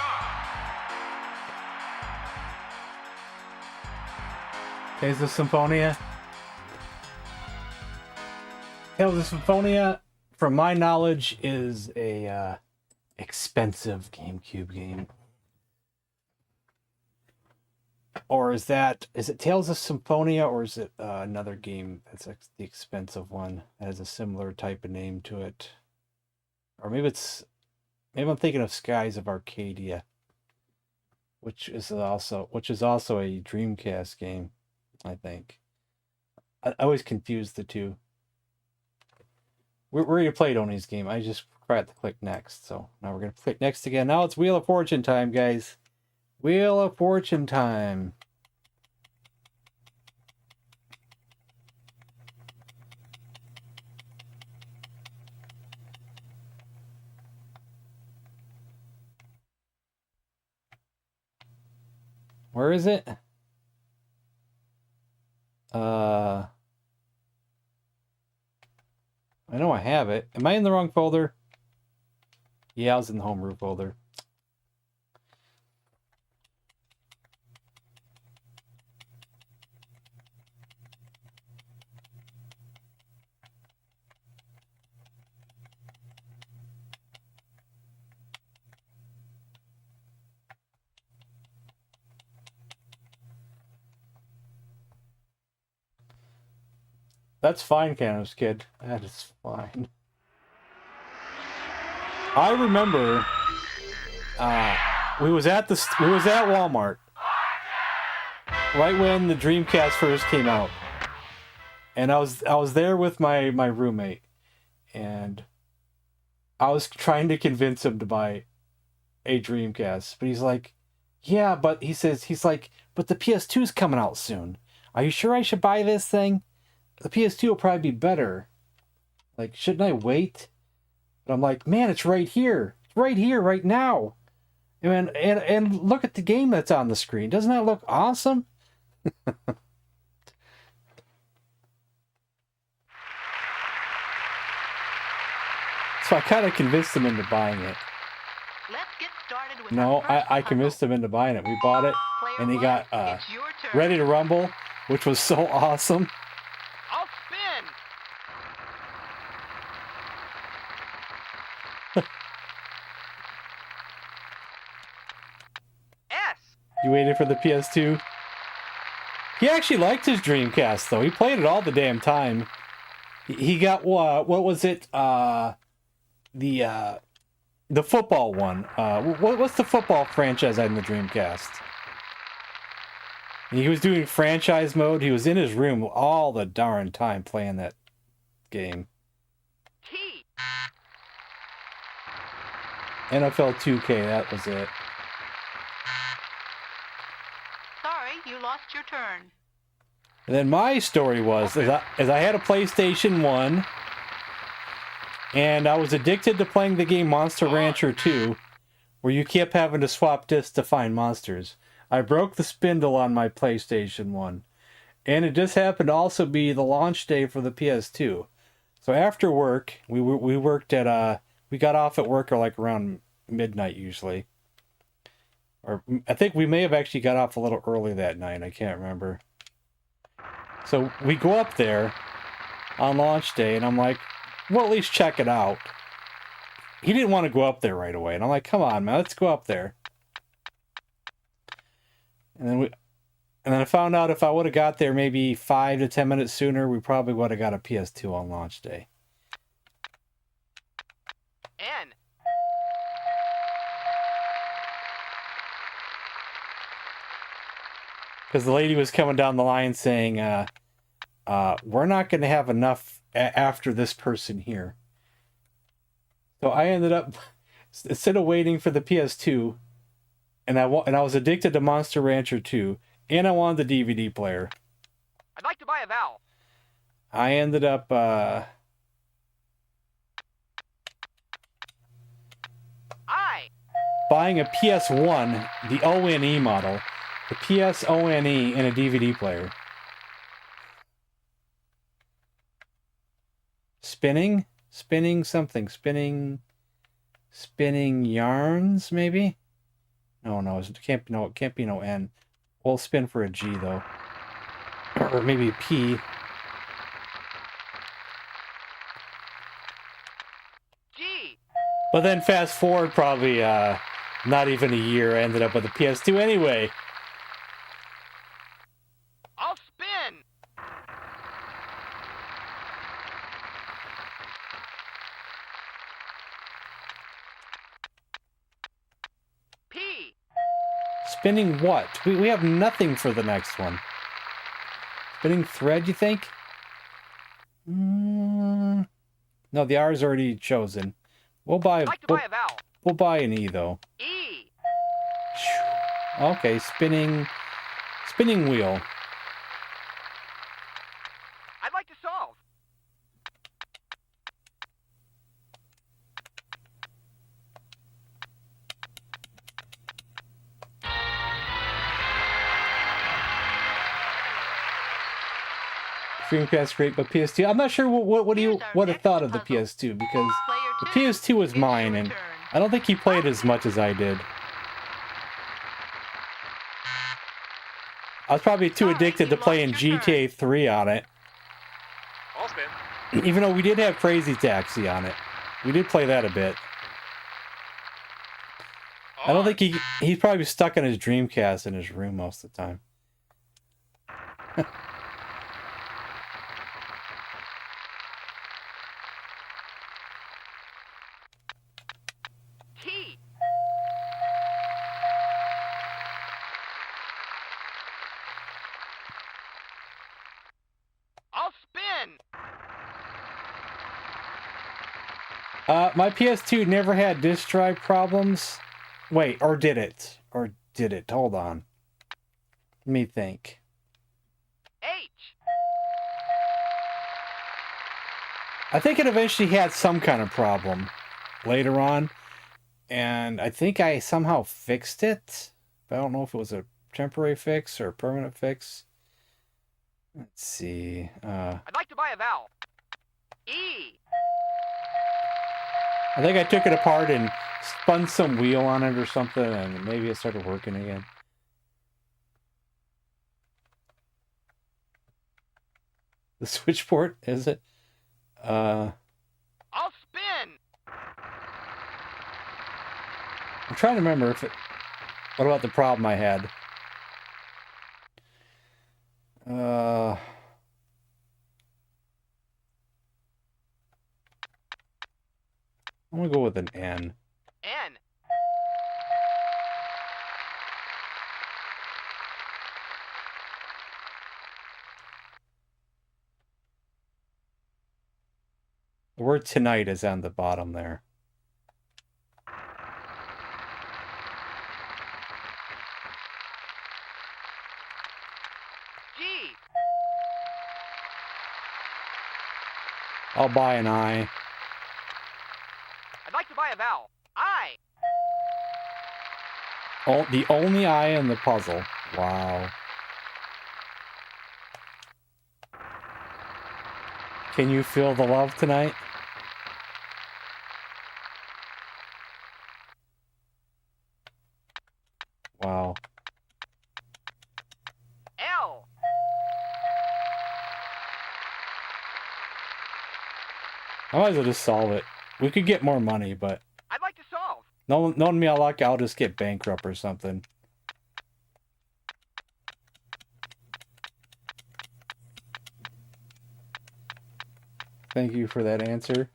Tales of Symphonia. Tales of Symphonia, from my knowledge, is a expensive GameCube game. Or is it Tales of Symphonia, or is it another game that's the expensive one that has a similar type of name to it? Or maybe I'm thinking of Skies of Arcadia, which is also a Dreamcast game, I think. I always confuse the two. We're going to play Tony's game. I just forgot to click next, so now we're going to click next again. Now it's Wheel of Fortune time, guys. Wheel of Fortune time. Where is it? I know I have it. Am I in the wrong folder? Yeah, I was in the homebrew folder. That's fine, Canos Kid. That is fine. I remember we was at Walmart right when the Dreamcast first came out, and I was there with my roommate, and I was trying to convince him to buy a Dreamcast, but he's like, yeah, but he's like, but the PS2's coming out soon. Are you sure I should buy this thing? The PS2 will probably be better. Like, shouldn't I wait? But I'm like, man, it's right here. It's right here, right now. And look at the game that's on the screen. Doesn't that look awesome? So I kind of convinced him into buying it. Let's get started with No, I convinced him into buying it. We bought it, and he got Ready to Rumble, which was so awesome. I'll spin. S. You waited for the PS2? He actually liked his Dreamcast, though. He played it all the damn time. He got, what was it? The football one. What's the football franchise on the Dreamcast? He was doing franchise mode. He was in his room all the darn time playing that game. T. NFL 2K, that was it. Sorry, you lost your turn. And then my story was, as I had a PlayStation 1, and I was addicted to playing the game Monster Rancher 2, where you kept having to swap discs to find monsters. I broke the spindle on my PlayStation 1. And it just happened to also be the launch day for the PS2. So after work, we worked at, we got off at work like around midnight usually. Or I think we may have actually got off a little early that night. I can't remember. So we go up there on launch day, and I'm like, well, at least check it out. He didn't want to go up there right away. And I'm like, come on, man, let's go up there. And then I found out if I would have got there maybe 5 to 10 minutes sooner, we probably would have got a PS2 on launch day. N. Because the lady was coming down the line saying, we're not going to have enough after this person here. So I ended up, instead of waiting for the PS2, and I was addicted to Monster Rancher 2, and I wanted the DVD player. I'd like to buy a vowel. I ended up buying a PS1, the ONE model, the PSONE, and a DVD player. Spinning. Spinning yarns, maybe? No, it can't be no N. We'll spin for a G though. Or maybe P. G. But then fast forward probably not even a year, I ended up with a PS2 anyway. I'll spin. P. Spinning what? We have nothing for the next one. Spinning thread, you think? No, the R's already chosen. We'll buy. I'd like to buy a vowel. We'll buy an E though. E. Okay, spinning wheel. I'd like to solve. Dreamcast great, but PS2. I'm not sure what I thought of the PS2 because the PS2 was mine, and I don't think he played as much as I did. I was probably too addicted to playing GTA 3 on it. I'll spin. Even though we did have Crazy Taxi on it. We did play that a bit. I don't think he's probably stuck on his Dreamcast in his room most of the time. T. I'll spin. My PS2 never had disk drive problems. Wait, or did it? Or did it? Hold on. Let me think. H. I think it eventually had some kind of problem later on. And I think I somehow fixed it. But I don't know if it was a temporary fix or a permanent fix. Let's see. I'd like to buy a vowel. E. I think I took it apart and spun some wheel on it or something, and maybe it started working again. The switchboard, is it? I'll spin. I'm trying to remember if it... What about the problem I had? I'm gonna go with an N. N. The word tonight is on the bottom there. G. I'll buy an I. I'd like to buy a vowel. I. Oh, the only I in the puzzle. Wow. Can you feel the love tonight? Wow. L. I might as well just solve it. We could get more money, but I'd like to solve. knowing me, I'll just get bankrupt or something. Thank you for that answer.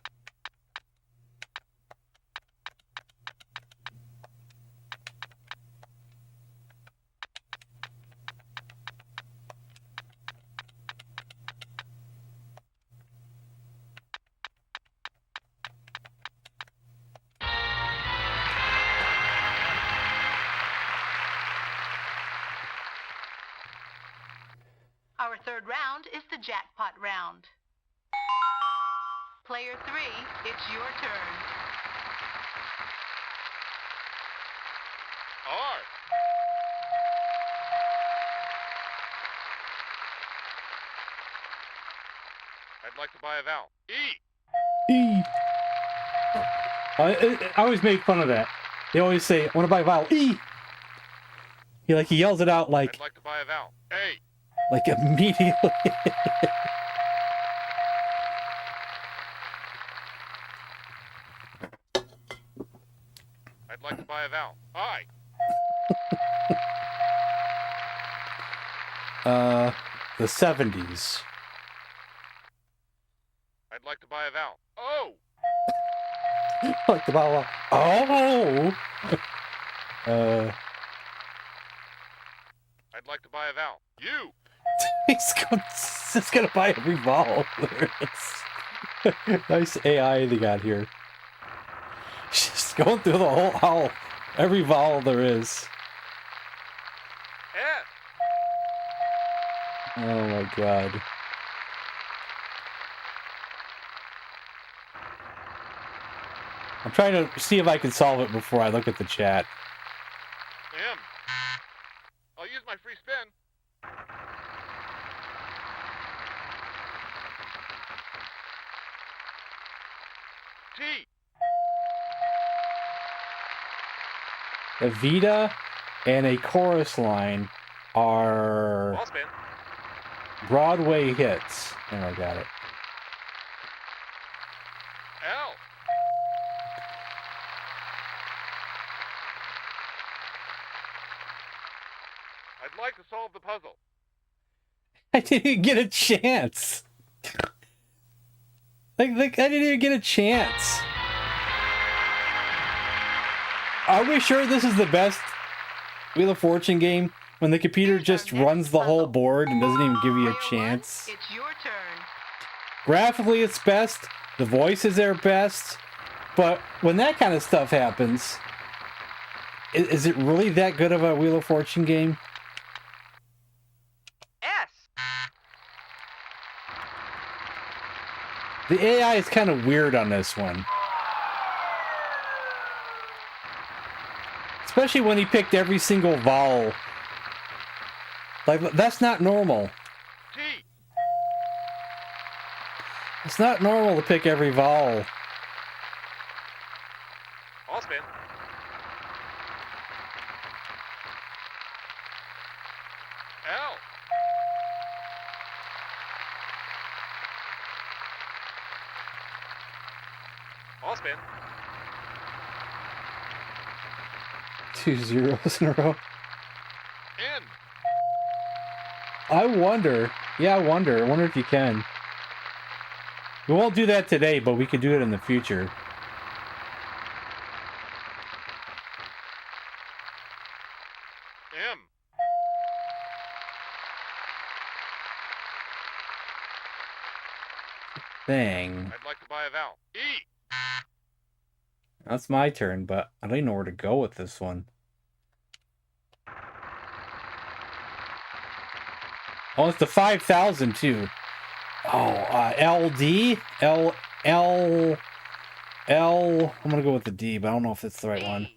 Our third round is the jackpot round. Player 3, it's your turn. R. I'd like to buy a vowel. E. E. I always make fun of that. They always say, "I want to buy a vowel E." He yells it out like. I'd like to buy a vowel. A. Like immediately. I'd like to buy a vowel. I. The 70s. I'd like to buy a vowel. Oh. Like the vowel. Oh. I'd like to buy a vowel. You. He's gonna buy every vowel there is. Nice AI they got here. Just going through the whole every vowel there is. S. Oh my god. I'm trying to see if I can solve it before I look at the chat. M. I'll use my free spin. T. A Vita and a chorus line are Ball spin. Broadway hits. Oh, I got it. L. I'd like to solve the puzzle. I didn't even get a chance. Like I didn't even get a chance. Are we sure this is the best Wheel of Fortune game when the computer just runs the whole board and doesn't even give you a chance? It's your turn. Graphically, it's best. The voices are best. But when that kind of stuff happens, is it really that good of a Wheel of Fortune game? S. The AI is kind of weird on this one. Especially when he picked every single vowel. Like, that's not normal. T. It's not normal to pick every vowel. Ball spin. L. Ball spin. 2 zeros in a row. N. I wonder. Yeah, I wonder if you can. We won't do that today, but we could do it in the future. M. Thing. I'd like to buy a vowel. E. That's my turn, but I don't even know where to go with this one. Oh, it's the 5,000 too. Oh, LD? L. I'm gonna go with the D, but I don't know if it's the right one.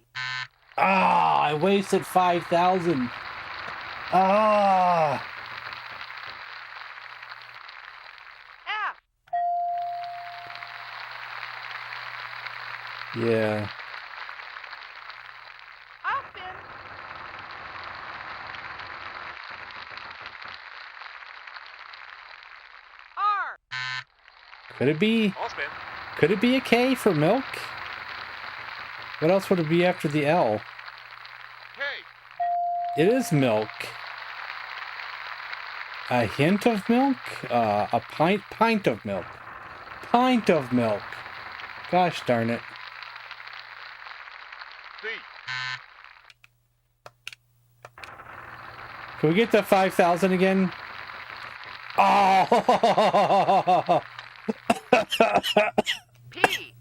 Ah, I wasted 5,000. Ah. F. Yeah. I'll spin. R. Could it be? Ball spin. Could it be a K for milk? What else would it be after the L? K. It is milk. A hint of milk? A pint of milk. Pint of milk. Gosh darn it. C. Can we get to 5,000 again? Oh! P.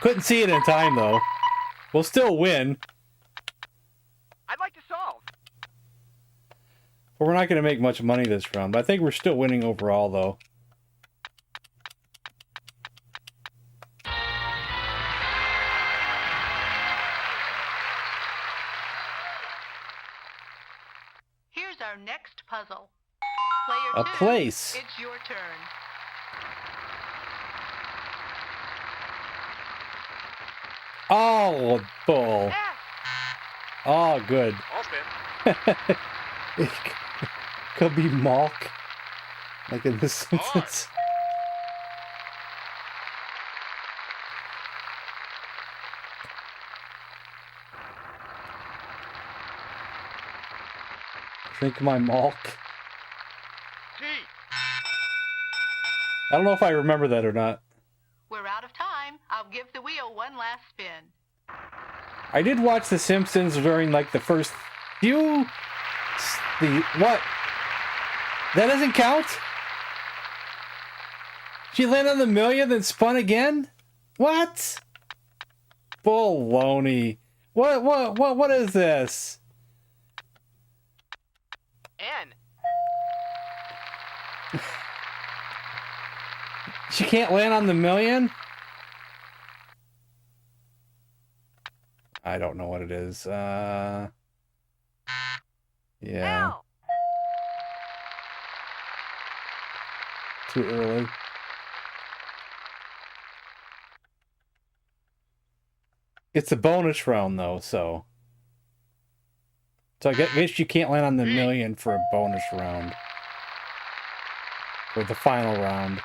Couldn't see it in time, though. We'll still win. I'd like to solve. But we're not going to make much money this round. But I think we're still winning overall, though. Here's our next puzzle. Player A two, place. It's your turn. Oh, bull. Oh, good. I'll stand. It could be Malk, like in The Simpsons. Drink my Malk. T. I don't know if I remember that or not. We're out of time. I'll give the wheel one last spin. I did watch The Simpsons during like the first few. What? That doesn't count? She landed on the million, then spun again? What? Baloney. What is this? N. She can't land on the million? I don't know what it is. Yeah. L. Too early. It's a bonus round though, so I guess you can't land on the million for a bonus round. Or the final round.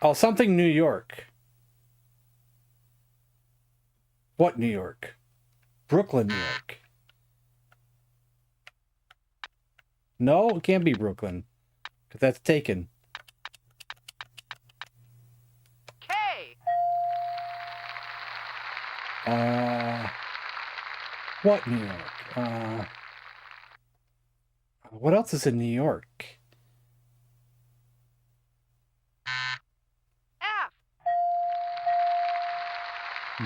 Oh, something New York. What New York? Brooklyn, New York. No, it can't be Brooklyn. Because that's taken. K. What New York? What else is in New York? F.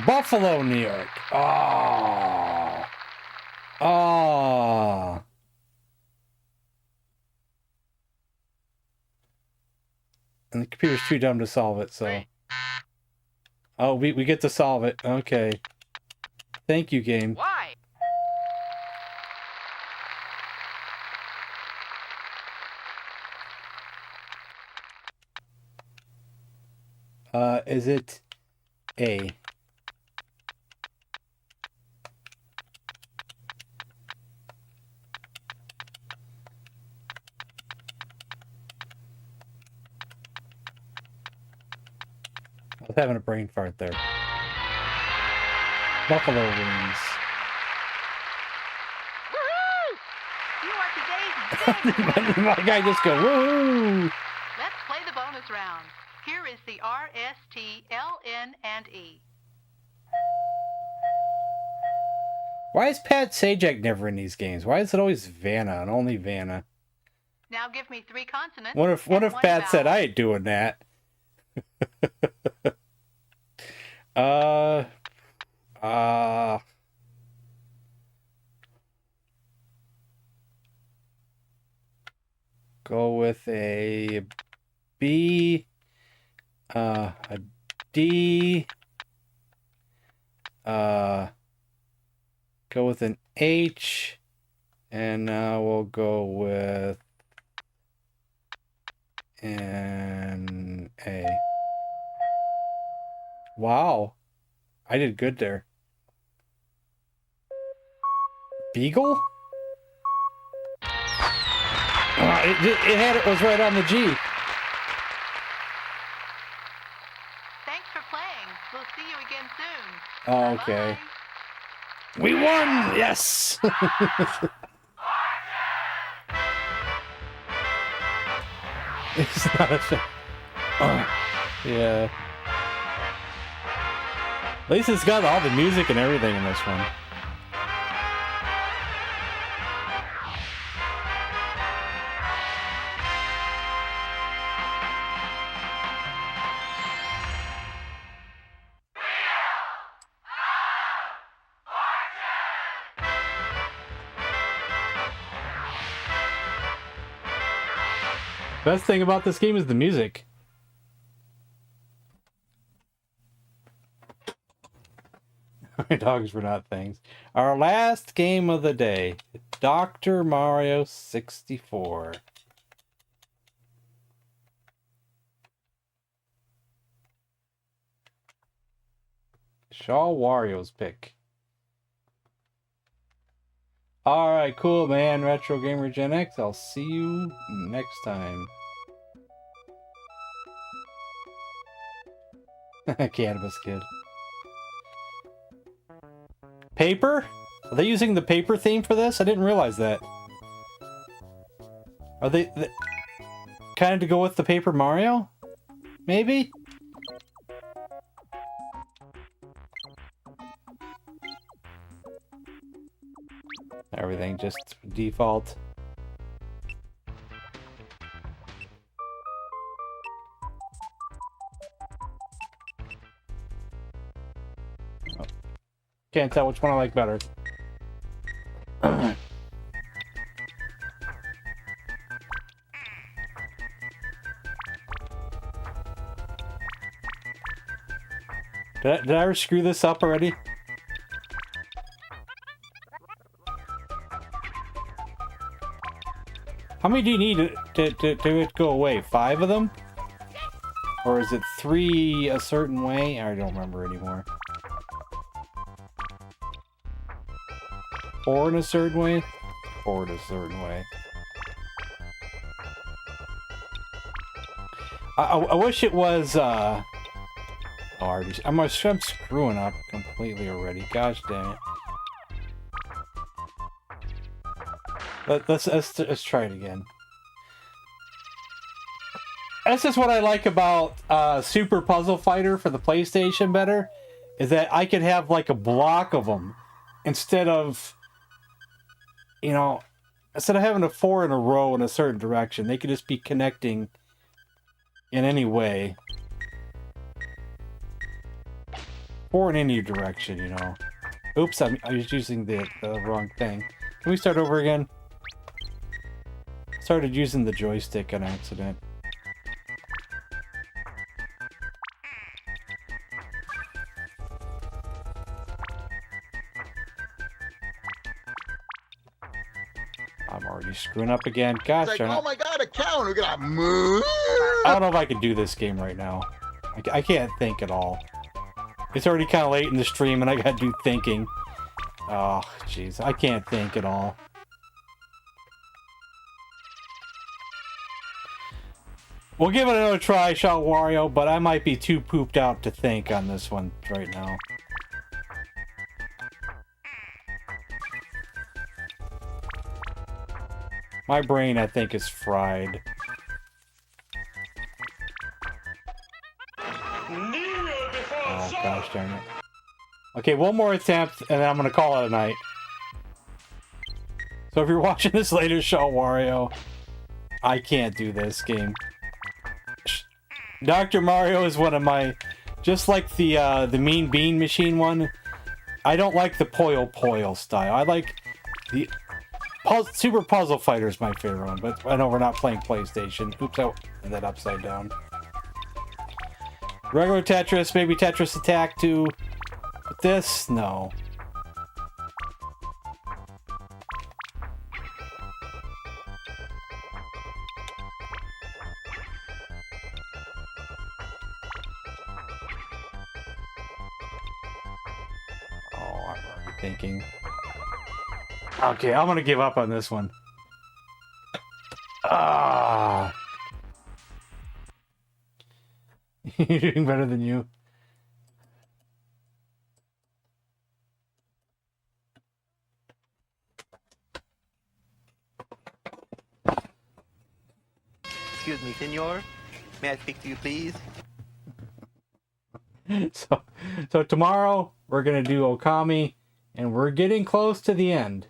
Buffalo, New York. Oh. Oh. And the computer's too dumb to solve it, so. Oh, we get to solve it. Okay. Thank you, game. Y. Is it A? I was having a brain fart there. Buffalo wings. Woohoo! You are today's My guy just go, woo! Let's play the bonus round. Here is the R, S, T, L, N, and E. Why is Pat Sajak never in these games? Why is it always Vanna and only Vanna? Now give me 3 consonants. What if Pat said I ain't doing that? Go with a B, a D, go with an H, and now we'll go with an A. Wow, I did good there. Beagle? It was right on the G. Thanks for playing. We'll see you again soon. Oh, okay. Bye. We won! Yes! It's not a thing. Yeah. At least it's got all the music and everything in this one. Best thing about this game is the music. Dogs were not things. Our last game of the day, Dr. Mario 64. Shaw Wario's pick. Alright, cool, man. Retro Gamer Gen X. I'll see you next time. Cannabis Kid. Paper? Are they using the paper theme for this? I didn't realize that. Are they kind of to go with the Paper Mario? Maybe? Everything just default. Oh. Can't tell which one I like better. Did I ever screw this up already? How many do you need to it go away? 5 of them? Or is it 3 a certain way? I don't remember anymore. 4 in a certain way? 4 in a certain way. I wish it was, oh, I'm screwing up completely already. Gosh dang it. Let's try it again. That's just what I like about Super Puzzle Fighter for the PlayStation better, is that I could have like a block of them instead of, you know, instead of having a 4 in a row in a certain direction. They could just be connecting in any way. 4 in any direction, you know. Oops, I was using the wrong thing. Can we start over again? Started using the joystick on accident. I'm already screwing up again. Gosh, It's like, oh my god, a cow, and we're gonna move. I don't know if I can do this game right now. I can't think at all. It's already kind of late in the stream, and I gotta do thinking. Oh, jeez, I can't think at all. We'll give it another try, Shot Wario, but I might be too pooped out to think on this one right now. My brain, I think, is fried. Oh, gosh darn it. Okay, one more attempt, and then I'm gonna call it a night. So if you're watching this later, Shot Wario, I can't do this game. Dr. Mario is one of my, just like the Mean Bean Machine one. I don't like the Poyo Poyo style. I like the Super Puzzle Fighter is my favorite one, but I know we're not playing PlayStation. Oops, I did that upside down. Regular Tetris, maybe Tetris Attack 2. But this, no. Thinking. Okay, I'm gonna give up on this one. Ah, you're doing better than you. Excuse me, senor. May I speak to you, please? So tomorrow we're gonna do Okami. And we're getting close to the end.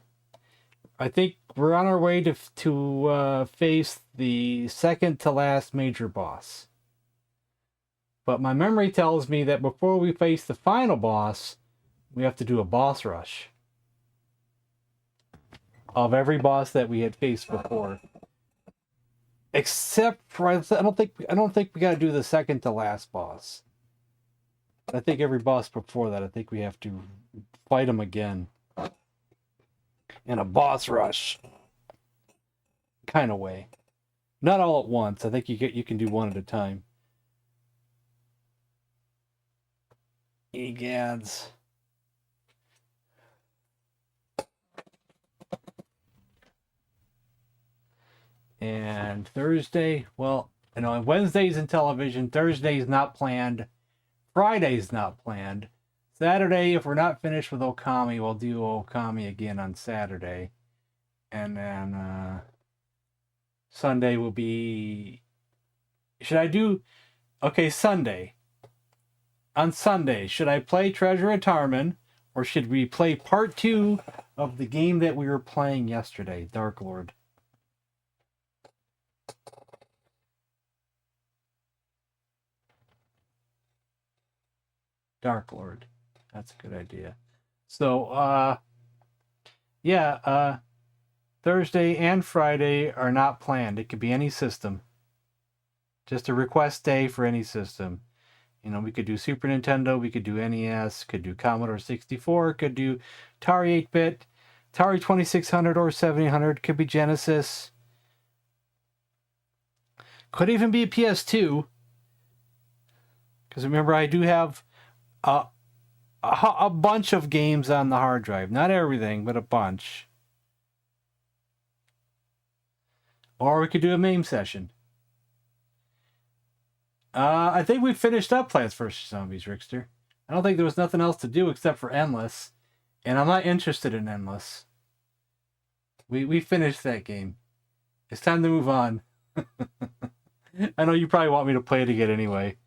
I think we're on our way to face the second to last major boss. But my memory tells me that before we face the final boss, we have to do a boss rush of every boss that we had faced before. Except for I don't think we got to do the second to last boss. I think every boss before that, I think we have to fight him again in a boss rush kind of way. Not all at once. I think you can do one at a time. Egads. And Thursday, well, you know, Wednesday's in television. Thursday's not planned. Friday's not planned. Saturday, if we're not finished with Okami, we'll do Okami again on Saturday. And then Sunday will be... Should I do... Okay, Sunday. On Sunday, should I play Treasure of Tarman, or should we play part 2 of the game that we were playing yesterday, Dark Lord? Dark Lord. That's a good idea. So, Thursday and Friday are not planned. It could be any system. Just a request day for any system. You know, we could do Super Nintendo, we could do NES, could do Commodore 64, could do Atari 8-bit, Atari 2600 or 7800, could be Genesis. Could even be a PS2. Because remember, I do have a bunch of games on the hard drive. Not everything, but a bunch. Or we could do a MAME session. I think we finished up Plants vs. Zombies, Rickster. I don't think there was nothing else to do except for Endless. And I'm not interested in Endless. We finished that game. It's time to move on. I know you probably want me to play it again anyway.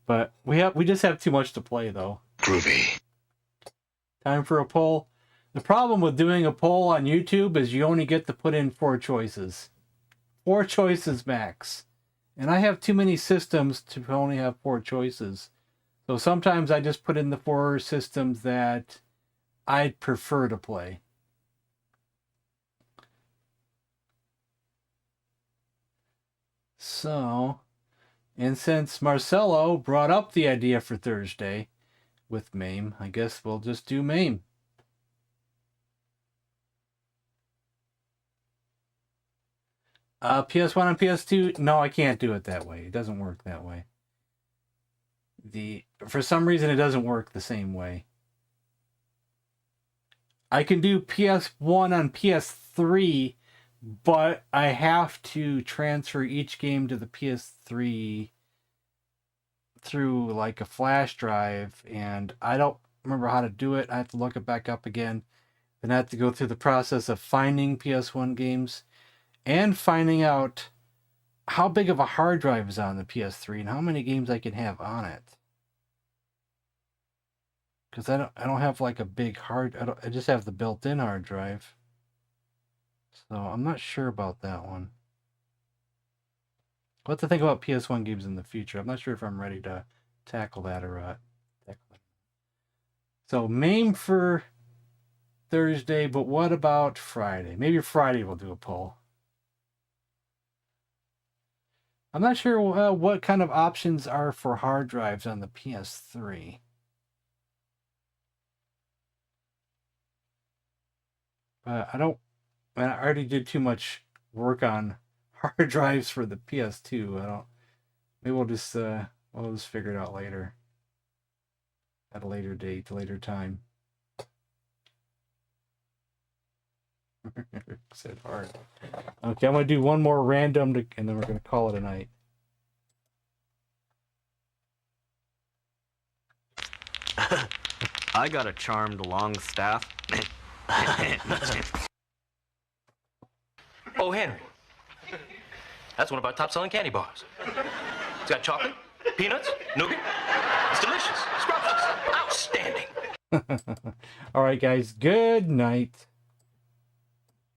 But we just have too much to play, though. Groovy. Time for a poll. The problem with doing a poll on YouTube is you only get to put in 4 choices. 4 choices max. And I have too many systems to only have 4 choices. So sometimes I just put in the 4 systems that I'd prefer to play. So, and since Marcelo brought up the idea for Thursday with MAME, I guess we'll just do MAME. PS1 and PS2, no, I can't do it that way. It doesn't work that way. For some reason, it doesn't work the same way. I can do PS1 on PS3, but I have to transfer each game to the PS3 through like a flash drive, and I don't remember how to do it. I have to look it back up again. Then I have to go through the process of finding PS1 games and finding out how big of a hard drive is on the PS3 and how many games I can have on it. Because I don't have like a big I just have the built-in hard drive. So I'm not sure about that one. We'll have to think about PS1 games in the future. I'm not sure if I'm ready to tackle that or not. So MAME for Thursday, but what about Friday? Maybe Friday we'll do a poll. I'm not sure what kind of options are for hard drives on the PS3. But I already did too much work on hard drives for the PS2. Maybe we'll just figure it out later. At a later date, a later time. Said hard. Okay, I'm gonna do one more random, and then we're gonna call it a night. I got a charmed long staff. Oh, Henry. That's one of our top-selling candy bars. It's got chocolate, peanuts, nougat. It's delicious, scrumptious, outstanding. All right, guys. Good night.